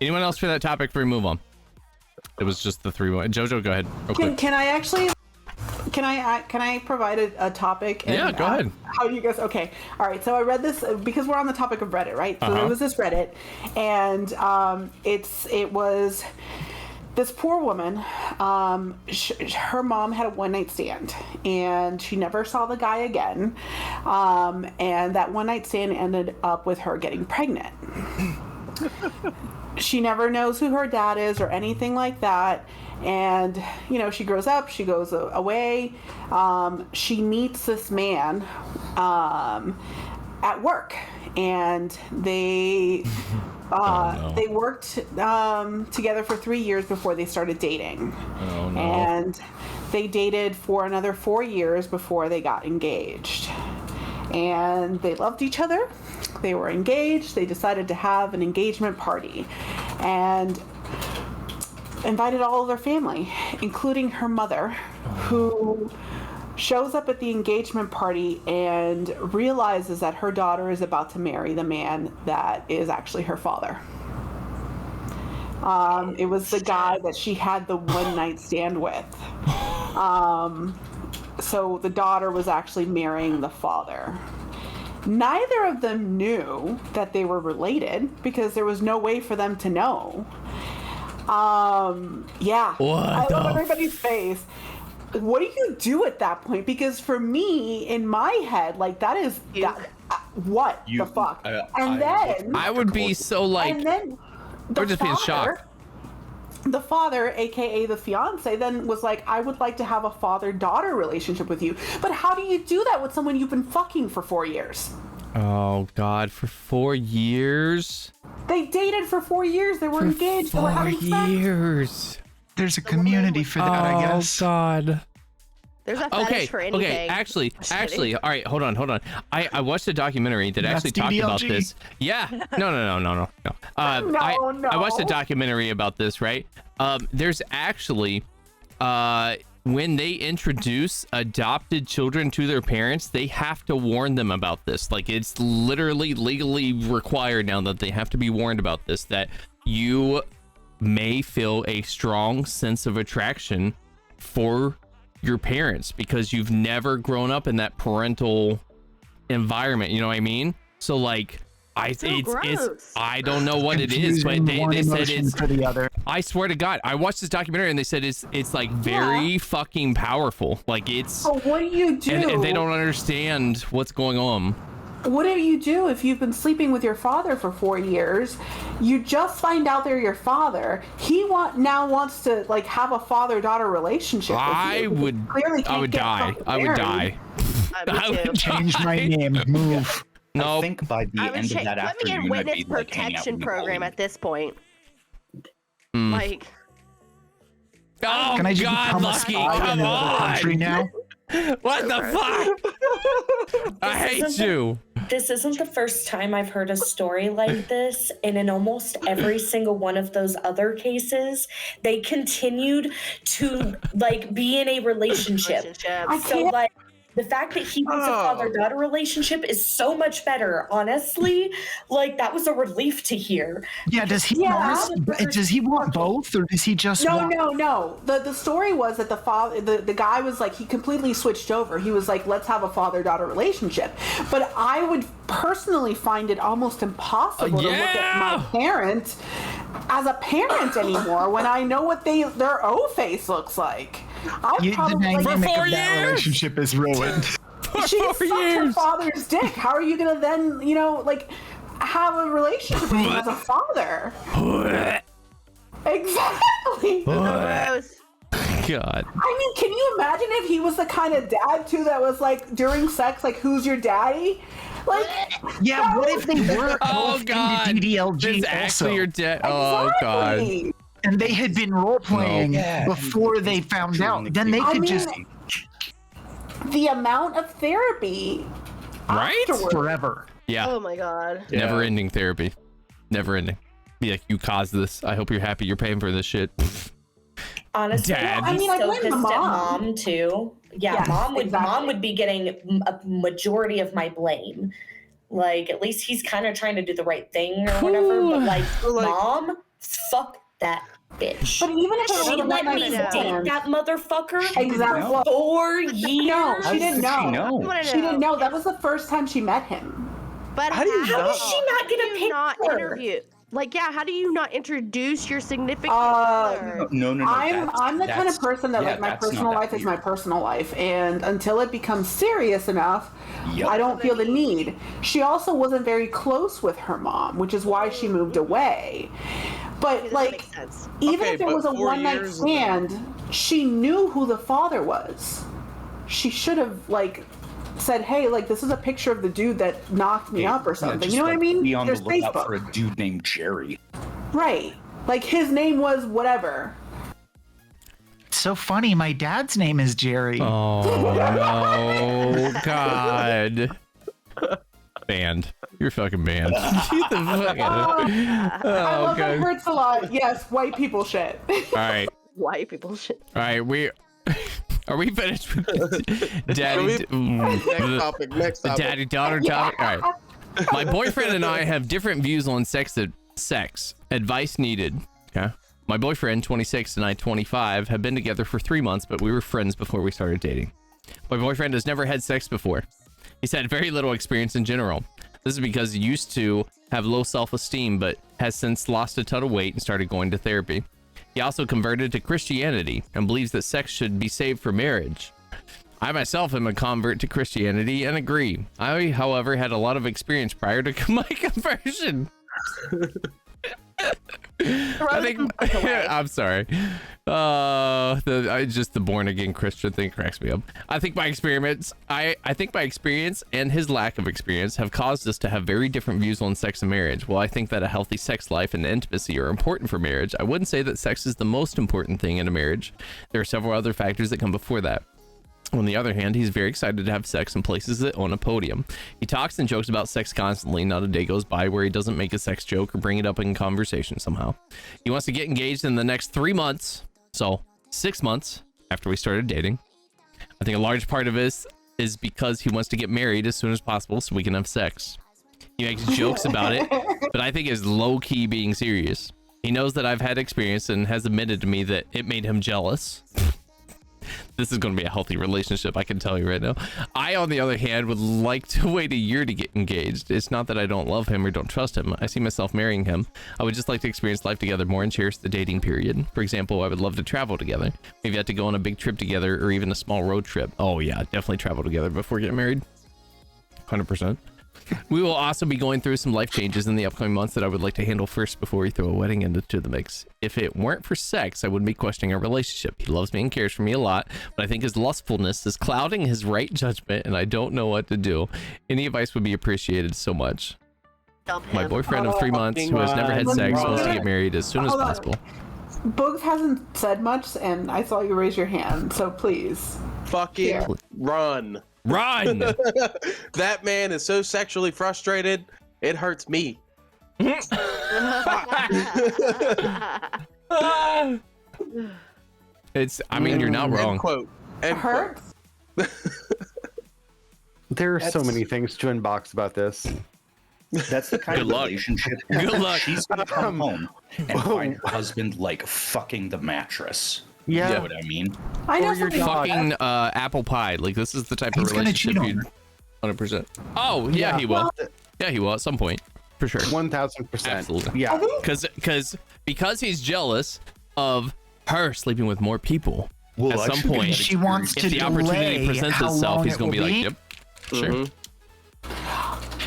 Anyone else for that topic before we move on? It was just the 3 one. Jojo, go ahead. Real quick. Can Can I provide a topic? Yeah, go ahead. How do you guys? Okay, all right. So I read this because we're on the topic of Reddit, right? So there was this Reddit, and it was this poor woman. Her mom had a one-night stand, and she never saw the guy again. And that one-night stand ended up with her getting pregnant. She never knows who her dad is or anything like that. And, she grows up, she goes away. She meets this man at work, and they worked together for 3 years before they started dating. Oh, no. And they dated for another 4 years before they got engaged. And they loved each other. They were engaged. They decided to have an engagement party and invited all of their family, including her mother, who shows up at the engagement party and realizes that her daughter is about to marry the man that is actually her father. It was the guy that she had the one-night stand with. So the daughter was actually marrying the father. Neither of them knew that they were related because there was no way for them to know. Yeah. I love everybody's face. What do you do at that point? Because for me, in my head, like that is what the fuck? I would be so like. And then we're just being shocked. The father, aka the fiance, then was like, I would like to have a father-daughter relationship with you. But how do you do that with someone you've been fucking for 4 years? Oh God, for 4 years? They dated for 4 years. They were engaged. They were having sex. 4 years. There's a community for that, I guess. Oh God. There's a fetish for anything. Okay, actually, all right, hold on. I watched a documentary that actually talked about this. Yeah, no. I watched a documentary about this, right? There's actually, when they introduce adopted children to their parents, they have to warn them about this. Like, it's literally legally required now that they have to be warned about this, that you may feel a strong sense of attraction for your parents because you've never grown up in that parental environment, you know what I mean? So like it's I don't know what it is, but they said it's for the other. I swear to God, I watched this documentary and they said it's like very fucking powerful. Like it's So what do you do? And they don't understand what's going on. What do you do if you've been sleeping with your father for 4 years? You just find out they're your father. He now wants to like have a father-daughter relationship with you. I would die. I would change my name. Move. No. I think by the end of that Put me in afternoon, I'd witness be like hanging out protection with program at this point. Like. Oh Can I just God, become a Lucky, spy come in another country on! now? What the fuck? I hate you. This isn't the first time I've heard a story like this, and in almost every single one of those other cases, they continued to like be in a relationship. So like the fact that he wants a father-daughter relationship is so much better, honestly. Like that was a relief to hear. Yeah, does he want both, or does he just want... No. The story was that the guy was like, he completely switched over. He was like, let's have a father-daughter relationship. But I would personally find it almost impossible to look at my parent as a parent anymore when I know what their O face looks like. The dynamic of that relationship is ruined. She sucked her father's dick. How are you gonna then, have a relationship with him as a father? Exactly. God. I mean, can you imagine if he was the kind of dad too that was like during sex, like, who's your daddy? Like, yeah, what if they were both God. into DDLG It's also? actually your dad. Oh God. And they had been role playing before they found out. Then they could just the amount of therapy, right? Afterwards. Forever. Yeah. Oh my God. Yeah. Never ending therapy. Never ending. Be like, you caused this. I hope you're happy you're paying for this shit. Honestly, Dad. I'm so pissed at mom too. Yeah, Yes, mom would be getting a majority of my blame. Like, at least he's kind of trying to do the right thing or whatever. But like, mom, fuck that. bitch. But even if it was She a let one-night me stand- date that motherfucker Exactly. for 4 years. No, How she didn't did she know. know? She didn't know. That was the first time she met him. But How do you How does she not get a picture? not interview? Like, yeah, how do you not introduce your significant Uh, other? No. I'm the kind of person that like my that's not personal that life is my weird. personal life, and until it becomes serious enough, Yep. I don't feel the need. She also wasn't very close with her mom, which is why she moved away. But That like, makes sense. even Okay, if it but was a 4 one-night years stand, she knew who the father was. She should have like said, "Hey, like this is a picture of the dude that knocked me up or something." just, You know what I like, mean? Be on the There's lookout Facebook. for a dude named Jerry. Right. Like his name was whatever. So funny. My dad's name is Jerry. Oh no, God. Banned. You're fucking banned. Get the fuck out of here. I Oh, love that God. hurts a lot. Yes, white people shit. All right. White people shit. All right. Are we finished with daddy? Next topic. Next The topic. daddy daughter topic. All right. My boyfriend and I have different views on sex. Advice needed. Okay. My boyfriend, 26, and I, 25, have been together for 3 months, but we were friends before we started dating. My boyfriend has never had sex before. He's had very little experience in general. This is because he used to have low self-esteem, but has since lost a ton of weight and started going to therapy. He also converted to Christianity and believes that sex should be saved for marriage. I myself am a convert to Christianity and agree. I, however, had a lot of experience prior to my conversion. I think I'm sorry. The born again Christian thing cracks me up. I think my experience and his lack of experience have caused us to have very different views on sex and marriage. While I think that a healthy sex life and intimacy are important for marriage, I wouldn't say that sex is the most important thing in a marriage. There are several other factors that come before that. On the other hand, he's very excited to have sex and places it on a podium. He talks and jokes about sex constantly. Not a day goes by where he doesn't make a sex joke or bring it up in conversation somehow. He wants to get engaged in the next 3 months, so 6 months after we started dating. I think a large part of this is because he wants to get married as soon as possible so we can have sex. He makes jokes about it, but I think is low-key being serious. He knows that I've had experience and has admitted to me that it made him jealous. This is going to be a healthy relationship, I can tell you right now. I, on the other hand, would like to wait a year to get engaged. It's not that I don't love him or don't trust him. I see myself marrying him. I would just like to experience life together more and cherish the dating period. For example, I would love to travel together. Maybe have to go on a big trip together or even a small road trip. Oh yeah, definitely travel together before getting married. 100%. We will also be going through some life changes in the upcoming months that I would like to handle first before we throw a wedding into the mix. If it weren't for sex, I wouldn't be questioning our relationship. He loves me and cares for me a lot, but I think his lustfulness is clouding his right judgment, and I don't know what to do. Any advice would be appreciated so much. My boyfriend of 3 months who has never had sex wants to get married as soon as Hold on. possible. Boogs hasn't said much, and I saw you raise your hand, so please. Fucking Here. run. Run! That man is so sexually frustrated, it hurts me. I mean, you're not End wrong. quote. It End quote. hurts. There are so That's- many things to unbox about this. That's the kind Good of luck. relationship. Good luck. She's gonna come home and find her husband like fucking the mattress. You know Yeah. what I mean? I know Or your something. dog. Fucking apple pie. Like, this is the type of He's gonna relationship cheat on you'd her. 100%. Oh, yeah, he will. Yeah, he will at some point. For sure. 1000%. Absolutely. Yeah. Because he's jealous of her sleeping with more people. Well, At some actually, point, She wants if to the opportunity delay presents how itself, long he's it gonna be will like, be. yep, sure. Mhm.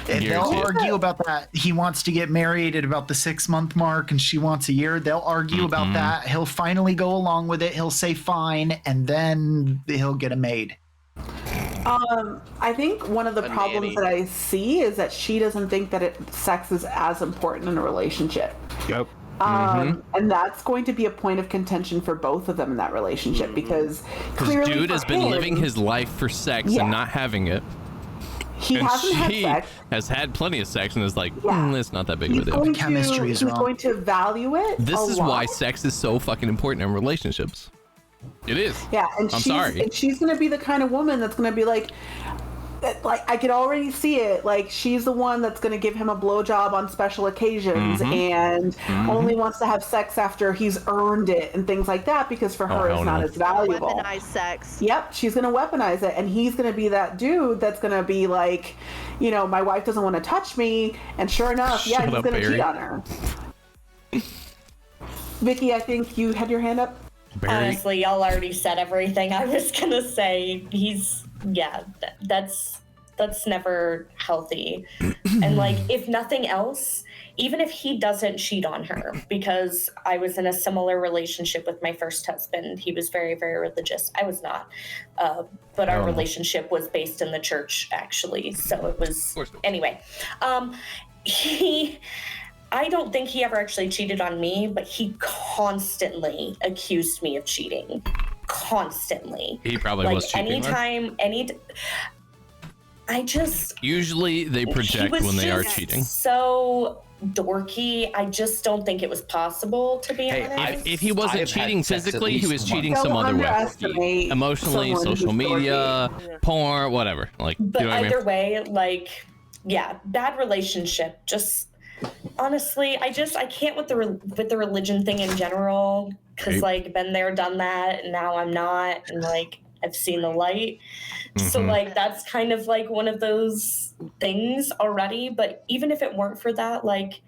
They'll Guarantee it. argue about that. He wants to get married at about the 6-month mark, and she wants a year. They'll argue about that. He'll finally go along with it. He'll say fine, and then he'll get a maid. I think one of the A problems nanny. that I see is that she doesn't think that sex is as important in a relationship. Yep. And that's going to be a point of contention for both of them in that relationship because clearly Dude for has been him, living his life for sex Yeah. and not having it. he And hasn't had she sex. has had plenty of sex and is like, Yeah. it's not that big of He's a deal. going, chemistry to, is he's wrong. going to value it. This a is lot. why sex is so fucking important in relationships. It is. Yeah, and I'm she's sorry. and she's gonna be the kind of woman that's gonna be like, like I could already see it. Like she's the one that's going to give him a blowjob on special occasions and only wants to have sex after he's earned it and things like that because for her it's not as valuable. Weaponize sex. Yep, she's going to weaponize it, and he's going to be that dude that's going to be like, you know, my wife doesn't want to touch me, and sure enough, he's going to cheat on her. Vicky, I think you had your hand up. Barry. Honestly, y'all already said everything I was gonna say. That's never healthy. And like, if nothing else, even if he doesn't cheat on her, because I was in a similar relationship with my first husband. He was very, very religious. I was not. But our relationship was based in the church, actually. So it was, anyway. I don't think he ever actually cheated on me, but he constantly accused me of cheating. Constantly. He probably was cheating. Usually they project when they are cheating. So dorky. I just don't think it was possible, to be honest. If he wasn't cheating physically, he was cheating some other way. Emotionally, social media, porn, whatever. Like, but you know what either I mean? way, like, yeah, bad relationship. Just honestly, I can't with the religion thing in general, because like been there, done that, and now I'm not, and like I've seen the light. So like that's kind of like one of those things already. But even if it weren't for that, like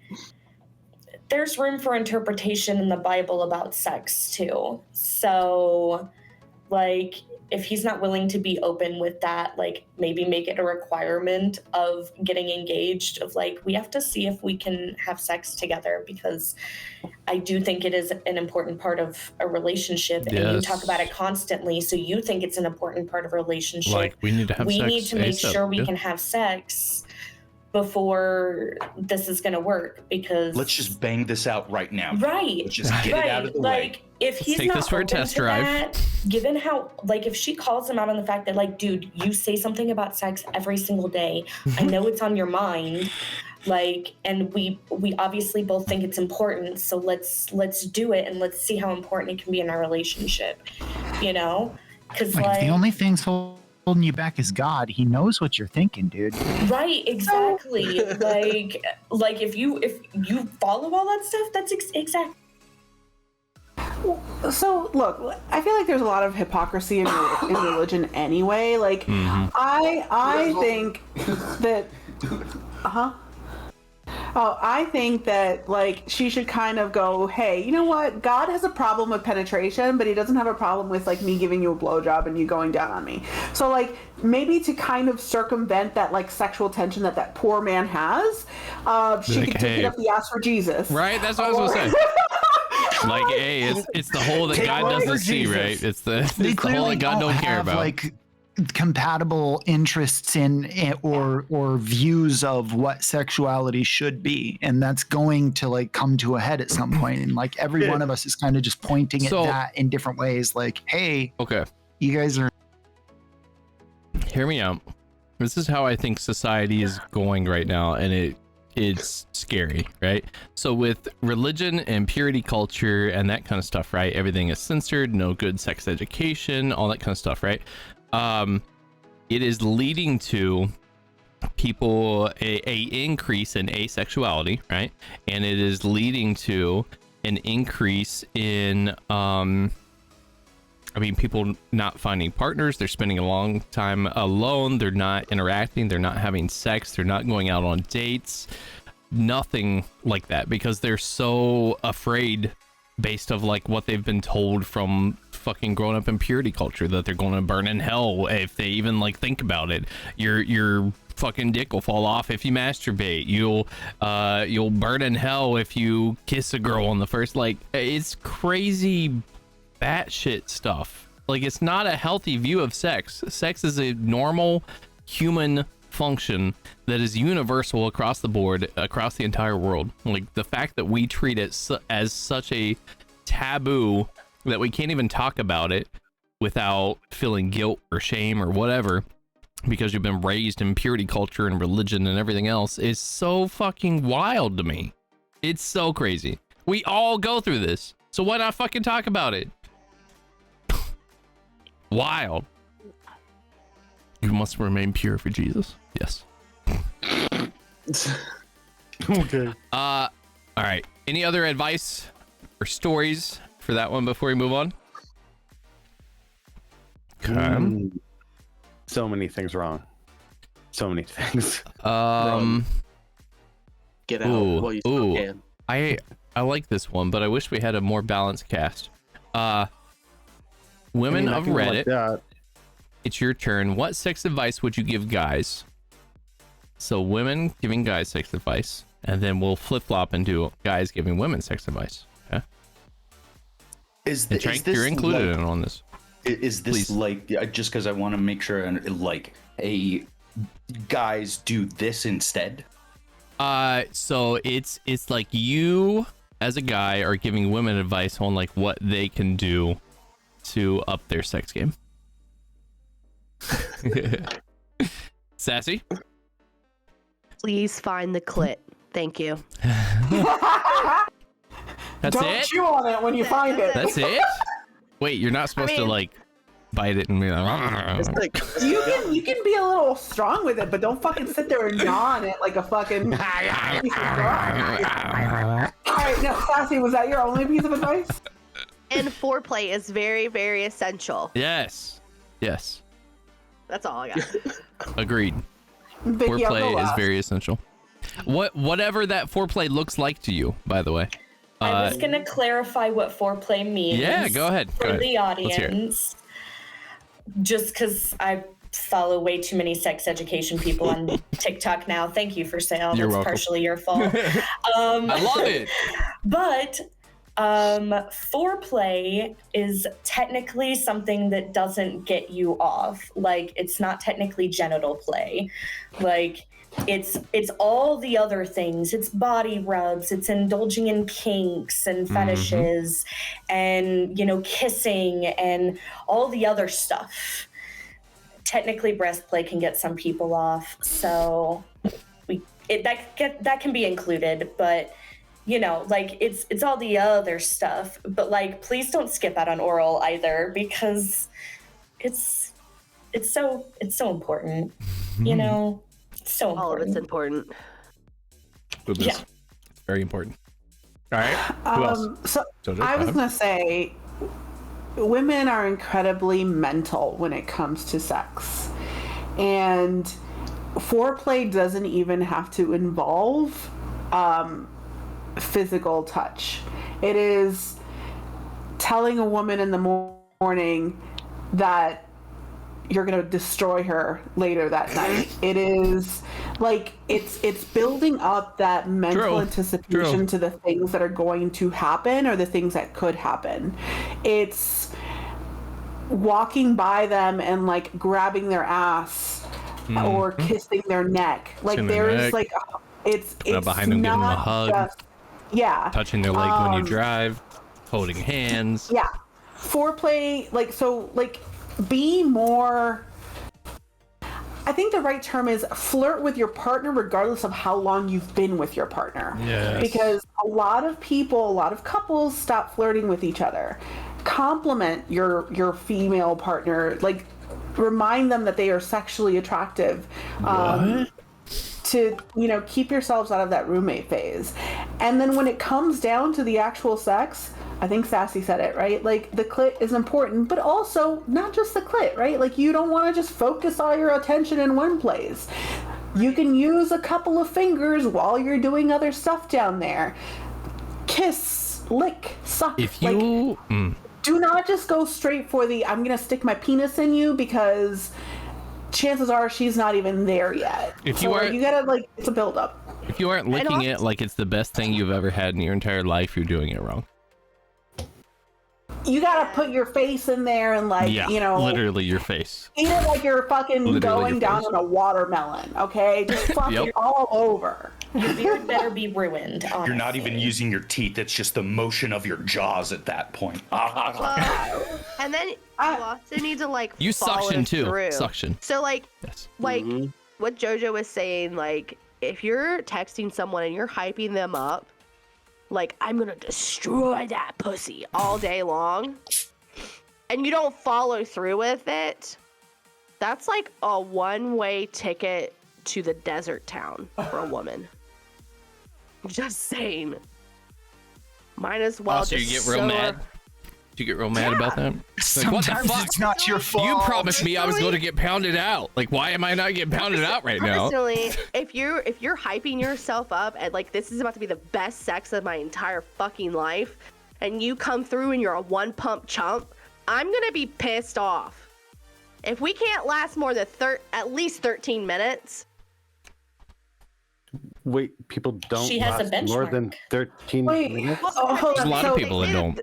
there's room for interpretation in the Bible about sex too. So like if he's not willing to be open with that, like maybe make it a requirement of getting engaged, of like, we have to see if we can have sex together, because I do think it is an important part of a relationship. And you talk about it constantly. So you think it's an important part of a relationship. Like, we need to have sex. We need to make sure we can have sex before this is going to work, because let's just bang this out right now. Right. Let's just get it out of the way. If he's take not this for a test drive. that, given how, like, if she calls him out on the fact that, like, dude, you say something about sex every single day. I know it's on your mind. Like, and we obviously both think it's important. So let's do it, and let's see how important it can be in our relationship. You know, because like the only thing's holding you back is God. He knows what you're thinking, dude. Right, exactly. like if you follow all that stuff, that's exactly. So look, I feel like there's a lot of hypocrisy in religion anyway. Like I think that I think that like she should kind of go, hey, you know what? God has a problem with penetration, but he doesn't have a problem with like me giving you a blowjob and you going down on me. So like maybe to kind of circumvent that like sexual tension that poor man has, she could take it up the ass for Jesus. Right? That's what I was gonna say. Like, hey, it's the hole that God doesn't see, right? It's the hole that God don't care about. Like compatible interests in or views of what sexuality should be, and that's going to like come to a head at some point. And like every one of us is kind of just pointing at that in different ways. Like, hey, okay, you guys are. Hear me out. This is how I think society is going right now, and it's scary, right? So with religion and purity culture and that kind of stuff, right? Everything is censored, no good sex education, all that kind of stuff, right? It is leading to people a increase in asexuality, right? And it is leading to an increase in people not finding partners. They're spending a long time alone. They're not interacting. They're not having sex. They're not going out on dates. Nothing like that, because they're so afraid based of like what they've been told from fucking growing up in purity culture, that they're going to burn in hell if they even like think about it. Your fucking dick will fall off if you masturbate. You'll burn in hell if you kiss a girl on the first. Like, it's crazy batshit stuff. Like, it's not a healthy view of sex. Sex is a normal human function that is universal across the board, across the entire world. Like, the fact that we treat it as such a taboo that we can't even talk about it without feeling guilt or shame or whatever, because you've been raised in purity culture and religion and everything else, is so fucking wild to me. It's so crazy. We all go through this, so why not fucking talk about it? Wild. You must remain pure for Jesus. Yes. Okay. All right. Any other advice or stories for that one before we move on? Okay. So many things wrong. So many things. Get out while you still can. I like this one, but I wish we had a more balanced cast. Women of Reddit, it's your turn. What sex advice would you give guys? So women giving guys sex advice, and then we'll flip-flop and do guys giving women sex advice. Okay? Is this you're included like, in on this. Is this Please. like, just because I want to make sure, and like, guys do this instead? So it's like you as a guy are giving women advice on like what they can do to up their sex game. Sassy? Please find the clit. Thank you. That's Don't it? chew on it when you find it. That's it? Wait, you're not supposed to like bite it and be like, You can be a little strong with it, but don't fucking sit there and gnaw on it like a fucking. All right, now Sassy, was that your only piece of advice? And foreplay is very, very essential. Yes. That's all I got. Agreed. Vicky, I'll go Foreplay is last. very essential. Whatever that foreplay looks like to you, by the way. I was gonna clarify what foreplay means. Yeah, go ahead. For the audience, just because I follow way too many sex education people on TikTok now. Thank you for saying You're that's welcome. partially your fault. I love it. But foreplay is technically something that doesn't get you off. Like, it's not technically genital play. Like, it's all the other things. It's body rubs, it's indulging in kinks and fetishes, and kissing and all the other stuff. Technically, breast play can get some people off, so that can be included, but it's all the other stuff. But like, please don't skip out on oral either, because it's so important. So important. All of it's important. Yeah. It's very important. All right. Who else? So Jojo, I was go ahead. gonna say, women are incredibly mental when it comes to sex, and foreplay doesn't even have to involve physical touch. It is telling a woman in the morning that you're going to destroy her later that night. It is like it's building up that mental anticipation to the things that are going to happen or the things that could happen. It's walking by them and like grabbing their ass or kissing their neck. Like there's like it's behind them, giving them a hug. Touching their leg when you drive, holding hands. Yeah. Foreplay, be more, I think the right term is flirt with your partner regardless of how long you've been with your partner. Yes. Because a lot of couples stop flirting with each other. Compliment your female partner, like remind them that they are sexually attractive. To keep yourselves out of that roommate phase. And then when it comes down to the actual sex, I think Sassy said it, right? Like, the clit is important, but also not just the clit, right? Like, you don't want to just focus all your attention in one place. You can use a couple of fingers while you're doing other stuff down there. Kiss, lick, suck. If you do not just go straight for the I'm gonna stick my penis in you, because chances are she's not even there yet. If you are, you gotta it's a build up. If you aren't licking it like it's the best thing you've ever had in your entire life, you're doing it wrong. You gotta put your face in there and literally your face. Eat it like you're fucking Literally going your down face. on a watermelon, okay? Just fucking all over. Your beard better be ruined. Honestly. You're not even using your teeth. It's just the motion of your jaws at that point. And then you also need to You follow suction too. through. Suction. So Yes. What JoJo was saying, if you're texting someone and you're hyping them up, I'm gonna destroy that pussy all day long, and you don't follow through with it, That's like a one-way ticket to the desert town for a woman. Just saying. Might as well. Also, you just get real sew mad. her- Do you get real mad about that? Like, what the Sometimes fuck? it's not your fault. You promised me I was going to get pounded out. Like, why am I not getting pounded out right now? Personally, if you're hyping yourself up and like this is about to be the best sex of my entire fucking life, and you come through and you're a one pump chump, I'm gonna be pissed off. If we can't last more than at least 13 minutes. Wait, people don't She has a last more than benchmark. 13 minutes? Hold There's on. a lot of people that don't.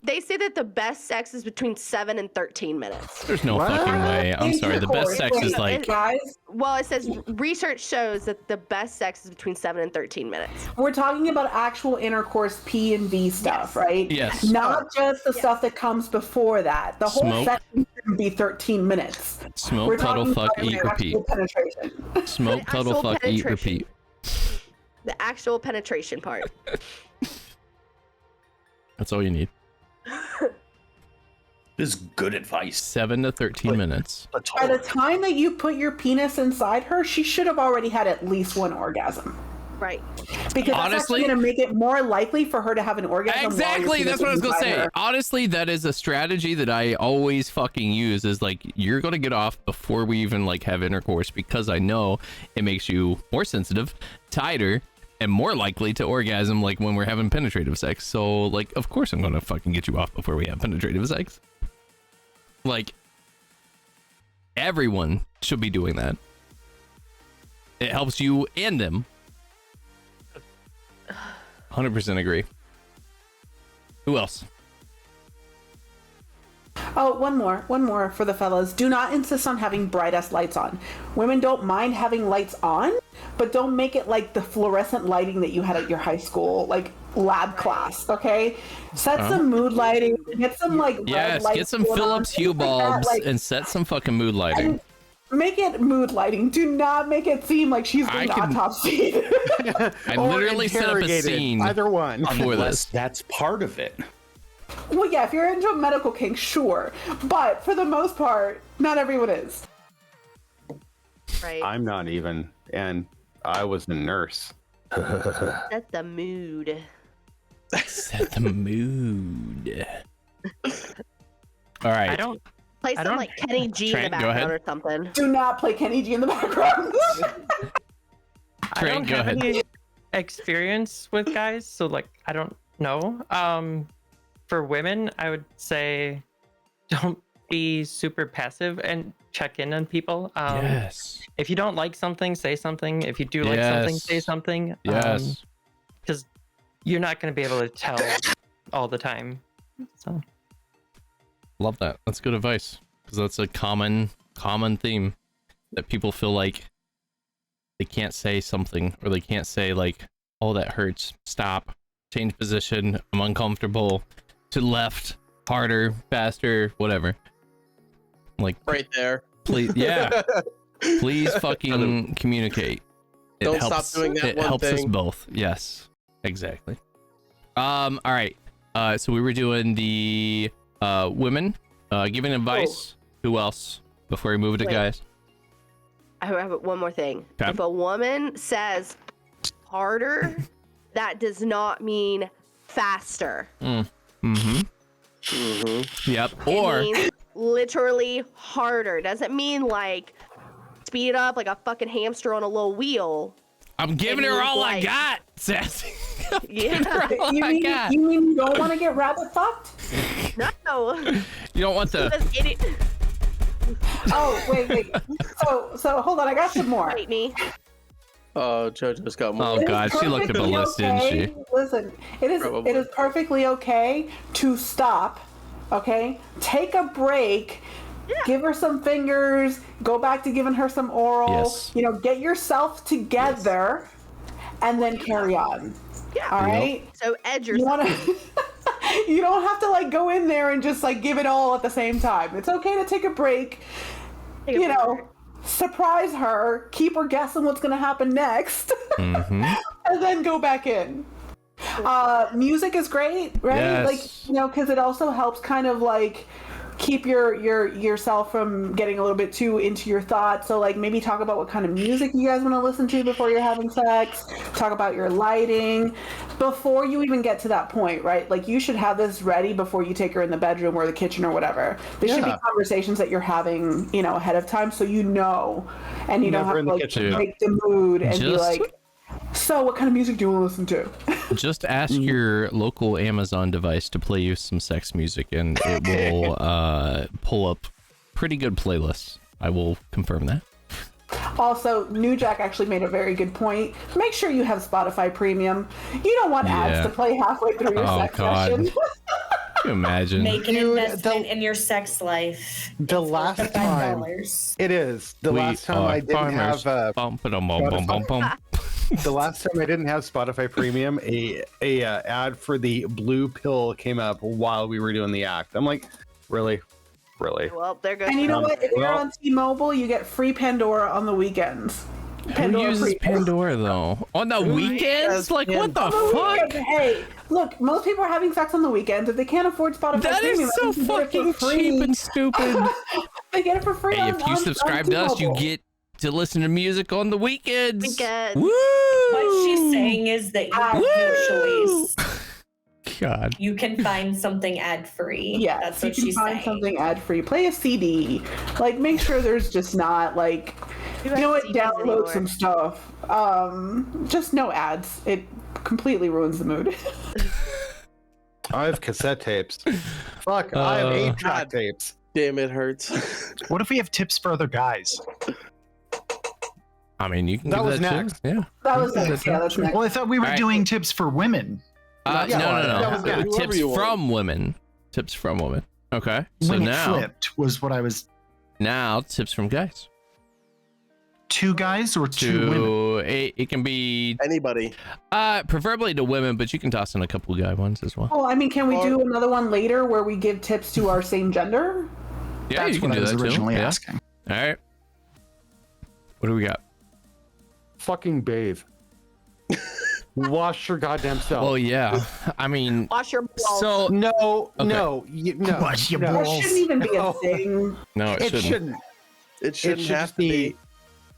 They say that the best sex is between 7 and 13 minutes. There's no What? fucking way. I'm sorry. The best sex is like. Guys, Well, it says research shows that the best sex is between 7 and 13 minutes. we're talking about actual intercourse P and V stuff, right? Yes. Not just the stuff that comes before that. The whole Smoke. session shouldn't be 13 minutes. Smoke, We're cuddle, talking fuck, about eat, actual repeat. penetration. Smoke, The cuddle, actual fuck, eat, penetration. repeat. The actual penetration part. That's all you need. This is good advice. 7 to 13 minutes. By the time that you put your penis inside her, she should have already had at least one orgasm. Right. Because Honestly- that's going to make it more likely for her to have an orgasm. while your Exactly. penis That's what I was is gonna inside say. her. Honestly, that is a strategy that I always fucking use. Is like you're gonna get off before we even like have intercourse because I know it makes you more sensitive, tighter, and more likely to orgasm like when we're having penetrative sex. So like, of course I'm gonna fucking get you off before we have penetrative sex. Like everyone should be doing that. It helps you and them. 100% agree. Who else? Oh, one more for the fellas. Do not insist on having bright ass lights on. Women don't mind having lights on, but don't make it like the fluorescent lighting that you had at your high school, like lab class. Okay, set some mood lighting. Get some like red Yes, lights get some going on, Philips Hue things like that, bulbs like, and set some fucking mood lighting. make it mood lighting. Do not make it seem like she's I being can- autopsied. I Or literally set up a interrogated. scene Either one. for Unless this. that's part of it. Well, yeah, if you're into a medical kink, sure, but for the most part, not everyone is. Right. I'm not even, and I was a nurse. Set the mood. Set the mood. All right. I don't. Play I some don't- like Kenny G in the Trent, go ahead. background or something. Do not play Kenny G in the background. I Trey, don't go have ahead. any experience with guys, so like I don't know. For women, I would say don't be super passive and check in on people. Yes. If you don't like something, say something. If you do like something, Yes. say something. Yes. Because you're not going to be able to tell all the time. So Love that. That's good advice because that's a common theme that people feel like they can't say something or they can't say like, "Oh, that hurts. Stop. Change position. I'm uncomfortable. To the left. Harder. Faster. Whatever." Like, Right there. please, yeah. Please fucking communicate. It Don't helps, stop doing that it one helps us thing. both. Yes, exactly. All right. So we were doing the women giving advice. Who else before we move to Wait. guys? I have one more thing. Okay. If a woman says harder, that does not mean faster. Mm-hmm. Mm-hmm. Yep. It Or means literally harder. Doesn't mean like speed it up like a fucking hamster on a little wheel. I'm giving it her means all I like- got, Sassy. Yeah. all you, I mean, got. you mean you don't want to get rabbit fucked? No. You don't want the. Because it- Oh, wait. So hold on, I got some more. Wait me. Oh, JoJo's got more. Oh It is god, she looked up a perfectly list, didn't okay. she? Listen, Probably. it is perfectly okay to stop, okay? Take a break, give her some fingers, go back to giving her some oral, Yes. get yourself together, and then carry on. Yeah. All right? So edge You yourself. want to you don't have to like go in there and just like give it all at the same time. It's okay to take a break, Take a breather. surprise her, keep her guessing what's going to happen next, Mm-hmm. and then go back in. Music is great, right? Yes. Like, because it also helps kind of like keep yourself from getting a little bit too into your thoughts. So like maybe talk about what kind of music you guys want to listen to before you're having sex. Talk about your lighting before you even get to that point, right? Like you should have this ready before you take her in the bedroom or the kitchen or whatever. There should be conversations that you're having, ahead of time, so and you don't have to like make the mood and be like, so what kind of music do you want to listen to? Just ask your local Amazon device to play you some sex music, and it will pull up pretty good playlists. I will confirm that. Also, New Jack actually made a very good point. Make sure you have Spotify Premium. You don't want ads to play halfway through your sex session. Can you imagine? Make an investment in your sex life. The last time it is. The last time I didn't have the last time I didn't have Spotify Premium, a ad for the blue pill came up while we were doing the act. I'm like, really? Well, there goes. And you know what? If you're on T-Mobile, you get free Pandora on the weekends. Who uses Pandora though? On the weekends? Like what the fuck? Hey, look, most people are having sex on the weekends. If they can't afford Spotify Premium, is so fucking cheap and stupid. They get it for free. Hey, if you subscribe to us, you get to listen to music on the weekends. Woo! What she's saying is that you have no choice. God. You can find something ad-free. Yeah, that's what she's saying. Something ad-free. Play a CD. Like, make sure there's just not like, download some stuff. Just no ads. It completely ruins the mood. I have cassette tapes. Fuck, I have 8-track tapes. Damn, it hurts. What if we have tips for other guys? I mean, you can. That was next. Yeah. That was next. Yeah, that's next. Well, I thought we were doing tips for women. No. Tips from women. Tips from women. Okay. So when now it flipped was what I was. Now tips from guys. 2 guys or 2 women? It can be anybody. Preferably to women, but you can toss in a couple guy ones as well. Oh, I mean, can we do another one later where we give tips to our same gender? Yeah, that's you can what do I was that originally too. asking. All right. What do we got? Fucking bathe. Wash your goddamn self. Well, yeah. I mean, wash your balls. So no. Wash your balls. That shouldn't even be a thing. No, it shouldn't. It shouldn't should have just to be.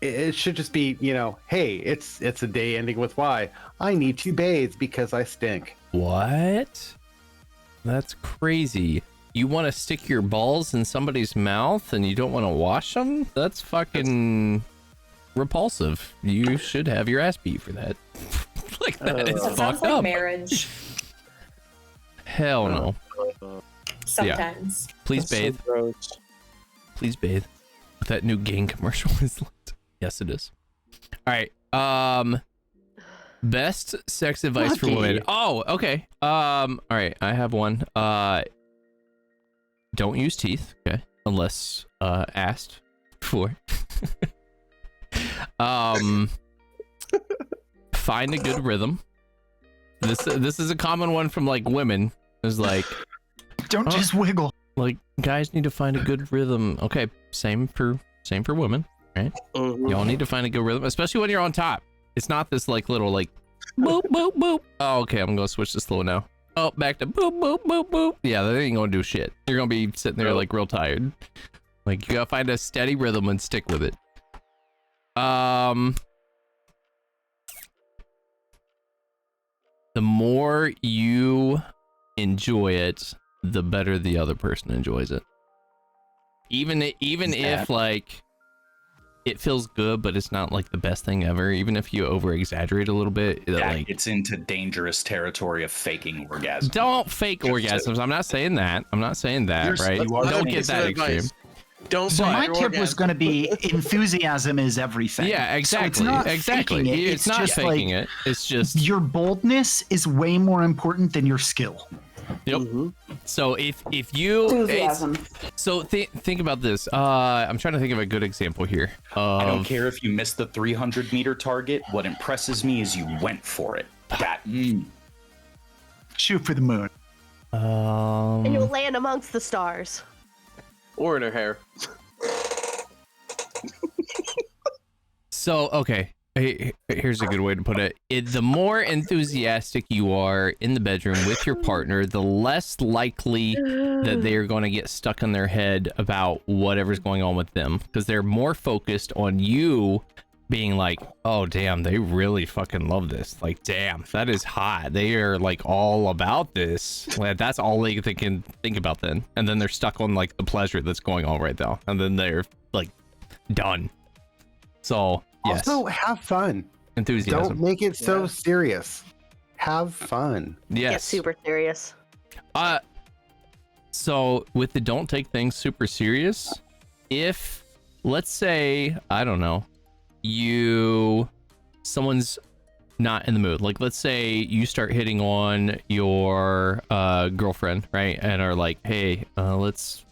It should just be, hey, it's a day ending with Y. I need to bathe because I stink. What? That's crazy. You want to stick your balls in somebody's mouth and you don't want to wash them? That's fucking repulsive. You should have your ass beat for that. Like that is That sounds fucked like up. marriage. Hell no. Sometimes. Please bathe. Please bathe. That new gang commercial is lit. Yes, it is. All right. Best sex advice for women. Oh, okay. All right. I have one. Don't use teeth. Okay, unless asked for. Find a good rhythm. This is a common one from like women. Is like, don't just wiggle. Like guys need to find a good rhythm. Okay, same for women, right? Y'all need to find a good rhythm, especially when you're on top. It's not this like little like boop boop boop. Oh, okay, I'm gonna switch to slow now. Oh, back to boop boop boop boop. Yeah, that ain't gonna do shit. You're gonna be sitting there like real tired. Like you gotta find a steady rhythm and stick with it. The more you enjoy it, the better the other person enjoys it. Even if like it feels good, but it's not like the best thing ever. Even if you over exaggerate a little bit, like it's into dangerous territory of faking orgasms. Don't fake orgasms. I'm not saying that. Right? Don't get that extreme. Don't. So my tip was going to be enthusiasm is everything. Yeah, exactly. So it's not exactly. faking it. It's not just faking like, it. It's just your boldness is way more important than your skill. Yep. So if you Enthusiasm. So think about this. I'm trying to think of a good example here. I don't care if you missed the 300-meter target. What impresses me is you went for it. Shoot for the moon. And you'll land amongst the stars. Or in her hair. So okay. Here's a good way to put it. The more enthusiastic you are in the bedroom with your partner, the less likely that they are going to get stuck in their head about whatever's going on with them, because they're more focused on you being like, oh damn, they really fucking love this. Like, damn, that is hot. They are like all about this. Like, that's all they can think about then. And then they're stuck on like the pleasure that's going on right now. And then they're like done. So yes. Also, have fun. Enthusiasm. Don't make it so serious. Have fun. Yes. Get super serious. So with the don't take things super serious, if let's say, I don't know, someone's not in the mood. Like, let's say you start hitting on your girlfriend, right? And are like, hey, let's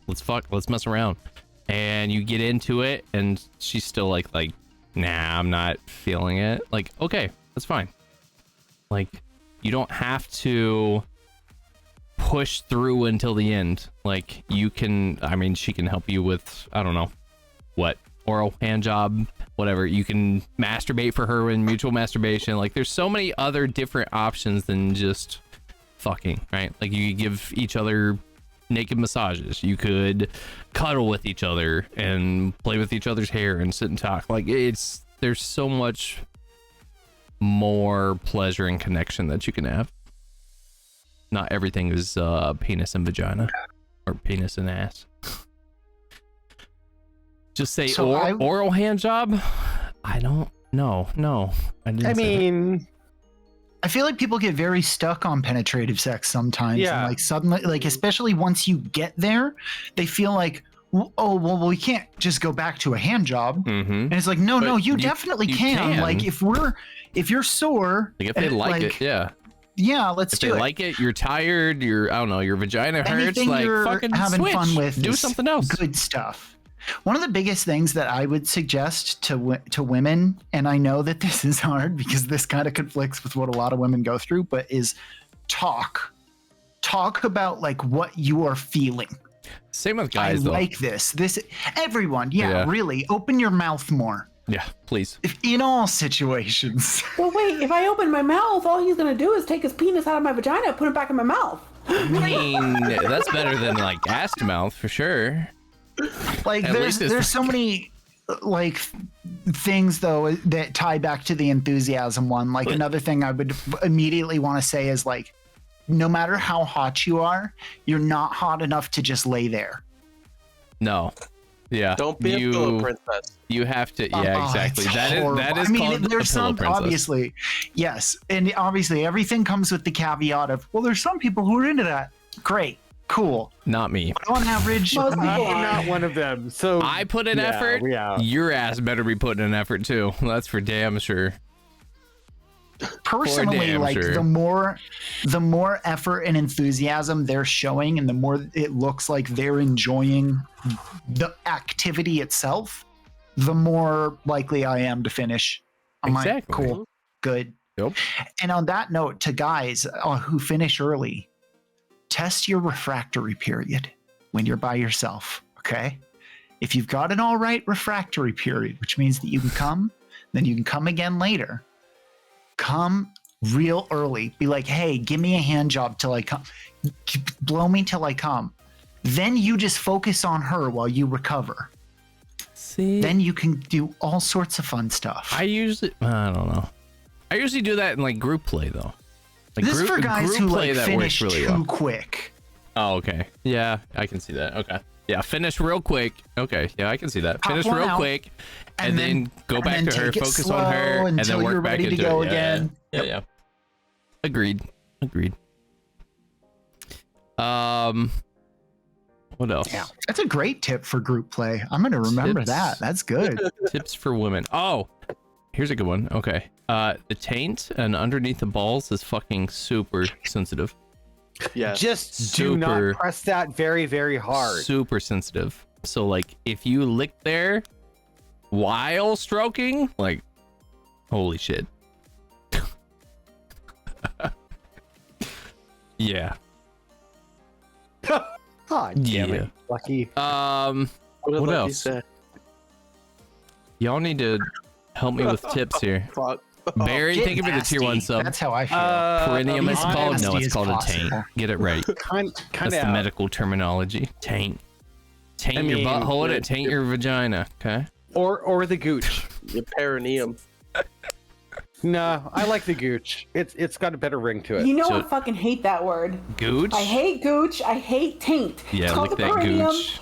mess around. And you get into it and she's still like, nah, I'm not feeling it. Like, okay, that's fine. Like, you don't have to push through until the end. Like, you can, I mean, she can help you with, I don't know, what, oral hand job, whatever. You can masturbate for her in mutual masturbation. Like, there's so many other different options than just fucking, right? Like, you could give each other naked massages. You could cuddle with each other and play with each other's hair and sit and talk. Like, there's so much more pleasure and connection that you can have. Not everything is penis and vagina or penis and ass. Just say oral hand job. I don't know. No, I didn't. I mean, I feel like people get very stuck on penetrative sex sometimes. Yeah. And like suddenly, like especially once you get there, they feel like, oh, well, we can't just go back to a hand job. Mm-hmm. And it's like, no, But you definitely you can. can. Like if you're sore, Like, if they like it, yeah. Yeah, let's if do they it. like it, you're tired, I don't know, your vagina hurts, Anything like you're fucking having switch. fun with, Do is something else. Good stuff. One of the biggest things that I would suggest to women, and I know that this is hard because this kind of conflicts with what a lot of women go through, but is talk about like what you are feeling. Same with guys, though. Like this everyone, really open your mouth more. Yeah, please. In all situations. Well, wait, if I open my mouth, all he's gonna do is take his penis out of my vagina and put it back in my mouth. I mean, that's better than like ass to mouth for sure. Like, there's so many like things though that tie back to the enthusiasm one. Like, another thing I would immediately want to say is like, no matter how hot you are, you're not hot enough to just lay there. No. Yeah. Don't be a pillow princess. You have to. Yeah, exactly. That is called there's a pillow some princess. obviously, yes, and obviously everything comes with the caveat of, well, there's some people who are into that. Great, cool. Not me. But on average, I'm not one of them. So I put in effort. Yeah. Your ass better be putting in effort too. That's for damn sure. Personally, damn like sure. the more effort and enthusiasm they're showing, and the more it looks like they're enjoying the activity itself, the more likely I am to finish. I'm like, cool, good. Yep. And on that note, to guys who finish early, test your refractory period when you're by yourself. Okay, if you've got an all right refractory period, which means that you can come, then you can come again later. Come real early. Be like, hey, give me a hand job till I come. Blow me till I come. Then you just focus on her while you recover. See? Then you can do all sorts of fun stuff. I usually do that in like group play though. Like this is for guys who like finish really too quick. Oh, okay. Yeah, I can see that. Okay. Yeah, finish real quick. Okay. Yeah, I can see that. Pop Finish one real out, quick, and then go back to her, take it focus on her, slow and then until you're work back ready to into go it. again. Yeah. Agreed. What else? Yeah, that's a great tip for group play. I'm gonna remember that. That's good. Tips for women. Oh, here's a good one. Okay. The taint and underneath the balls is fucking super sensitive. Yeah. Just do not press that very, very hard. Super sensitive. So like if you lick there while stroking, like holy shit. Yeah. Oh, damn it, Lucky. What else? Y'all need to Help me with tips here. Fuck. Barry, Get thank you for the tier 1 nasty. sub. That's how I feel. Perineum is Be called? No, nasty it's as called a possible. taint. Get it right. Kind That's the of. medical terminology. Taint. Taint I your mean, butthole and taint your vagina. Okay. Or the gooch. Your perineum. No, I like the gooch. It's got a better ring to it. You know So- I fucking hate that word. Gooch. I hate gooch. I hate taint. Yeah, It's called lick the that perineum. gooch.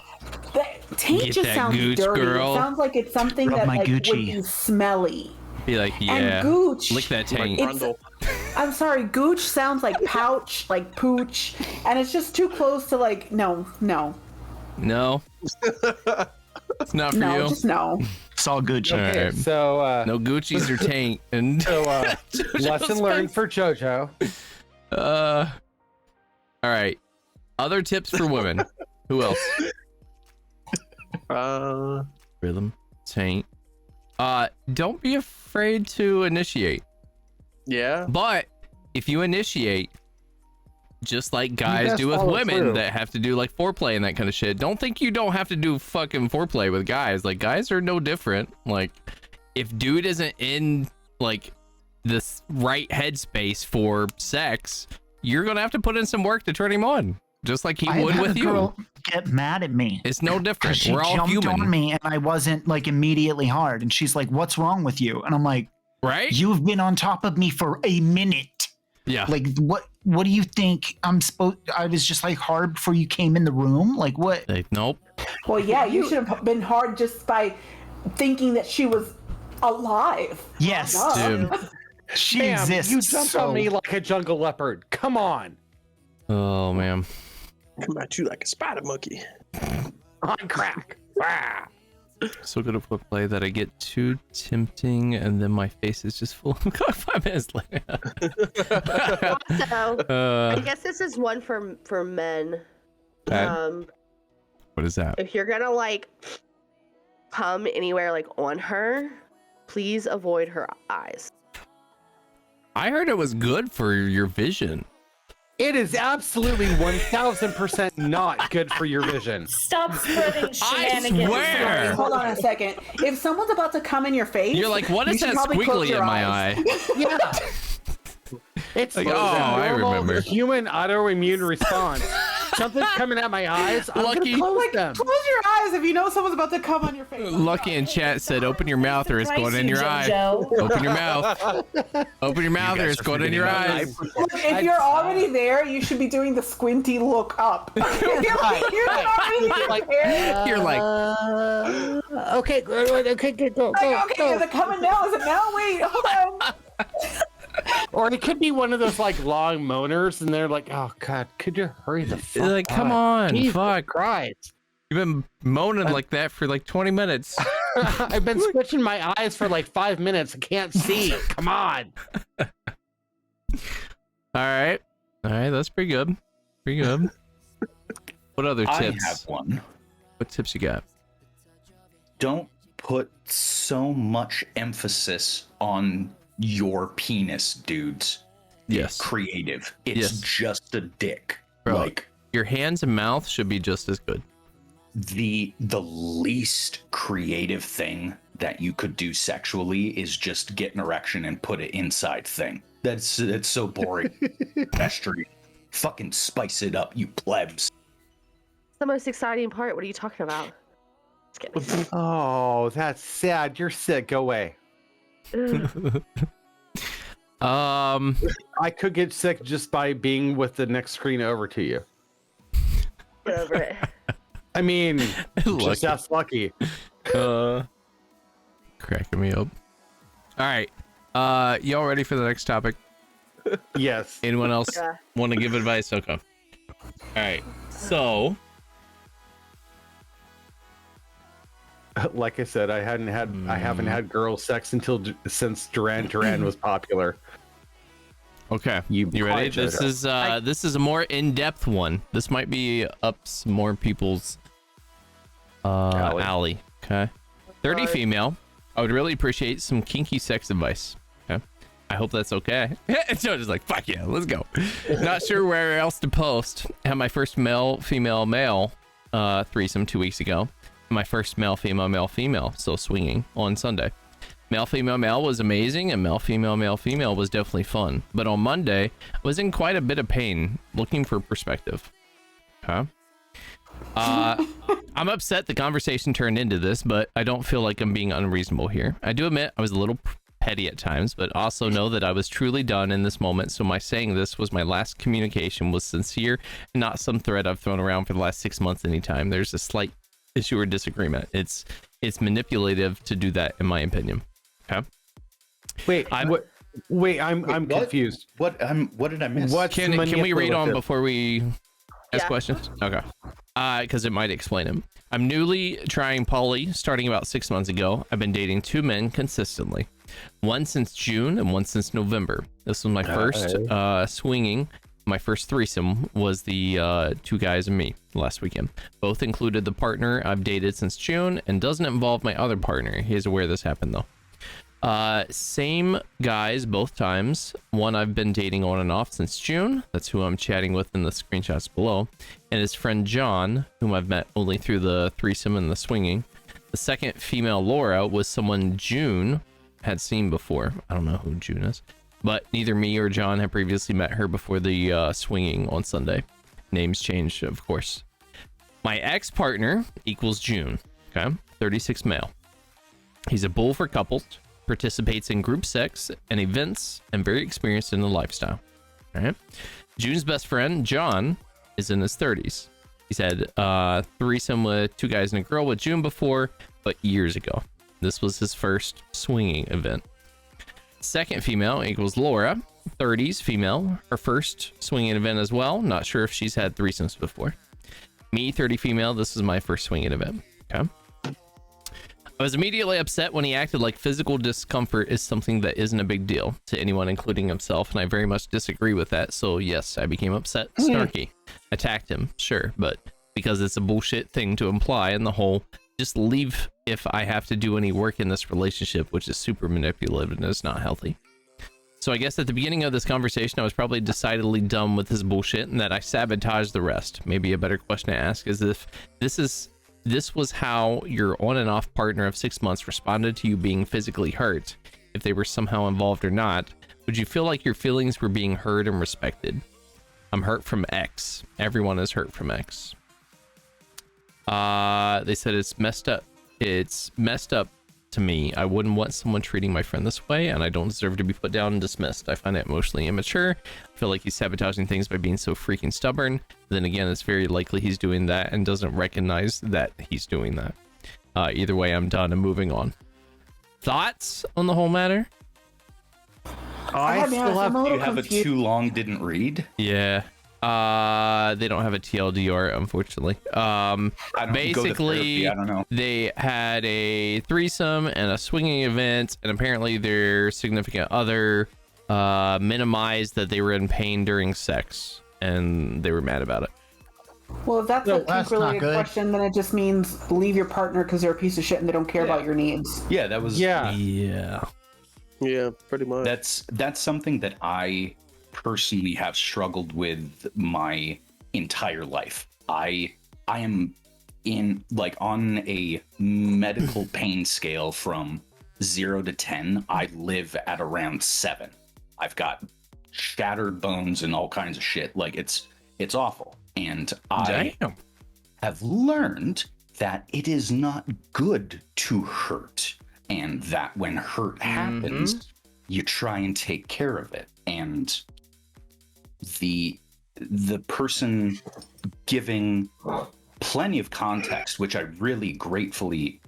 The taint Get just that sounds gooch, dirty. girl. It sounds like it's something Rub that my like would Gucci. be smelly. Be like, yeah. And gooch. Lick that Like taint. Grundle. I'm sorry, gooch sounds like pouch, like pooch, and it's just too close to like no. No. It's not for No, you. just no. It's all good. All Okay, right. so No Gucci's or taint. And lesson learned for JoJo. all right. Other tips for women. Who else? Rhythm, taint. Don't be afraid to initiate. Yeah. But if you initiate, just like guys best do with follow women through. that have to do like foreplay and that kind of shit, don't think you don't have to do fucking foreplay with guys. Like guys are no different. Like if dude isn't in like this right headspace for sex, you're gonna have to put in some work to turn him on, just like he I would had with a you. girl get mad at me. It's no different. Because she We're all jumped human, on me and I wasn't like immediately hard. And she's like, "What's wrong with you?" And I'm like, right? "You've been on top of me for a minute. Yeah. Like what do you think I'm supposed? I was just like hard before you came in the room. Like what? Like, nope. Well, yeah, you should have been hard just by thinking that she was alive. Yes, Duh. Dude. she Damn, exists. you jumped so- on me like a jungle leopard. Come on. Oh man. Come at you like a spider monkey. On crack. Rah. So good at foreplay that I get too tempting and then my face is just full of 5 minutes later. Also, I guess this is one for men. Okay. What is that? If you're gonna like come anywhere like on her, please avoid her eyes. I heard it was good for your vision. It is absolutely 1000% not good for your vision. Stop spreading shenanigans. swear. Hold on a second. If someone's about to come in your face, You're like, what you is should that probably close squiggly your in my eyes. eye? Yeah. It's Like, a oh, I normal remember. human autoimmune response. Something's coming at my eyes. I'm Lucky. gonna close Like, them. close your eyes if you know someone's about to come on your face. Lucky in chat said, open your mouth or it's going in your eye. JoJo. Open your mouth. Open your mouth or it's going in your eyes. Look, if you're already there, you should be doing the squinty look up. You're already Like, there. You're like, okay, go. Like, okay, is it coming now? Is it now? Wait, hold on. Or it could be one of those like long moaners, and they're like, "Oh God, could you hurry the fuck like, come up? on, Jesus fuck. Christ!" You've been moaning like that for like 20 minutes. I've been switching my eyes for like 5 minutes. I can't see. Come on. All right. All right, that's pretty good. Pretty good. What other I tips? have one. What tips you got? Don't put so much emphasis on your penis, dudes. Yes. Creative. It's Yes. just a dick. Bro. Like Your hands and mouth should be just as good. the least creative thing that you could do sexually is just get an erection and put it inside thing. It's so boring. Pestry. Fucking spice it up, you plebs. The most exciting part. What are you talking about? Just kidding. Oh, that's sad. You're sick. Go away. I could get sick just by being with the next screen over to you. Get over it. I mean, Lucky. just that's lucky. Cracking me up. All right. Y'all ready for the next topic? Yes. Anyone else Yeah. want to give advice? Okay. All right. So, Like I said, I haven't had girl sex since Duran Duran was popular. okay. You ready? quiet, This JoJo. is a more in-depth one. This might be up some more people's alley. Okay. 30 female. I would really appreciate some kinky sex advice. Okay. I hope that's okay. JoJo's like, fuck yeah, let's go. Not sure where else to post. Had my first male, female, male threesome 2 weeks ago. My first male, female, so swinging on Sunday. Male, female, male was amazing, and male, female, male, female was definitely fun. But on Monday, I was in quite a bit of pain, looking for perspective. Huh? I'm upset the conversation turned into this, but I don't feel like I'm being unreasonable here. I do admit I was a little petty at times, but also know that I was truly done in this moment, so my saying this was my last communication was sincere and not some thread I've thrown around for the last 6 months anytime. There's a slight issue or disagreement. It's manipulative to do that, in my opinion. Okay. Wait, I'm what? confused. What did I miss? Can we read on manipulative? before we ask Yeah. questions? Okay. Because it might explain him. I'm newly trying poly, starting about 6 months ago. I've been dating 2 men consistently. One since June and one since November. This was my first swinging. My first threesome was the 2 guys and me last weekend. Both included the partner I've dated since June and doesn't involve my other partner. He is aware this happened though. Same guys both times. One I've been dating on and off since June. That's who I'm chatting with in the screenshots below. And his friend John, whom I've met only through the threesome and the swinging. The second female, Laura, was someone June had seen before. I don't know who June is. But neither me or John had previously met her before the swinging on Sunday. Names changed, of course. My ex-partner equals June. Okay, 36 male. He's a bull for couples. Participates in group sex and events and very experienced in the lifestyle. All right. June's best friend, John, is in his 30s. He's had threesome with 2 guys and a girl with June before, but years ago. This was his first swinging event. Second female equals Laura, 30s female. Her first swinging event as well. Not sure if she's had threesomes before. Me, 30 female. This is my first swinging event. Okay. I was immediately upset when he acted like physical discomfort is something that isn't a big deal to anyone, including himself, and I very much disagree with that. So yes, I became upset, snarky, attacked him, sure, but because it's a bullshit thing to imply, and the whole just leave if I have to do any work in this relationship, which is super manipulative and is not healthy. So I guess at the beginning of this conversation, I was probably decidedly dumb with his bullshit, and that I sabotaged the rest. Maybe a better question to ask is if this was how your on and off partner of 6 months responded to you being physically hurt, if they were somehow involved or not, would you feel like your feelings were being heard and respected? I'm hurt from X. Everyone is hurt from X. They said it's messed up. It's messed up to me. I wouldn't want someone treating my friend this way, and I don't deserve to be put down and dismissed. I find it emotionally immature. I feel like he's sabotaging things by being so freaking stubborn. Then again, it's very likely he's doing that and doesn't recognize that he's doing that. Either way, I'm done and moving on. Thoughts on the whole matter? I still have. You have a too long didn't read? Yeah. They don't have a TLDR, unfortunately. Basically, I don't know. They had a threesome and a swinging event, and apparently their significant other minimized that they were in pain during sex, and they were mad about it. Well, if that's Well, a that's kink-related not good. question, then it just means leave your partner because they're a piece of shit and they don't care about your needs. Yeah, that was. Yeah. Yeah, pretty much. That's something that I personally have struggled with my entire life. I am in like on a medical pain scale from 0 to 10. I live at around 7. I've got shattered bones and all kinds of shit. Like it's awful. And I have learned that it is not good to hurt, and that when hurt happens, you try and take care of it. And the person giving plenty of context, which I really gratefully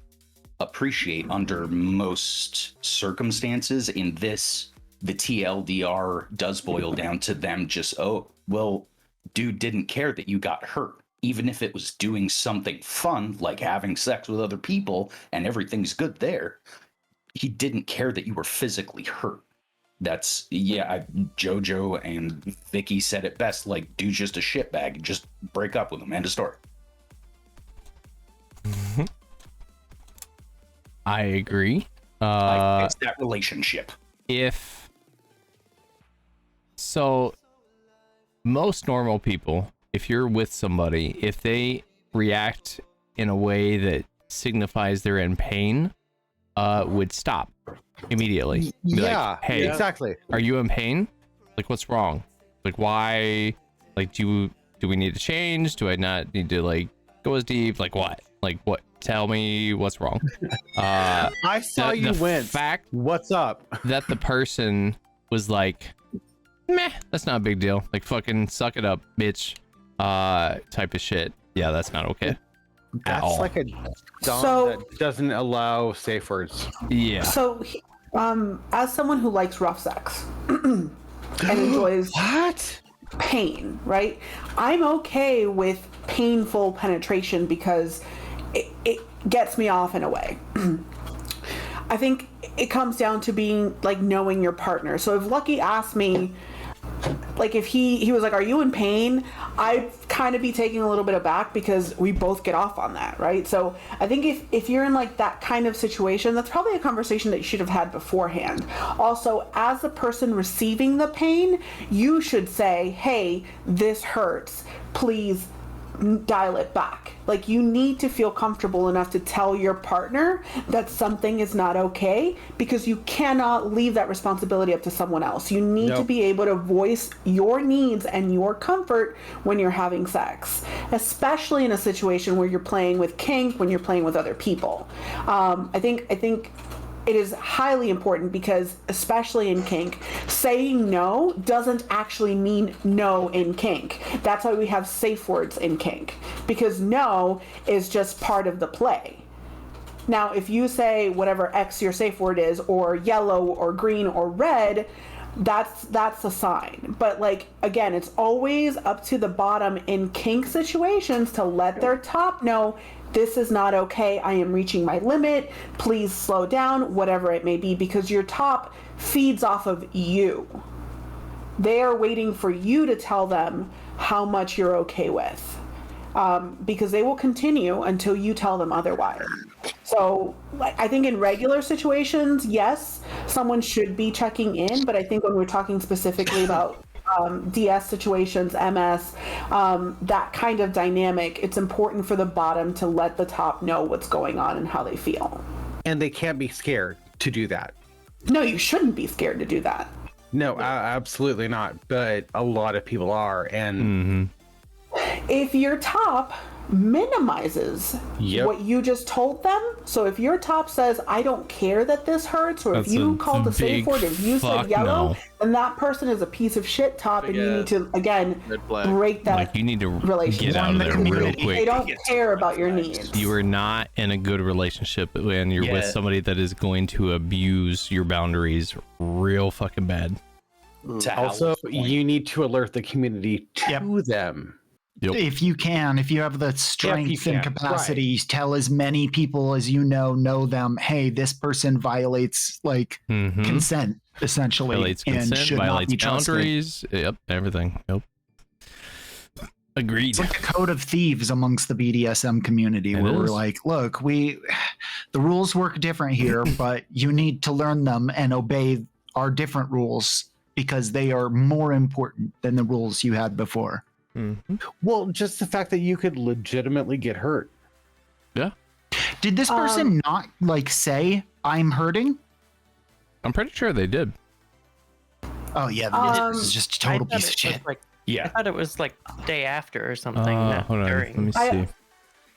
appreciate under most circumstances, in this, the TLDR does boil down to them just, oh, well, dude didn't care that you got hurt. Even if it was doing something fun, like having sex with other people, and everything's good there, he didn't care that you were physically hurt. That's, Jojo and Vicky said it best, like, dude's just a shitbag, just break up with him, end of story. I agree. It's that relationship. Most normal people, if you're with somebody, if they react in a way that signifies they're in pain, would stop immediately. Be Yeah, like, hey, exactly. are you in pain? Like, what's wrong? Like, why? Like, do we need to change? Do I not need to like go as deep? Like, what? Like, what? Tell me what's wrong. I saw you wince. Fact What's up? that the person was like, meh, that's not a big deal. Like, fucking suck it up, bitch. Type of shit. Yeah, that's not okay. That's all. like a dom So- that doesn't allow safe words. Yeah. So, as someone who likes rough sex and enjoys What? pain, right? I'm okay with painful penetration because it gets me off in a way. I think it comes down to being like knowing your partner. So if Lucky asked me, like if he was like, are you in pain? I'd kind of be taking a little bit aback because we both get off on that, right? So I think if you're in like that kind of situation, that's probably a conversation that you should have had beforehand. Also, as the person receiving the pain, you should say, hey, this hurts. Please dial it back. Like, you need to feel comfortable enough to tell your partner that something is not okay, because you cannot leave that responsibility up to someone else. You need to be able to voice your needs and your comfort when you're having sex, especially in a situation where you're playing with kink, when you're playing with other people. I think it is highly important because, especially in kink, saying no doesn't actually mean no in kink. That's why we have safe words in kink, because no is just part of the play. Now, if you say whatever X your safe word is, or yellow or green or red, that's a sign. But like, again, it's always up to the bottom in kink situations to let their top know, this is not okay. I am reaching my limit. Please slow down, whatever it may be, because your top feeds off of you. They are waiting for you to tell them how much you're okay with, because they will continue until you tell them otherwise. So I think in regular situations, yes, someone should be checking in, but I think when we're talking specifically about DS situations, MS, that kind of dynamic, it's important for the bottom to let the top know what's going on and how they feel. And they can't be scared to do that. No, you shouldn't be scared to do that. No, absolutely not. But a lot of people are. And if your top minimizes what you just told them, so if your top says, I don't care that this hurts, or if you called the safe word, if you said yellow, then that person is a piece of shit top, and you need to, again, break that Like, you need to relationship. get out of there real quick. They don't care about your needs. You are not in a good relationship when you're with somebody that is going to abuse your boundaries real fucking bad. Also, you need to alert the community to them. If you can, if you have the strength and capacity, tell as many people as you know them, hey, this person violates like consent, essentially. Violates consent, violates boundaries. Yep, everything. Yep. Agreed. It's like a code of thieves amongst the BDSM community, where we're like, look, the rules work different here, but you need to learn them and obey our different rules because they are more important than the rules you had before. Well, just the fact that you could legitimately get hurt. Yeah. Did this person not like say, I'm hurting? I'm pretty sure they did. Oh yeah, this is just a total piece of shit. I thought it was like the day after or something. Not Hold on, during. let me see.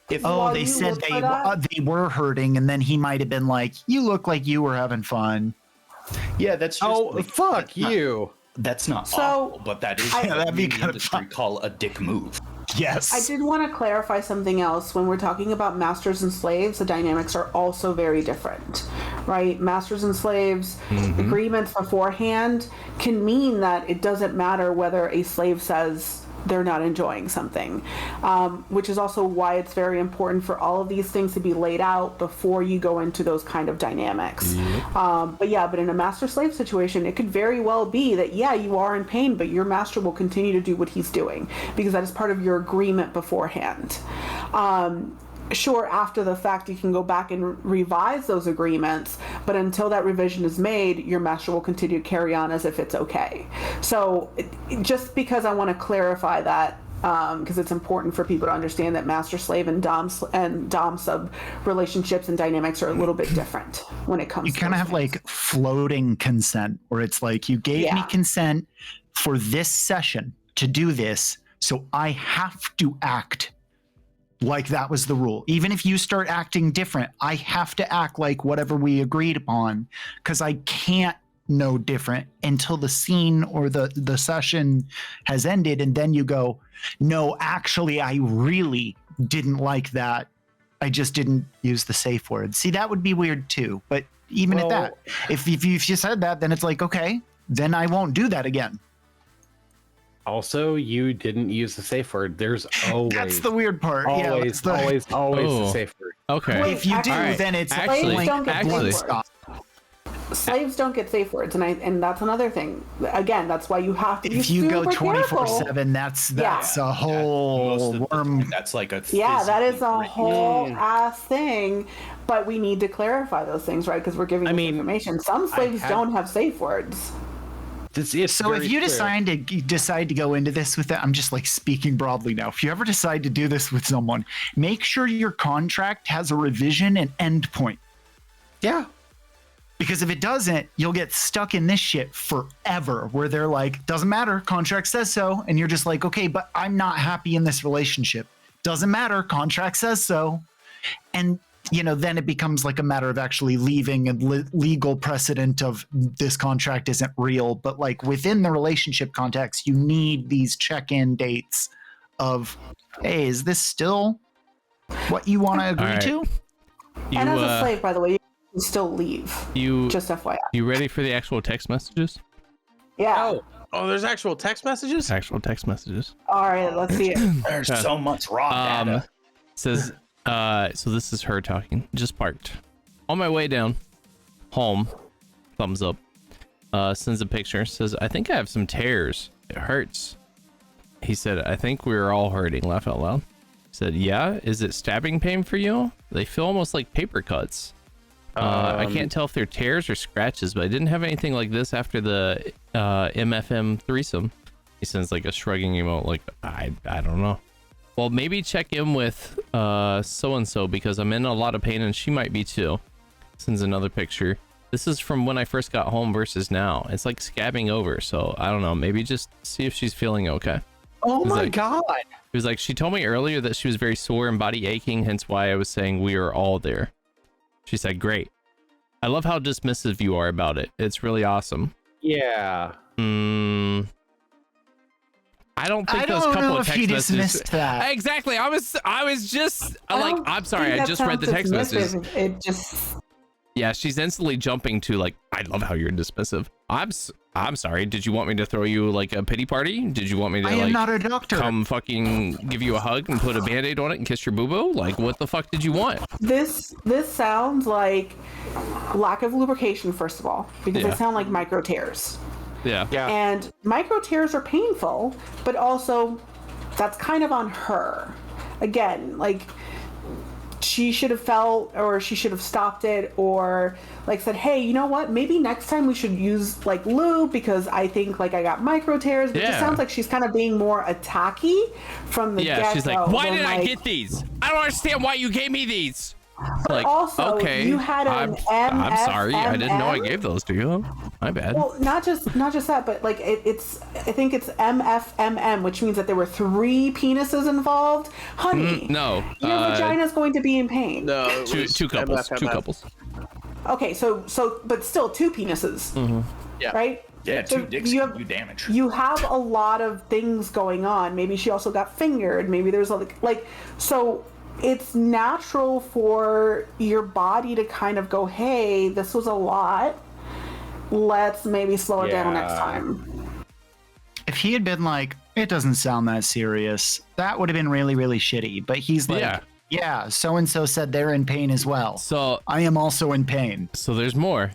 They said they were hurting, and then he might have been like, you look like you were having fun. Yeah, that's just fuck you. That's not awful, but that is that'd be what the kind of industry call a dick move. Yes. I did want to clarify something else. When we're talking about masters and slaves, the dynamics are also very different, right? Masters and slaves, agreements beforehand can mean that it doesn't matter whether a slave says they're not enjoying something, which is also why it's very important for all of these things to be laid out before you go into those kind of dynamics. But in a master-slave situation, it could very well be that, you are in pain, but your master will continue to do what he's doing because that is part of your agreement beforehand. Sure, after the fact, you can go back and revise those agreements, but until that revision is made, your master will continue to carry on as if it's okay. So just because I want to clarify that because it's important for people to understand that master slave and dom sub relationships and dynamics are a little bit different when it comes. You kind of have like floating consent, where it's like you gave me consent for this session to do this, so I have to act like that was the rule. Even if you start acting different, I have to act like whatever we agreed upon, because I can't know different until the scene or the session has ended, and then you go, no, actually I really didn't like that, I just didn't use the safe word. See, that would be weird too. But even at that, if you said that, then it's like, okay, then I won't do that again. Also, you didn't use the safe word. There's always that's the weird part. Always the safe word. Okay. If you do, then it's slaves don't get safe words, and that's another thing. Again, that's why you have to. If you go 24/7, that's a whole worm. That's like a that is a whole ass thing. But we need to clarify those things, right? Because we're giving information. Some slaves don't have safe words. So if you decide to go into this with that, I'm just like speaking broadly now. If you ever decide to do this with someone, make sure your contract has a revision and end point. Yeah. Because if it doesn't, you'll get stuck in this shit forever, where they're like, doesn't matter, contract says so. And you're just like, okay, but I'm not happy in this relationship. Doesn't matter, contract says so. And, then it becomes like a matter of actually leaving a legal precedent of this contract isn't real. But like within the relationship context, you need these check-in dates of, hey, is this still what you want to agree to? And as a slave, by the way, you can still leave. Just FYI. You ready for the actual text messages? Yeah. Oh, there's actual text messages? Actual text messages. All right, let's see it. There's so much raw data. Says, so this is her talking. Just parked. On my way down home, thumbs up. Sends a picture. Says, I think I have some tears. It hurts. He said, I think we were all hurting. Laugh out loud. Said, yeah. Is it stabbing pain for you? They feel almost like paper cuts. I can't tell if they're tears or scratches, but I didn't have anything like this after the MFM threesome. He sends like a shrugging emote, like I don't know. Well, maybe check in with so-and-so because I'm in a lot of pain and she might be too. Sends another picture. This is from when I first got home versus now. It's like scabbing over, so I don't know. Maybe just see if she's feeling okay. Oh my God. He was like, she told me earlier that she was very sore and body aching, hence why I was saying we are all there. She said, great. I love how dismissive you are about it. It's really awesome. Yeah. I don't think those couple of text messages. That. Exactly. I was just like, I'm sorry. I just read the text messages. It just. Yeah, she's instantly jumping to like, I love how you're dismissive. I'm sorry. Did you want me to throw you like a pity party? Did you want me to am not a doctor. Come fucking give you a hug and put a band-aid on it and kiss your boo-boo? Like, what the fuck did you want? This sounds like lack of lubrication, first of all, because they sound like micro tears. Yeah. And micro tears are painful, but also that's kind of on her. Again, like she should have felt, or she should have stopped it, or like said, hey, you know what, maybe next time we should use like lube because I think like I got micro tears. But it just sounds like she's kind of being more attacky from the get-go. She's like, why did I get these? I don't understand why you gave me these. But like, also, okay, you had an I'm sorry, I didn't know I gave those to you. My bad. Well, not just that, but like it's I think it's MFMM, which means that there were 3 penises involved. Honey, no, your vagina's going to be in pain. No, two couples. MFMM. 2 couples. Okay, so but still 2 penises. Yeah. Right. Yeah, 2 dicks can do damage. You have a lot of things going on. Maybe she also got fingered. Maybe there's like so. It's natural for your body to kind of go, hey, this was a lot. Let's maybe slow it down next time. If he had been like, it doesn't sound that serious, that would have been really, really shitty. But he's like, yeah, so-and-so said they're in pain as well. So I am also in pain. So there's more.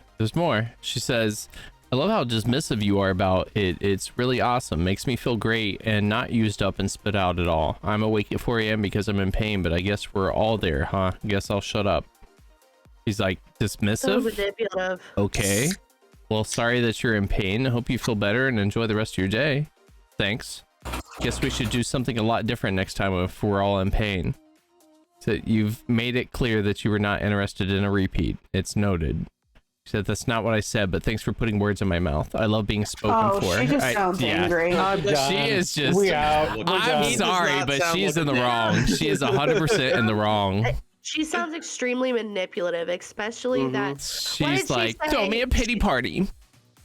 She says, I love how dismissive you are about it. It's really awesome. Makes me feel great and not used up and spit out at all. I'm awake at 4 a.m. because I'm in pain, but I guess we're all there, huh? Guess I'll shut up. He's like, dismissive? So manipulative. Okay. Well, sorry that you're in pain. I hope you feel better and enjoy the rest of your day. Thanks. Guess we should do something a lot different next time if we're all in pain. So you've made it clear that you were not interested in a repeat. It's noted. She said, that's not what I said, but thanks for putting words in my mouth. I love being spoken for. She just sounds angry. I'm done. She is just... We out. We're I'm done. sorry, but she's in the wrong. She is 100% in the wrong. She sounds extremely manipulative, especially that... She's like, throw me a pity party.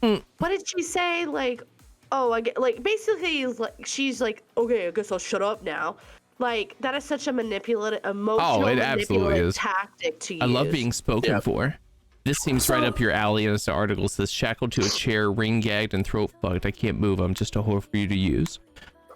What did she say? Like, oh, I get... Like, basically, like, she's like, okay, I guess I'll shut up now. Like, that is such a manipulative, emotional, manipulative tactic to use. I love being spoken for. This seems right up your alley, and the article says, shackled to a chair, ring gagged, and throat fucked. I can't move. I'm just a whore for you to use.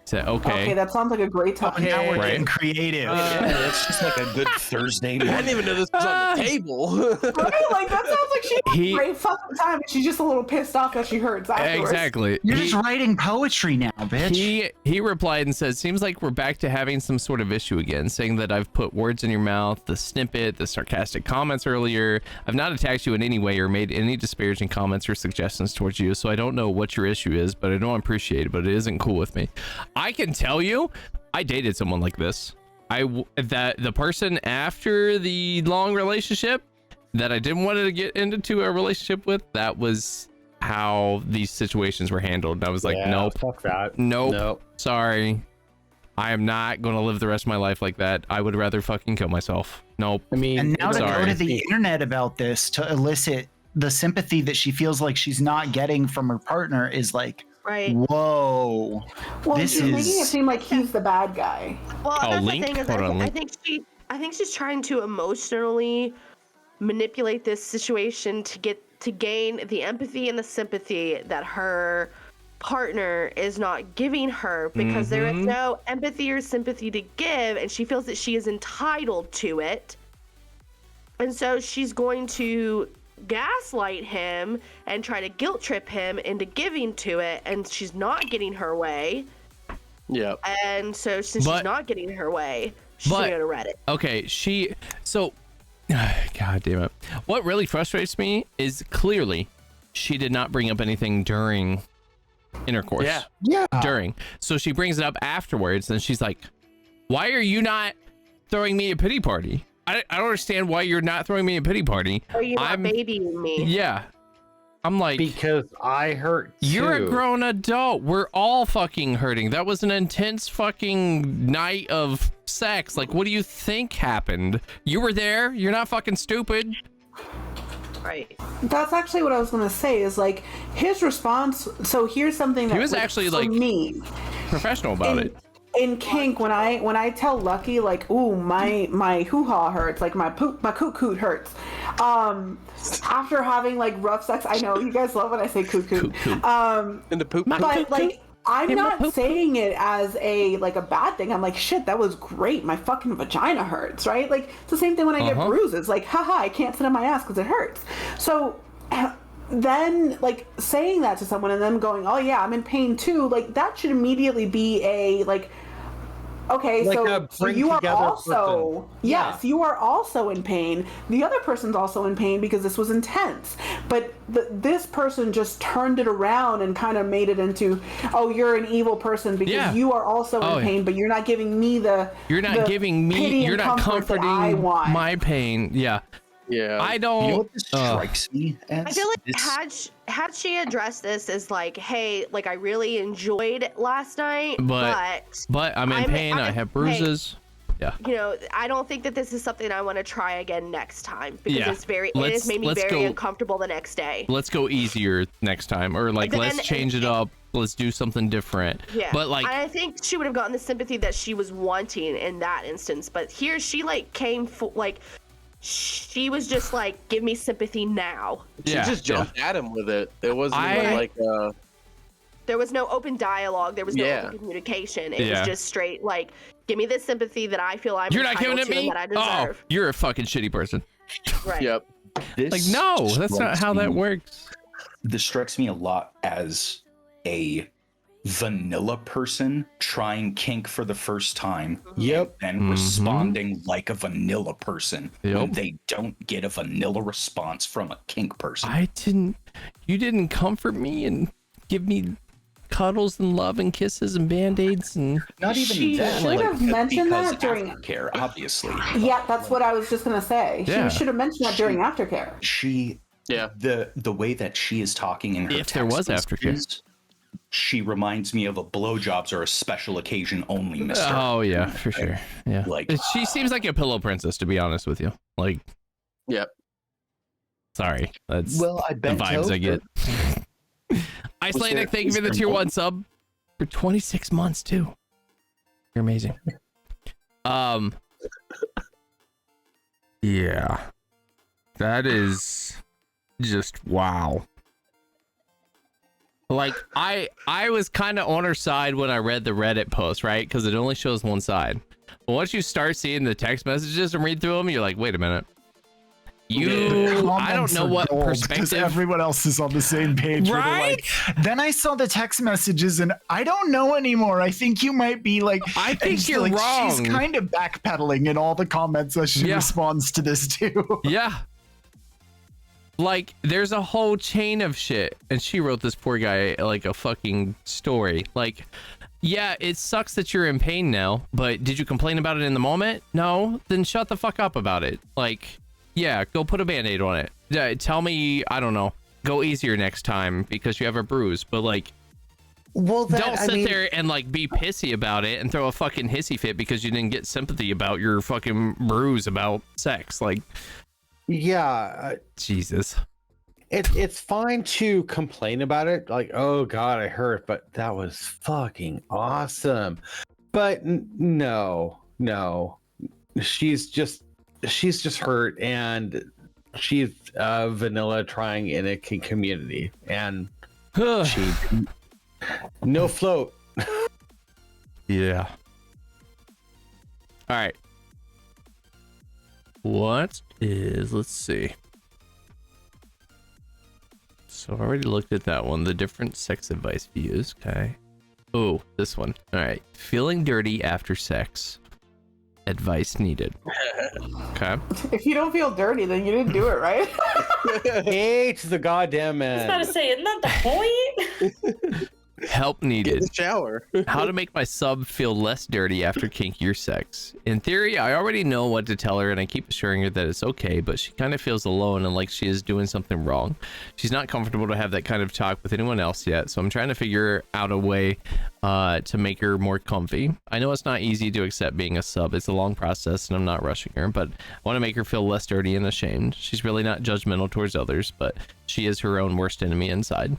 Said, okay, that sounds like a great topic. Now we're getting creative. Yeah, it's just like a good Thursday morning. I didn't even know this was on the table. Right? Like, that sounds like she had a great fucking time, and she's just a little pissed off that she hurts afterwards. Exactly. You're just writing poetry now, bitch. He replied and said, seems like we're back to having some sort of issue again, saying that I've put words in your mouth, the snippet, the sarcastic comments earlier. I've not attacked you in any way or made any disparaging comments or suggestions towards you, so I don't know what your issue is, but I don't appreciate it, but it isn't cool with me. I can tell you, I dated someone like this. That the person after the long relationship that I didn't want to get into a relationship with, that was how these situations were handled. And I was like, nope, fuck that. Nope. Sorry. I am not going to live the rest of my life like that. I would rather fucking kill myself. Nope. I mean, and now to go to the internet about this to elicit the sympathy that she feels like she's not getting from her partner is like, right. Whoa. Well, she's making it seem like he's the bad guy. Well, that's the thing is, I think she's trying to emotionally manipulate this situation to gain the empathy and the sympathy that her partner is not giving her, because there is no empathy or sympathy to give, and she feels that she is entitled to it. And so she's going to gaslight him and try to guilt trip him into giving to it, and she's not getting her way. Yeah. And so since she's not getting her way, she's going to Reddit. Okay, God damn it. What really frustrates me is clearly she did not bring up anything during intercourse. Yeah. During. So she brings it up afterwards, and she's like, why are you not throwing me a pity party? I don't understand why you're not throwing me a pity party. Are you not babying me? Yeah. I'm like, because I hurt too. You're a grown adult. We're all fucking hurting. That was an intense fucking night of sex. Like, what do you think happened? You were there. You're not fucking stupid. Right. That's actually what I was gonna say. Is like his response. So here's something that he was actually like me professional about it. In kink, when I tell Lucky, like, ooh, my hoo-ha hurts, like my coot hurts. After having like rough sex, I know you guys love when I say coot. In the poop. But like, I'm not saying it as a bad thing. I'm like, shit, that was great. My fucking vagina hurts, right? Like, it's the same thing when I get bruises. Like, haha, I can't sit on my ass because it hurts. So then, like, saying that to someone and them going, oh yeah, I'm in pain too, like, that should immediately be a, like, okay, like so you are also, yes, you are also in pain. The other person's also in pain because this was intense. But this person just turned it around and kind of made it into, oh, you're an evil person because you are also in pain, but you're not giving me you're not comforting my pain. Yeah. Yeah. I don't. You know what this strikes me as? I feel like had she addressed this as like, hey, like I really enjoyed last night, but I'm in pain. I have bruises. Yeah. You know, I don't think that this is something I want to try again next time because it has made me very uncomfortable the next day. Let's go easier next time, or like let's change it up. Let's do something different. Yeah. But like, I think she would have gotten the sympathy that she was wanting in that instance. But here she like came she was just like, give me sympathy now. She just jumped at him with it. It wasn't even like there was no open dialogue. There was no open communication. It was just straight like, give me this sympathy that I feel I'm entitled to and that I deserve. Oh, you're a fucking shitty person. Right. Yep. Like, no, that's not how that works. This strikes me a lot as a vanilla person trying kink for the first time. Yep. And responding like a vanilla person when they don't get a vanilla response from a kink person. You didn't comfort me and give me cuddles and love and kisses and band-aids and Not even She that. should have mentioned because that during- aftercare, obviously. Yeah, that's what I was just gonna say. Yeah. She should have mentioned that during aftercare. The way that she is talking in her If there was messages, she reminds me of a blowjobs or a special occasion only, mister. Oh yeah, for sure. Yeah. Like, She seems like a pillow princess, to be honest with you. Like, Yep. sorry. That's well, I the bent vibes I over. get. Icelandic, thank you for the there tier more? 1 sub for 26 months too. You're amazing. Yeah. That is just wow. Like I was kind of on her side when I read the Reddit post, right? Because it only shows one side. But once you start seeing the text messages and read through them, you're like, wait a minute. I don't know what because perspective. everyone else is on the same page. where they're Right? Like, then I saw the text messages, and I don't know anymore. I think you might be like. I think and you're like, wrong. She's kind of backpedaling in all the comments as she Yeah. responds to this too. Yeah. Like, there's a whole chain of shit. And she wrote this poor guy like a fucking story. Like, yeah, it sucks that you're in pain now, but did you complain about it in the moment? No? Then shut the fuck up about it. Like, yeah, go put a band-aid on it. Tell me, I don't know, go easier next time because you have a bruise. But like, Well, don't sit there and like be pissy about it and throw a fucking hissy fit because you didn't get sympathy about your fucking bruise about sex. Like, yeah, Jesus. it's fine to complain about it, like, oh god, I hurt, but that was fucking awesome. But no, she's just hurt, and she's vanilla trying in a community, and she no float. Yeah. All right. Let's see. So I've already looked at that one. The different sex advice views. Okay. Oh, this one. All right. Feeling dirty after sex. Advice needed. Okay. If you don't feel dirty, then you didn't do it right. Hate the goddamn I was about man. to say, isn't that the point? Help Get in needed. the shower. How to make my sub feel less dirty after kinkier sex. In theory, I already know what to tell her, and I keep assuring her that it's okay, but she kind of feels alone and like she is doing something wrong. She's not comfortable to have that kind of talk with anyone else yet, so I'm trying to figure out a way to make her more comfy. I know it's not easy to accept being a sub. It's a long process, and I'm not rushing her, but I want to make her feel less dirty and ashamed. She's really not judgmental towards others, but she is her own worst enemy inside.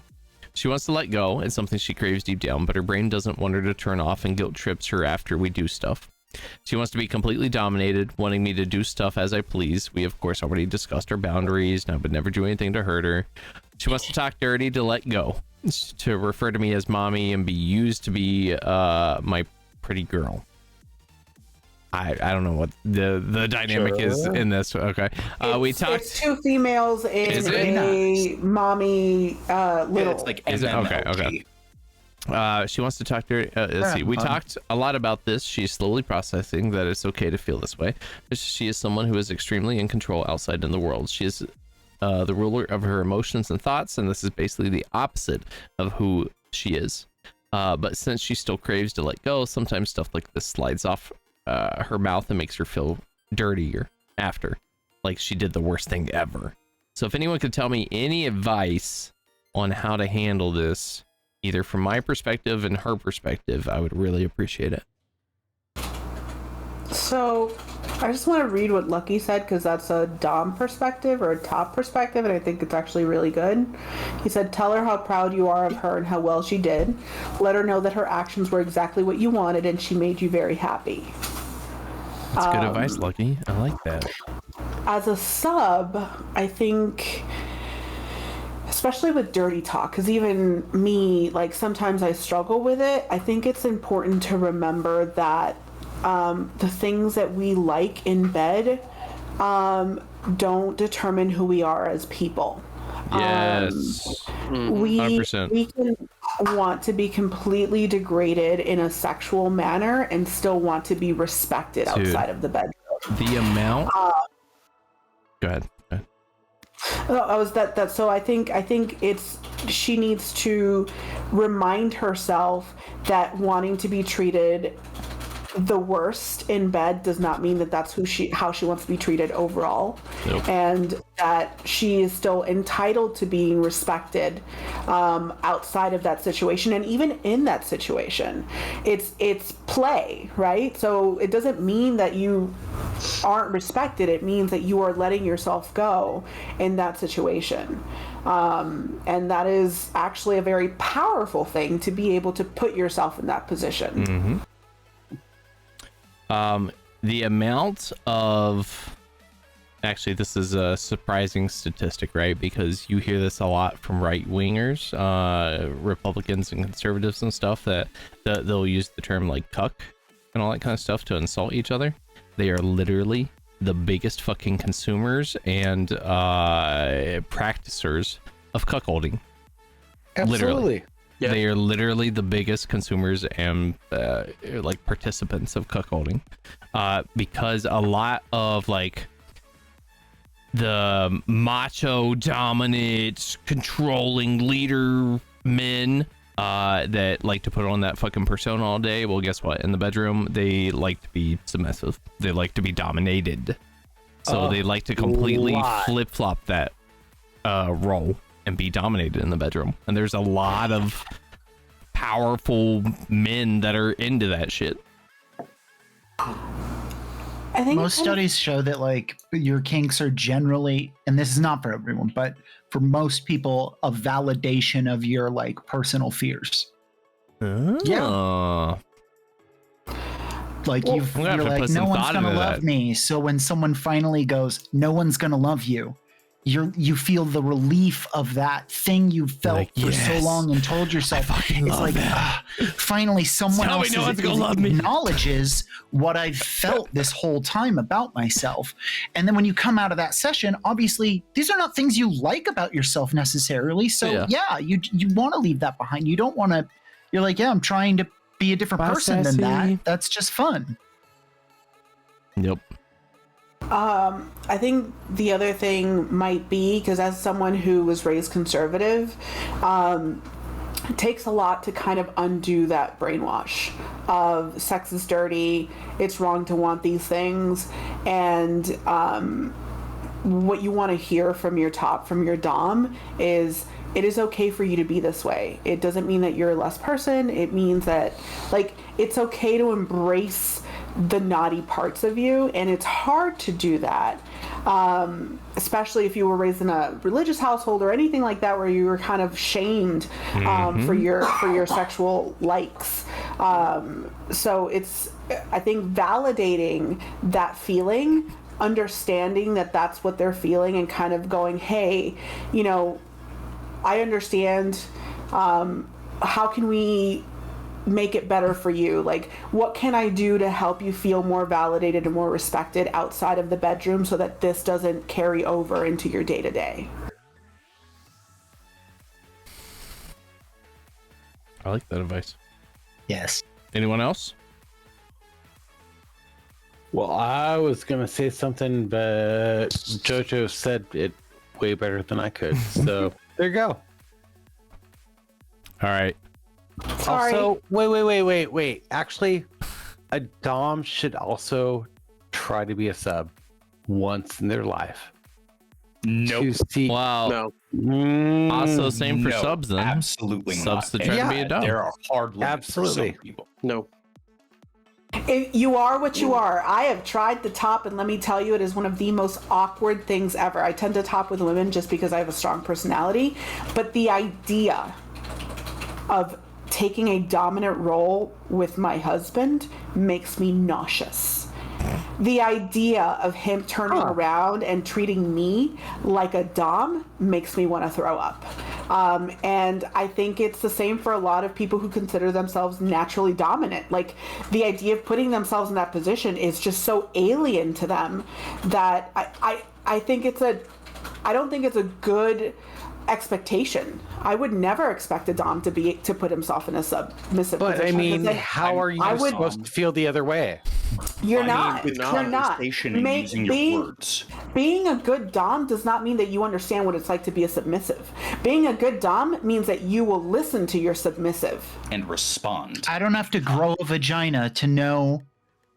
She wants to let go. It's something she craves deep down, but her brain doesn't want her to turn off and guilt trips her after we do stuff. She wants to be completely dominated, wanting me to do stuff as I please. We, of course, already discussed our boundaries, and I would never do anything to hurt her. She wants to talk dirty to let go, to refer to me as mommy and be used to be my pretty girl. I don't know what the dynamic is in this. Okay. We talked. It's two females Is in it? a mommy little. It's like Is it? Okay, MMLG. okay. She wants to talk to her. Let's see. We talked a lot about this. She's slowly processing that it's okay to feel this way. She is someone who is extremely in control outside in the world. She is the ruler of her emotions and thoughts, and this is basically the opposite of who she is. But since she still craves to let go, sometimes stuff like this slides off her mouth and makes her feel dirtier after, like she did the worst thing ever. So if anyone could tell me any advice on how to handle this, either from my perspective and her perspective, I would really appreciate it. So I just want to read what Lucky said, because that's a Dom perspective or a top perspective, and I think it's actually really good. He said, tell her how proud you are of her and how well she did. Let her know that her actions were exactly what you wanted and she made you very happy. That's good advice, Lucky. I like that. As a sub, I think, especially with dirty talk, because even me, like, sometimes I struggle with it. I think it's important to remember that the things that we like in bed don't determine who we are as people. Yes. We 100%. we can want to be completely degraded in a sexual manner and still want to be respected Dude. outside of the bedroom. The amount. Go ahead. So I think she needs to remind herself that wanting to be treated the worst in bed does not mean that that's how she wants to be treated overall. Nope. And that she is still entitled to being respected outside of that situation, and even in that situation. It's play, right? So it doesn't mean that you aren't respected. It means that you are letting yourself go in that situation. And that is actually a very powerful thing, to be able to put yourself in that position. Mm-hmm. The amount of, actually, this is a surprising statistic, right? Because you hear this a lot from right-wingers, Republicans and conservatives and stuff, that they'll use the term like cuck and all that kind of stuff to insult each other. They are literally the biggest fucking consumers and practicers of cuckolding. Absolutely. Literally. Yeah. They are literally the biggest consumers and like participants of cuckolding, because a lot of like the macho, dominant, controlling leader men that like to put on that fucking persona all day. Well, guess what? In the bedroom, they like to be submissive. They like to be dominated. So they like to completely flip-flop that role and be dominated in the bedroom. And there's a lot of powerful men that are into that shit. I think most studies show that like your kinks are generally, and this is not for everyone, but for most people, a validation of your like personal fears. Yeah. Like you're like, no one's gonna love me. So when someone finally goes, no one's gonna love you, you feel the relief of that thing you felt like, for so long and told yourself. It's like finally someone else acknowledges what I've felt this whole time about myself. And then when you come out of that session, obviously these are not things you like about yourself necessarily. So you want to leave that behind. You don't want to. You're like, I'm trying to be a different person than that. That's just fun. Yep. I think the other thing might be, because as someone who was raised conservative, it takes a lot to kind of undo that brainwash of sex is dirty, it's wrong to want these things, and what you want to hear from your dom is, it is okay for you to be this way. It doesn't mean that you're a less person. It means that like it's okay to embrace the naughty parts of you, and it's hard to do that, especially if you were raised in a religious household or anything like that, where you were kind of shamed for your sexual likes. So it's, I think, validating that feeling, understanding that that's what they're feeling, and kind of going, hey, I understand. How can we make it better for you? Like, what can I do to help you feel more validated and more respected outside of the bedroom, so that this doesn't carry over into your day-to-day? I like that advice. Yes. Anyone else? Well, I was gonna say something, but Jojo said it way better than I could. So there you go. All right. Sorry. Also, wait. Actually, a dom should also try to be a sub once in their life. Nope. Wow. No. Also, same for subs then. Absolutely not. Subs to try to be a dom. There are hard limits for some people. No. You are what you are. I have tried the top, and let me tell you, it is one of the most awkward things ever. I tend to top with women just because I have a strong personality, but the idea of taking a dominant role with my husband makes me nauseous. The idea of him turning around and treating me like a dom makes me want to throw up. And I think it's the same for a lot of people who consider themselves naturally dominant. Like, the idea of putting themselves in that position is just so alien to them that I think I don't think it's a good expectation. I would never expect a dom to put himself in a submissive but position. I mean, how are you supposed to feel the other way? You're not. With You're not. conversation and using your words. being a good dom does not mean that you understand what it's like to be a submissive. Being a good dom means that you will listen to your submissive and respond. I don't have to grow a vagina to know,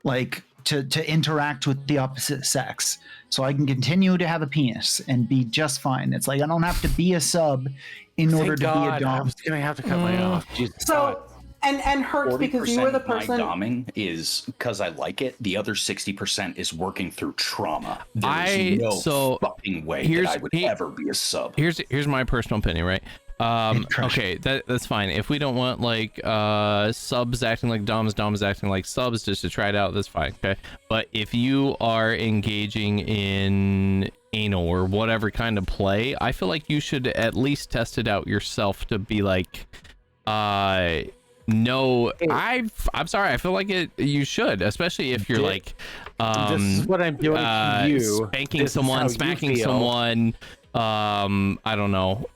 like, to interact with the opposite sex. So I can continue to have a penis and be just fine. It's like I don't have to be a sub in order to be a dom. I was gonna have to cut my off. Jesus So, and hurts because you were the 40% of my person. doming is because I like it. The other 60% is working through trauma. There's no fucking way that I would ever be a sub. Here's my personal opinion, right? Okay, that's fine. If we don't want like subs acting like doms acting like subs just to try it out, that's fine. Okay, but if you are engaging in anal or whatever kind of play, I feel like you should at least test it out yourself to be like, no, I'm sorry. I feel like you should, especially if you're like, this is what I'm doing to you. Spanking someone, smacking someone. I don't know,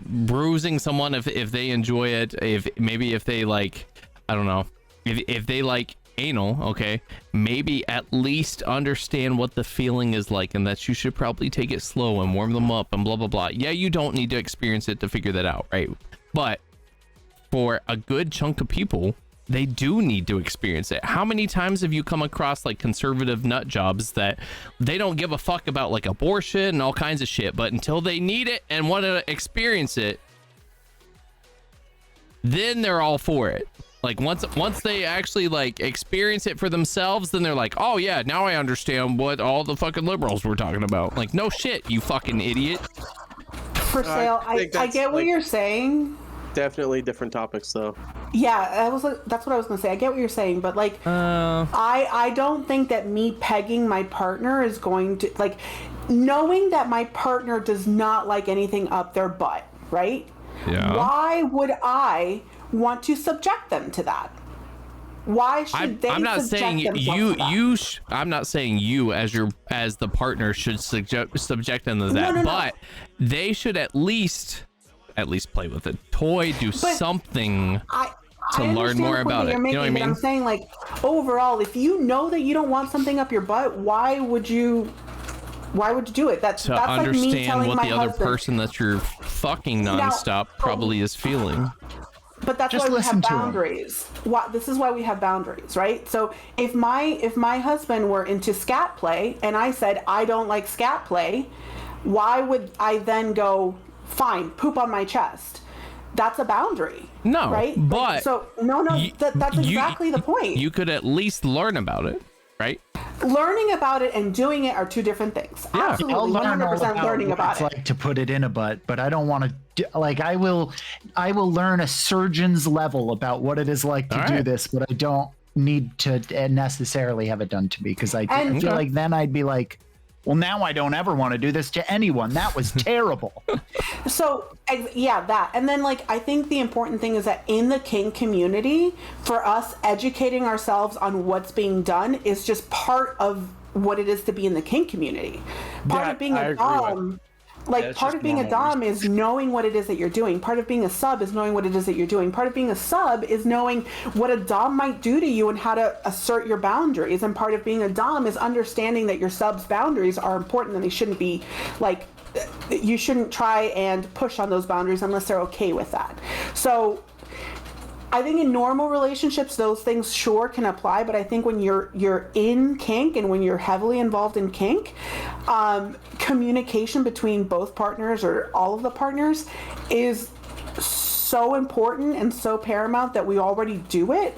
bruising someone if they enjoy it, if they like, I don't know, if they like anal, okay, maybe at least understand what the feeling is like and that you should probably take it slow and warm them up and blah blah blah. Yeah, you don't need to experience it to figure that out, right? But for a good chunk of people, they do need to experience it. How many times have you come across like conservative nut jobs that they don't give a fuck about like abortion and all kinds of shit, but until they need it and want to experience it, then they're all for it. Like once they actually like experience it for themselves, then they're like, oh yeah, now I understand what all the fucking liberals were talking about. Like, no shit, you fucking idiot. For sale, I get what you're saying. Definitely different topics, though. Yeah, that's what I was gonna say. I get what you're saying, but like, I don't think that me pegging my partner is going to, like, knowing that my partner does not like anything up their butt, right? Yeah. Why would I want to subject them to that? Why should they? I'm not saying I'm not saying you as the partner should subject them to that, but they should at least play with a toy, do something to learn more about it. You know what I mean? I'm saying, like, overall, if you know that you don't want something up your butt, why would you do it? That's like me telling what my the other husband, person that you're fucking nonstop probably is feeling. But that's why we have boundaries. This is why we have boundaries, right? So if my husband were into scat play and I said I don't like scat play, why would I then go, fine, poop on my chest? That's a boundary. No, right? But that's exactly the point. You could at least learn about it, right? Learning about it and doing it are two different things. Yeah. Absolutely, I'll learn 100% learning about it's like to put it in a butt, but I don't want to. Like, I will learn a surgeon's level about what it is like to do this, but I don't need to necessarily have it done to me, because I feel like then I'd be like, well, now I don't ever want to do this to anyone. That was terrible. So, yeah, that. And then, like, I think the important thing is that in the kink community, for us, educating ourselves on what's being done is just part of what it is to be in the kink community. Part of being a dom, like, part of being a dom is knowing what it is that you're doing. Part of being a sub is knowing what it is that you're doing. Part of being a sub is knowing what a dom might do to you and how to assert your boundaries. And part of being a dom is understanding that your sub's boundaries are important and they shouldn't be, like, you shouldn't try and push on those boundaries unless they're okay with that. So I think in normal relationships, those things sure can apply, but I think when you're in kink and when you're heavily involved in kink, communication between both partners or all of the partners is so important and so paramount that we already do it,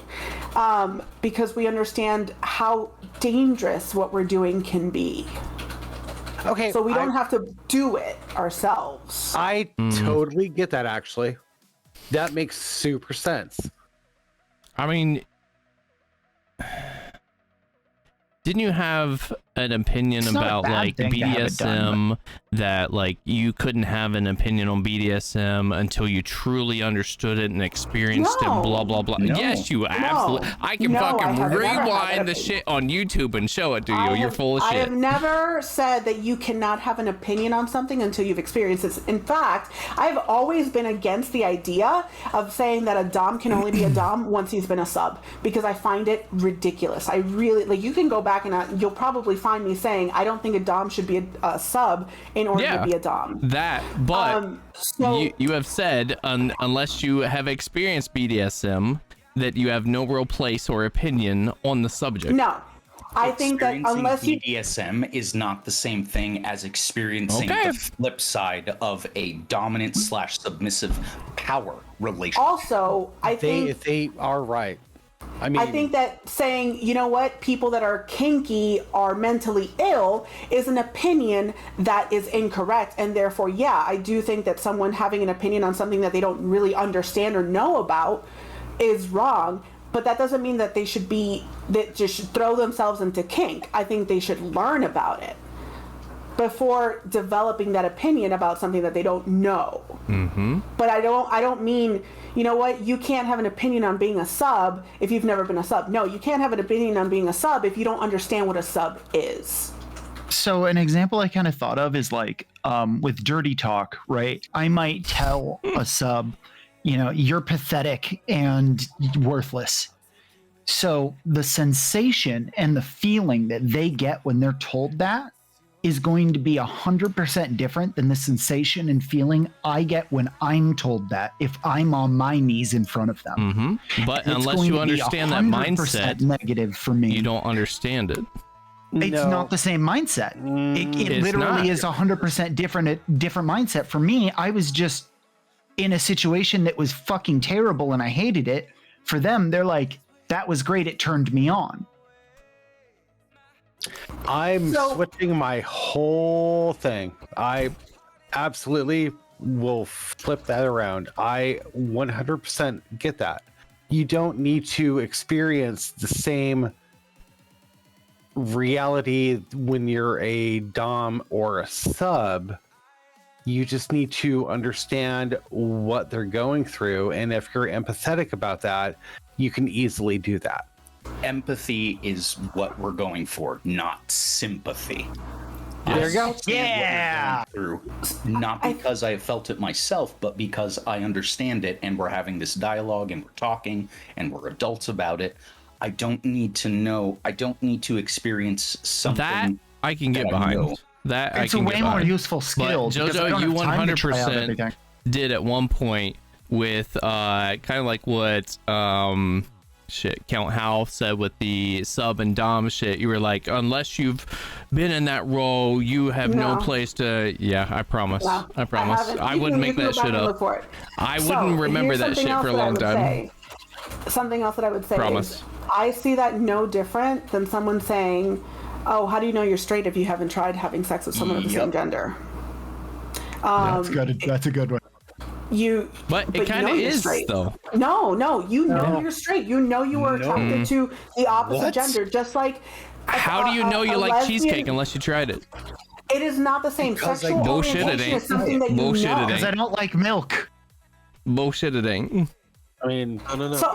because we understand how dangerous what we're doing can be. Okay. So we don't have to do it ourselves. I totally get that, actually. That makes super sense. I mean, didn't you have an opinion about like BDSM, that like you couldn't have an opinion on BDSM until you truly understood it and experienced it, blah blah blah? Yes, you absolutely. I can fucking rewind the shit on YouTube and show it to you. You're full of shit. I have never said that you cannot have an opinion on something until you've experienced it. In fact, I've always been against the idea of saying that a dom can only be a dom once he's been a sub, because I find it ridiculous. I really, like, you can go back back and you'll probably find me saying I don't think a dom should be a sub in order to be a dom. But you have said unless you have experienced BDSM that you have no real place or opinion on the subject. No, I think that unless you BDSM is not the same thing as experiencing the flip side of a dominant / submissive power relationship. Also, I think they are right. I mean, I think that saying, you know what, people that are kinky are mentally ill is an opinion that is incorrect. And therefore, yeah, I do think that someone having an opinion on something that they don't really understand or know about is wrong. But that doesn't mean that they should just throw themselves into kink. I think they should learn about it before developing that opinion about something that they don't know. Mm-hmm. But I don't mean, you know what, you can't have an opinion on being a sub if you've never been a sub. No, you can't have an opinion on being a sub if you don't understand what a sub is. So an example I kind of thought of is like with dirty talk, right? I might tell a sub, you know, you're pathetic and worthless. So the sensation and the feeling that they get when they're told that is going to be 100% different than the sensation and feeling I get when I'm told that if I'm on my knees in front of them. Mm-hmm. But unless you understand that mindset, negative for me. You don't understand it. It's not the same mindset. It literally is 100% different mindset. For me, I was just in a situation that was fucking terrible and I hated it. For them, they're like, that was great. It turned me on. I'm switching my whole thing. I absolutely will flip that around. I 100% get that. You don't need to experience the same reality when you're a dom or a sub. You just need to understand what they're going through. And if you're empathetic about that, you can easily do that. Empathy is what we're going for, not sympathy. There you go. Yeah. Through, not because I have felt it myself, but because I understand it and we're having this dialogue and we're talking and we're adults about it. I don't need to know. I don't need to experience something that I can get behind. That it's I can a way more useful skill. But JoJo, you 100% did at one point with kind of like what Count Hal said with the sub and dom shit. You were like, unless you've been in that role, you have no place to. Yeah, I promise. No, I promise. I wouldn't make that shit up. I wouldn't remember that shit for a long time. Something else that I would say Promise. is I see that no different than someone saying, oh, how do you know you're straight if you haven't tried having sex with someone of the same gender? That's good. That's a good one. But it kind of is though. No, you know you're straight. You know you were attracted to the opposite gender, just like. How do you know you like cheesecake unless you tried it? It is not the same. Sexual orientation is something that you know. Because I don't like milk. Bullshit, it ain't. I mean, no. So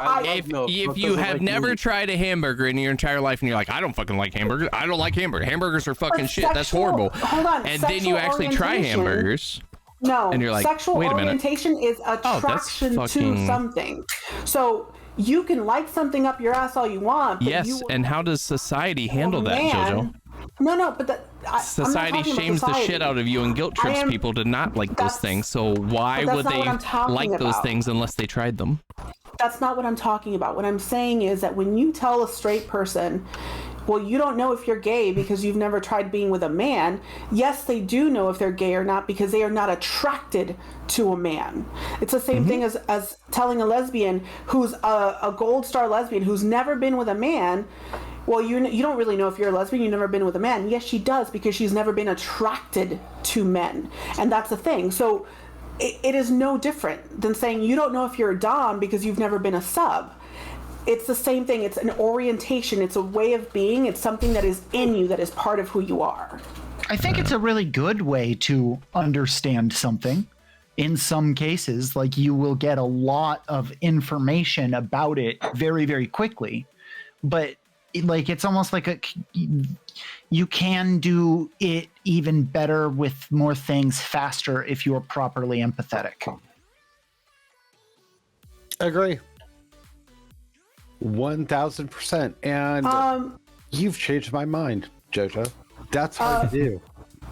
if you have never tried a hamburger in your entire life and you're like, I don't fucking like hamburgers. I don't like hamburgers. Hamburgers are fucking shit. That's horrible. Hold on. And then you actually try hamburgers. No, and you're like, sexual wait a minute. orientation is attraction to something. So you can like something up your ass all you want. But yes, and how does society handle that, JoJo? No, but society shames the shit out of you and guilt trips people to not like those things. So why would they like those things unless they tried them? That's not what I'm talking about. What I'm saying is that when you tell a straight person, well, you don't know if you're gay because you've never tried being with a man. Yes, they do know if they're gay or not because they are not attracted to a man. It's the same thing as telling a lesbian who's a gold star lesbian who's never been with a man. Well, you don't really know if you're a lesbian. You've never been with a man. Yes, she does because she's never been attracted to men. And that's the thing. So it is no different than saying you don't know if you're a dom because you've never been a sub. It's the same thing. It's an orientation. It's a way of being. It's something that is in you, that is part of who you are. I think it's a really good way to understand something. In some cases, like you will get a lot of information about it very, very quickly. But like it's almost like you can do it even better with more things faster if you're properly empathetic. Agree. 1000%. And You've changed my mind, Jojo. That's hard to do.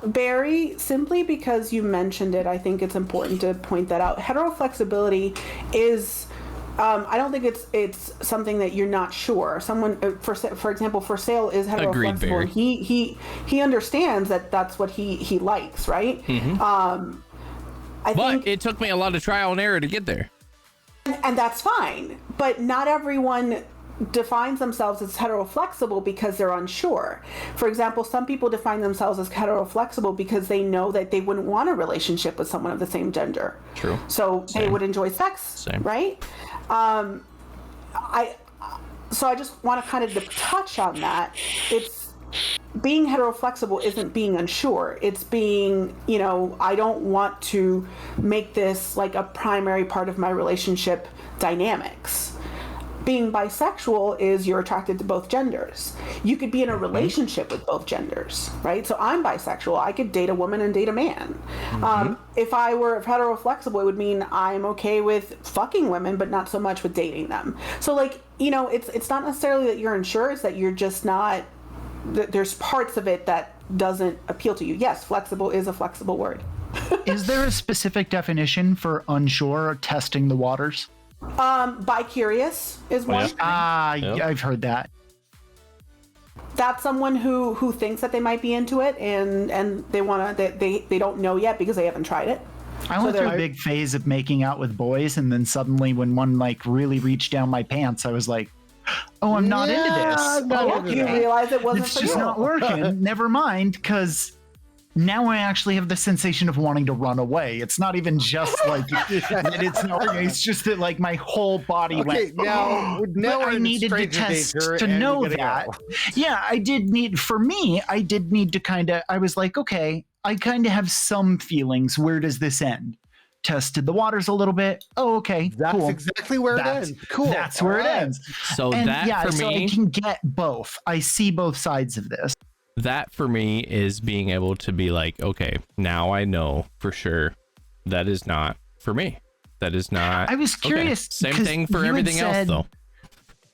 Barry, simply because you mentioned it, I think it's important to point that out. Heteroflexibility is, I don't think it's something that you're not sure. Someone, for example, for sale is heteroflexible. Agreed, and he understands that that's what he likes, right? Mm-hmm. I think it took me a lot of trial and error to get there. And that's fine. But not everyone defines themselves as heteroflexible because they're unsure. For example, some people define themselves as heteroflexible because they know that they wouldn't want a relationship with someone of the same gender. True. So they would enjoy sex, right? So I just want to kind of touch on that. It's being heteroflexible isn't being unsure. It's being, I don't want to make this like a primary part of my relationship dynamics. Being bisexual is you're attracted to both genders. You could be in a relationship with both genders, right? So I'm bisexual. I could date a woman and date a man. If I were heteroflexible, it would mean I'm okay with fucking women, but not so much with dating them. So it's not necessarily that you're unsure, it's that you're just not, there's parts of it that doesn't appeal to you. Yes, flexible is a flexible word. Is there a specific definition for unsure or testing the waters? Bi-curious is one. I've heard that. That's someone who thinks that they might be into it and they want to, they don't know yet because they haven't tried it. I went through a big phase of making out with boys, and then suddenly when one really reached down my pants, I was like, oh, I'm not into this. You realize it wasn't it's for just you. not working. Never mind, because now I actually have the sensation of wanting to run away. It's not even just like that it's not working. It's just that like my whole body went. Now I needed to test to know that. Yeah, I did need to kind of. I was like, okay, I kind of have some feelings. Where does this end? Tested the waters a little bit. Oh, okay, that's exactly where it ends. Cool. That's where it ends. So and that for me, I can get both. I see both sides of this. That for me is being able to be like, okay, now I know for sure that is not for me. That is not. I was curious. Okay. Same thing for everything else, though.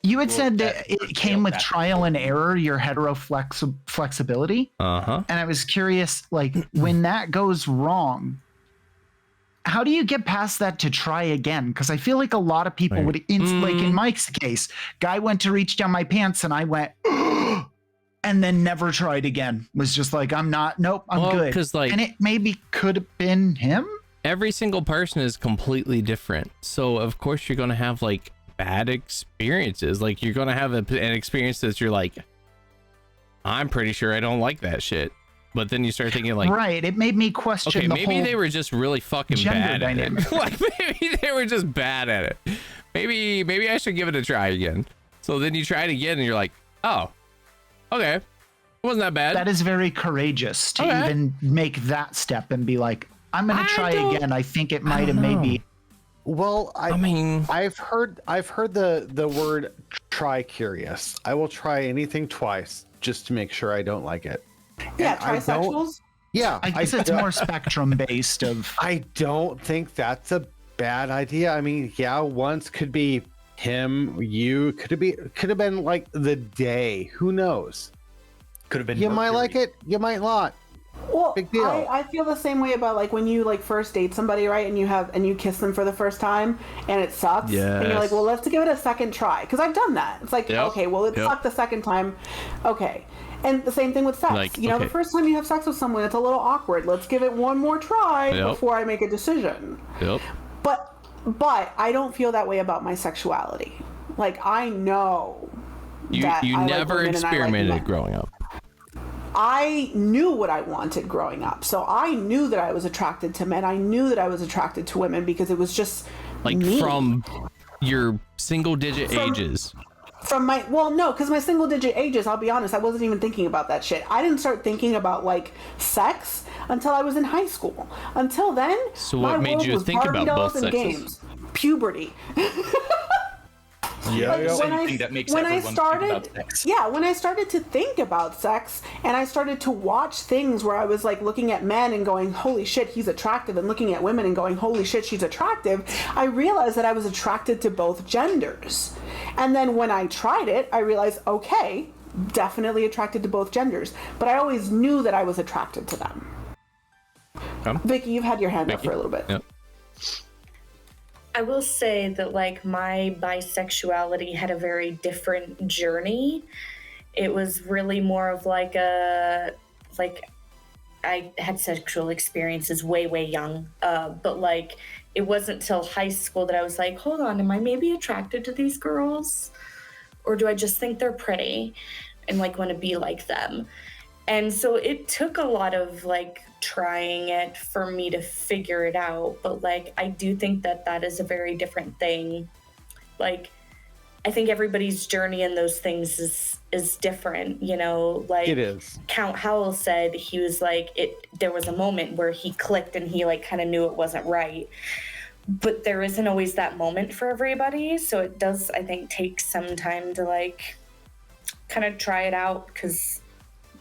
You had said that it came with trial and error, your flexibility. Uh-huh. And I was curious, like, when that goes wrong, how do you get past that to try again? Because I feel like a lot of people would, like in Mike's case, guy went to reach down my pants and I went, and then never tried again. Was just like, I'm good. And it maybe could have been him. Every single person is completely different. So of course you're going to have like bad experiences. Like you're going to have an experience that you're like, I'm pretty sure I don't like that shit. But then you start thinking like, right. It made me question the maybe whole they were just really fucking bad at it. Like maybe they were just bad at it. Maybe I should give it a try again. So then you try it again and you're like, oh, okay, it wasn't that bad. That is very courageous to even make that step and be like, I'm gonna try again. I think it might have made me. Well, I mean, I've heard the word try curious. I will try anything twice just to make sure I don't like it. Yeah, trisexuals. Yeah, I guess it's more spectrum based. I don't think that's a bad idea. I mean, yeah, once could be him, you could have been like the day. Who knows? Could have been. You might like it. You might not. Well, big deal. I feel the same way about like when you like first date somebody, right? And you kiss them for the first time and it sucks. Yes. And you're like, well, let's give it a second try. Because I've done that. It's like, okay, well, it sucked the second time. Okay. And the same thing with sex. Like, the first time you have sex with someone, it's a little awkward. Let's give it one more try before I make a decision. Yep. But I don't feel that way about my sexuality. Like I know that you never experimented growing up. I knew what I wanted growing up. So I knew that I was attracted to men. I knew that I was attracted to women because it was just like me. From your single digit ages. From my, well, no, because my single digit ages, I'll be honest, I wasn't even thinking about that shit. I didn't start thinking about like sex until I was in high school. Until then, so what made you think about both sexes? Games. Puberty. Yeah, when I started to think about sex and I started to watch things where I was like looking at men and going, holy shit, he's attractive, and looking at women and going, holy shit, she's attractive, I realized that I was attracted to both genders. And then when I tried it, I realized, okay, definitely attracted to both genders, but I always knew that I was attracted to them. Vicky, you've had your hand up for a little bit. Yep. I will say that like my bisexuality had a very different journey. It was really more of like I had sexual experiences way young, but like it wasn't till high school that I was like, hold on, am I maybe attracted to these girls, or do I just think they're pretty and like want to be like them? And so it took a lot of like trying it for me to figure it out, but like I do think that that is a very different thing. Like I think everybody's journey in those things is different, you know, like It is. Count Howell said he was like there was a moment where he clicked and he like kind of knew it wasn't right. But there isn't always that moment for everybody, so it does, I think, take some time to like kind of try it out, because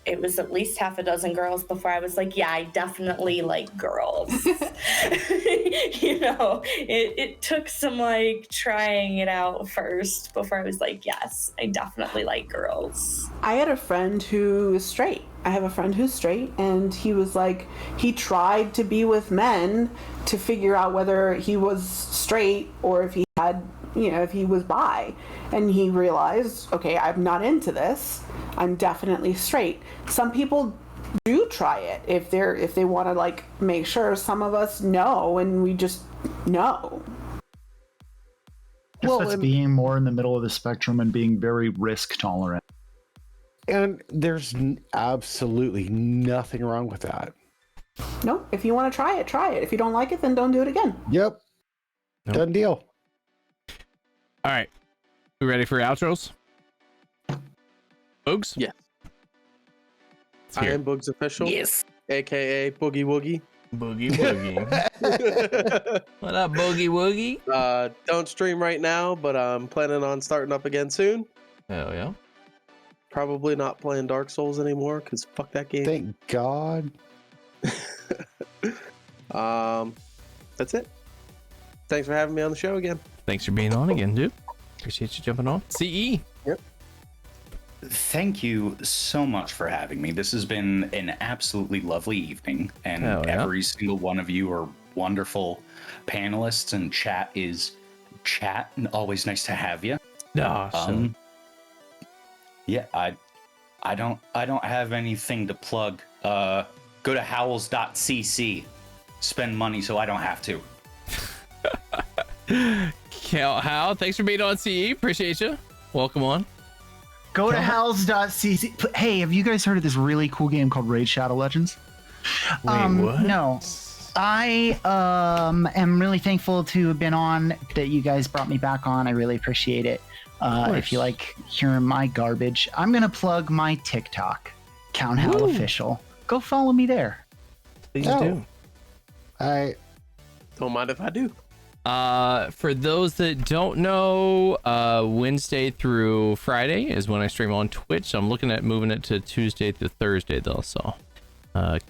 it was at least half a dozen girls before I was like, yeah, I definitely like girls. You know, it took some like trying it out first before I was like, yes, I definitely like girls. I had a friend who is straight. I have a friend who's straight, and he was like, he tried to be with men to figure out whether he was straight or if he had, you know, if he was bi. And he realized, okay, I'm not into this. I'm definitely straight. Some people do try it if they want to like make sure. Some of us know, and we just know. Well, that's being more in the middle of the spectrum and being very risk tolerant. And there's absolutely nothing wrong with that. No, if you want to try it, try it. If you don't like it, then don't do it again. Yep. Nope. Done deal. All right. We ready for outros? Boogs? Yeah. Let's I hear am it. Boogs Official. Yes. AKA Boogie Woogie. Boogie Woogie. What up, Boogie Woogie? Don't stream right now, but I'm planning on starting up again soon. Hell yeah. Probably not playing Dark Souls anymore, because fuck that game. Thank God. That's it. Thanks for having me on the show again. Thanks for being on again, dude. Appreciate you jumping on. CE. Yep. Thank you so much for having me. This has been an absolutely lovely evening, and Hell yeah. every single one of you are wonderful panelists, and chat is chat, and always nice to have you. Awesome. Yeah, I don't have anything to plug. Go to howls.cc. Spend money so I don't have to. How? Thanks for being on CE. Appreciate you. Welcome on. Go to howls.cc. Hey, have you guys heard of this really cool game called Raid Shadow Legends? What? No. I am really thankful to have been on, that you guys brought me back on. I really appreciate it. If you like hearing my garbage, I'm going to plug my TikTok, Count Howell Official. Go follow me there. Please do. I don't mind if I do. For those that don't know, Wednesday through Friday is when I stream on Twitch. I'm looking at moving it to Tuesday to Thursday though, so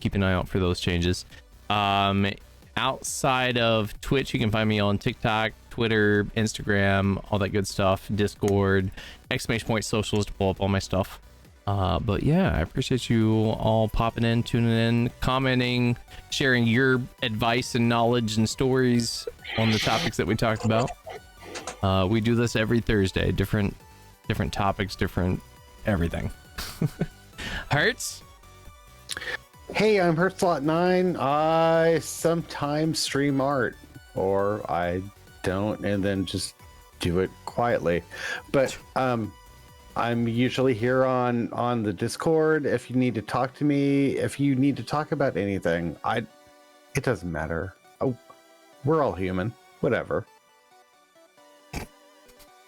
keep an eye out for those changes. Outside of Twitch, you can find me on TikTok, Twitter, Instagram, all that good stuff, Discord, !point socials to pull up all my stuff. But yeah, I appreciate you all popping in, tuning in, commenting, sharing your advice and knowledge and stories on the topics that we talked about. We do this every Thursday, different topics, different everything. Hertz? Hey, I'm HertzLot9. I sometimes stream art, or I don't, and then just do it quietly. But I'm usually here on the Discord. If you need to talk to me, if you need to talk about anything, it doesn't matter. Oh, we're all human. Whatever.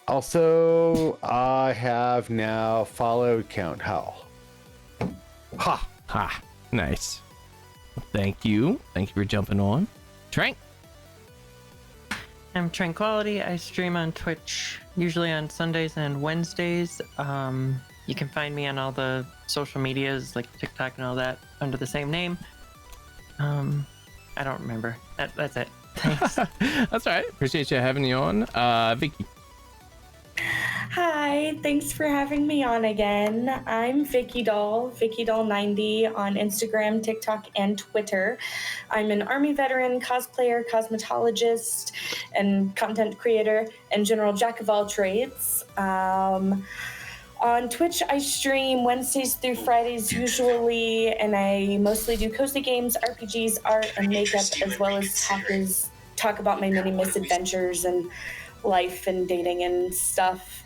Also, I have now followed Count Howell. Ha ha. Nice. Thank you for jumping on. Trank. I'm Tranquility. I stream on Twitch usually on Sundays and Wednesdays. You can find me on all the social medias like TikTok and all that under the same name. I don't remember. That's it. Thanks. That's all right. Appreciate you having you on. Vicky. Hi, thanks for having me on again. I'm Vicky Doll, VickyDoll90 on Instagram, TikTok, and Twitter. I'm an Army veteran, cosplayer, cosmetologist, and content creator, and general jack of all trades. On Twitch, I stream Wednesdays through Fridays usually, and I mostly do cozy games, RPGs, art, and makeup, as well as talk about my many misadventures and life and dating and stuff.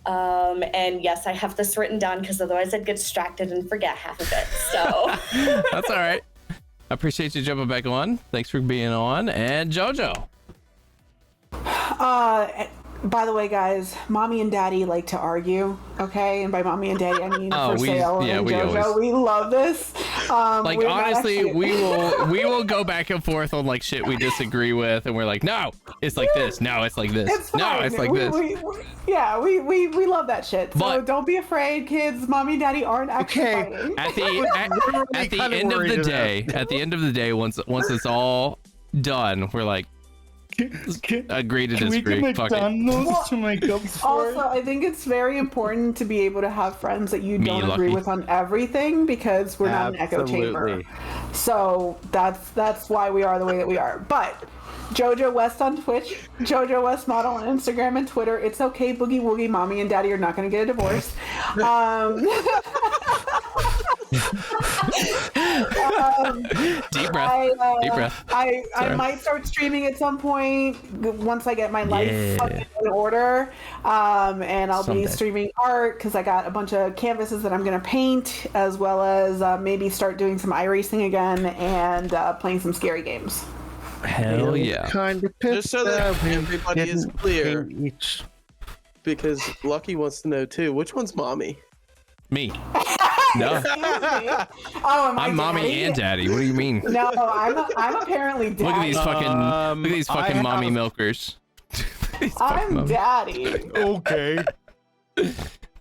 And yes, I have this written down because otherwise I'd get distracted and forget half of it. So That's all right. I appreciate you jumping back on. Thanks for being on. And JoJo. By the way, guys, mommy and daddy like to argue, okay? And by mommy and daddy, I mean for sale and JoJo. We love this. Like, honestly, we will go back and forth on like shit we disagree with, and we're like, no, it's like this. No, it's like this. No, it's like this. We love that shit. So But- don't be afraid, kids. Mommy and daddy aren't actually fighting. At the end of the day, once it's all done, we're like, agree to disagree. Fuck it. to make up for Also, I think it's very important to be able to have friends that you don't agree with on everything, because we're not an echo chamber. So that's why we are the way that we are. But JoJo West on Twitch, JoJo West Model on Instagram and Twitter. It's okay, Boogie Woogie. Mommy and Daddy are not going to get a divorce. Deep breath. Deep breath. I might start streaming at some point once I get my life fucking in order. And I'll be streaming art because I got a bunch of canvases that I'm going to paint, as well as maybe start doing some iRacing again and playing some scary games. Hell yeah. Kind of Just so that everybody is clear, because Lucky wants to know too, which one's mommy? Me. No. Oh, am I I'm mommy daddy? and daddy. What do you mean? No, I'm apparently daddy. Look at these fucking mommy milkers. I'm daddy. Okay.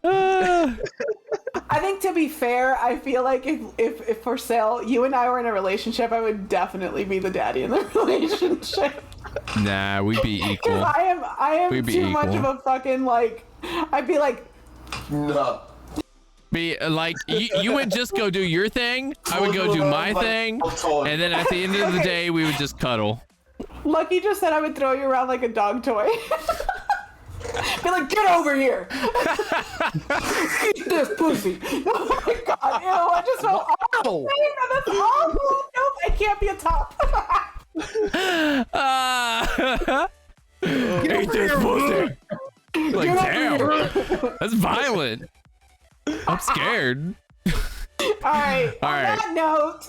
I think, to be fair, I feel like if for sale, you and I were in a relationship, I would definitely be the daddy in the relationship. Nah, we'd be equal. Because I am We'd be too much equal. of a fucking, like, I'd be like, no. Be like, you would just go do your thing, I would go do my thing, and then at the end of the day, we would just cuddle. Lucky just said I would throw you around like a dog toy. Be like, get over here. Eat this pussy. Oh my god, ew, I just felt awful. That's awful. Nope, I can't be a top. Eat this pussy. Like, damn. That's violent. I'm scared. All right. On that note,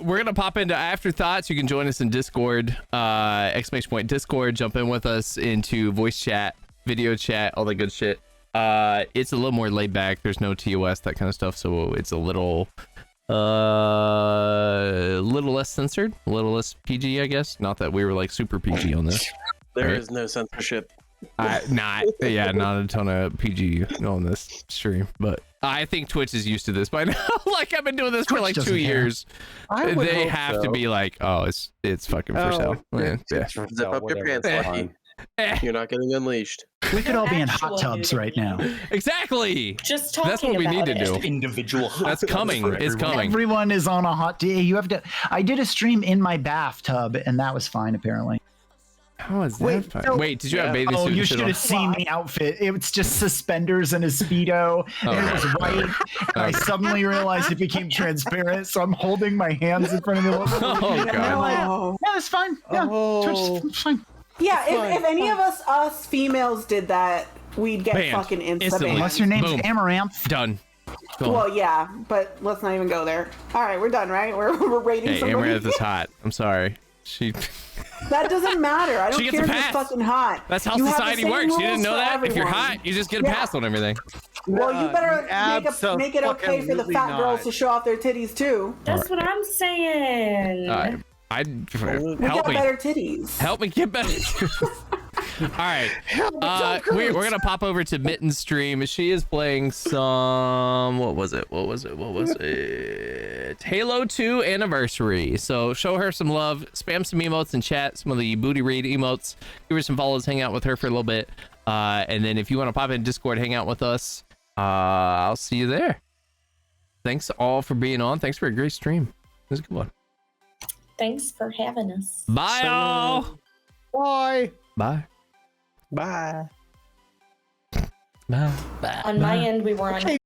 we're gonna pop into afterthoughts. You can join us in Discord, !Discord. Jump in with us into voice chat, video chat, all that good shit. It's a little more laid back. There's no TOS, that kind of stuff, so it's a little less censored, a little less PG, I guess. Not that we were like super PG on this. There is no censorship. Not a ton of PG on this stream, but I think Twitch is used to this by now. Like, I've been doing this for like 2 years. They have to be like, oh, it's fucking for sale. Yeah. Zip up your pants, Lucky. You're not getting unleashed. We could all be in hot tubs right now. Exactly. Just talking That's what we need to do. Individual hot That's tubs coming. for It's everyone. coming. Everyone is on a hot day. You have to. I did a stream in my bathtub, and that was fine apparently. How is that fun? Wait, did you have bathing suit? Oh, you and shit should on? have seen the outfit. It was just suspenders and a Speedo. And it was white. And I suddenly realized it became transparent, so I'm holding my hands in front of the Oh, God. Yeah, it's fine. Yeah, it's fine. yeah, if any of us females did that, we'd get Banned. fucking Instantly. Unless your name's Boom. Amaranth. Done. Go on. Well, yeah, but let's not even go there. All right, we're done, right? We're rating Hey, somebody. Amaranth is hot. I'm sorry. She. That doesn't matter. I don't She gets care a if pass. you're fucking hot. That's how You have the society same works. You didn't rules know for that? If you're everyone. hot, you just get a Yeah. pass on everything. Well, you better make it okay for the fat girls to show off their titties too. That's what I'm saying. I'd We help got me. better titties. Help me get better. All right. We're gonna pop over to Mitten's stream. She is playing some. What was it? Halo 2 Anniversary. So show her some love. Spam some emotes in chat. Some of the booty raid emotes. Give her some follows. Hang out with her for a little bit. And then if you want to pop in Discord, hang out with us, I'll see you there. Thanks all for being on. Thanks for a great stream. It was a good one. Thanks for having us. Bye, all. Bye. Bye. Bye. Bye. Bye. On my end, we were on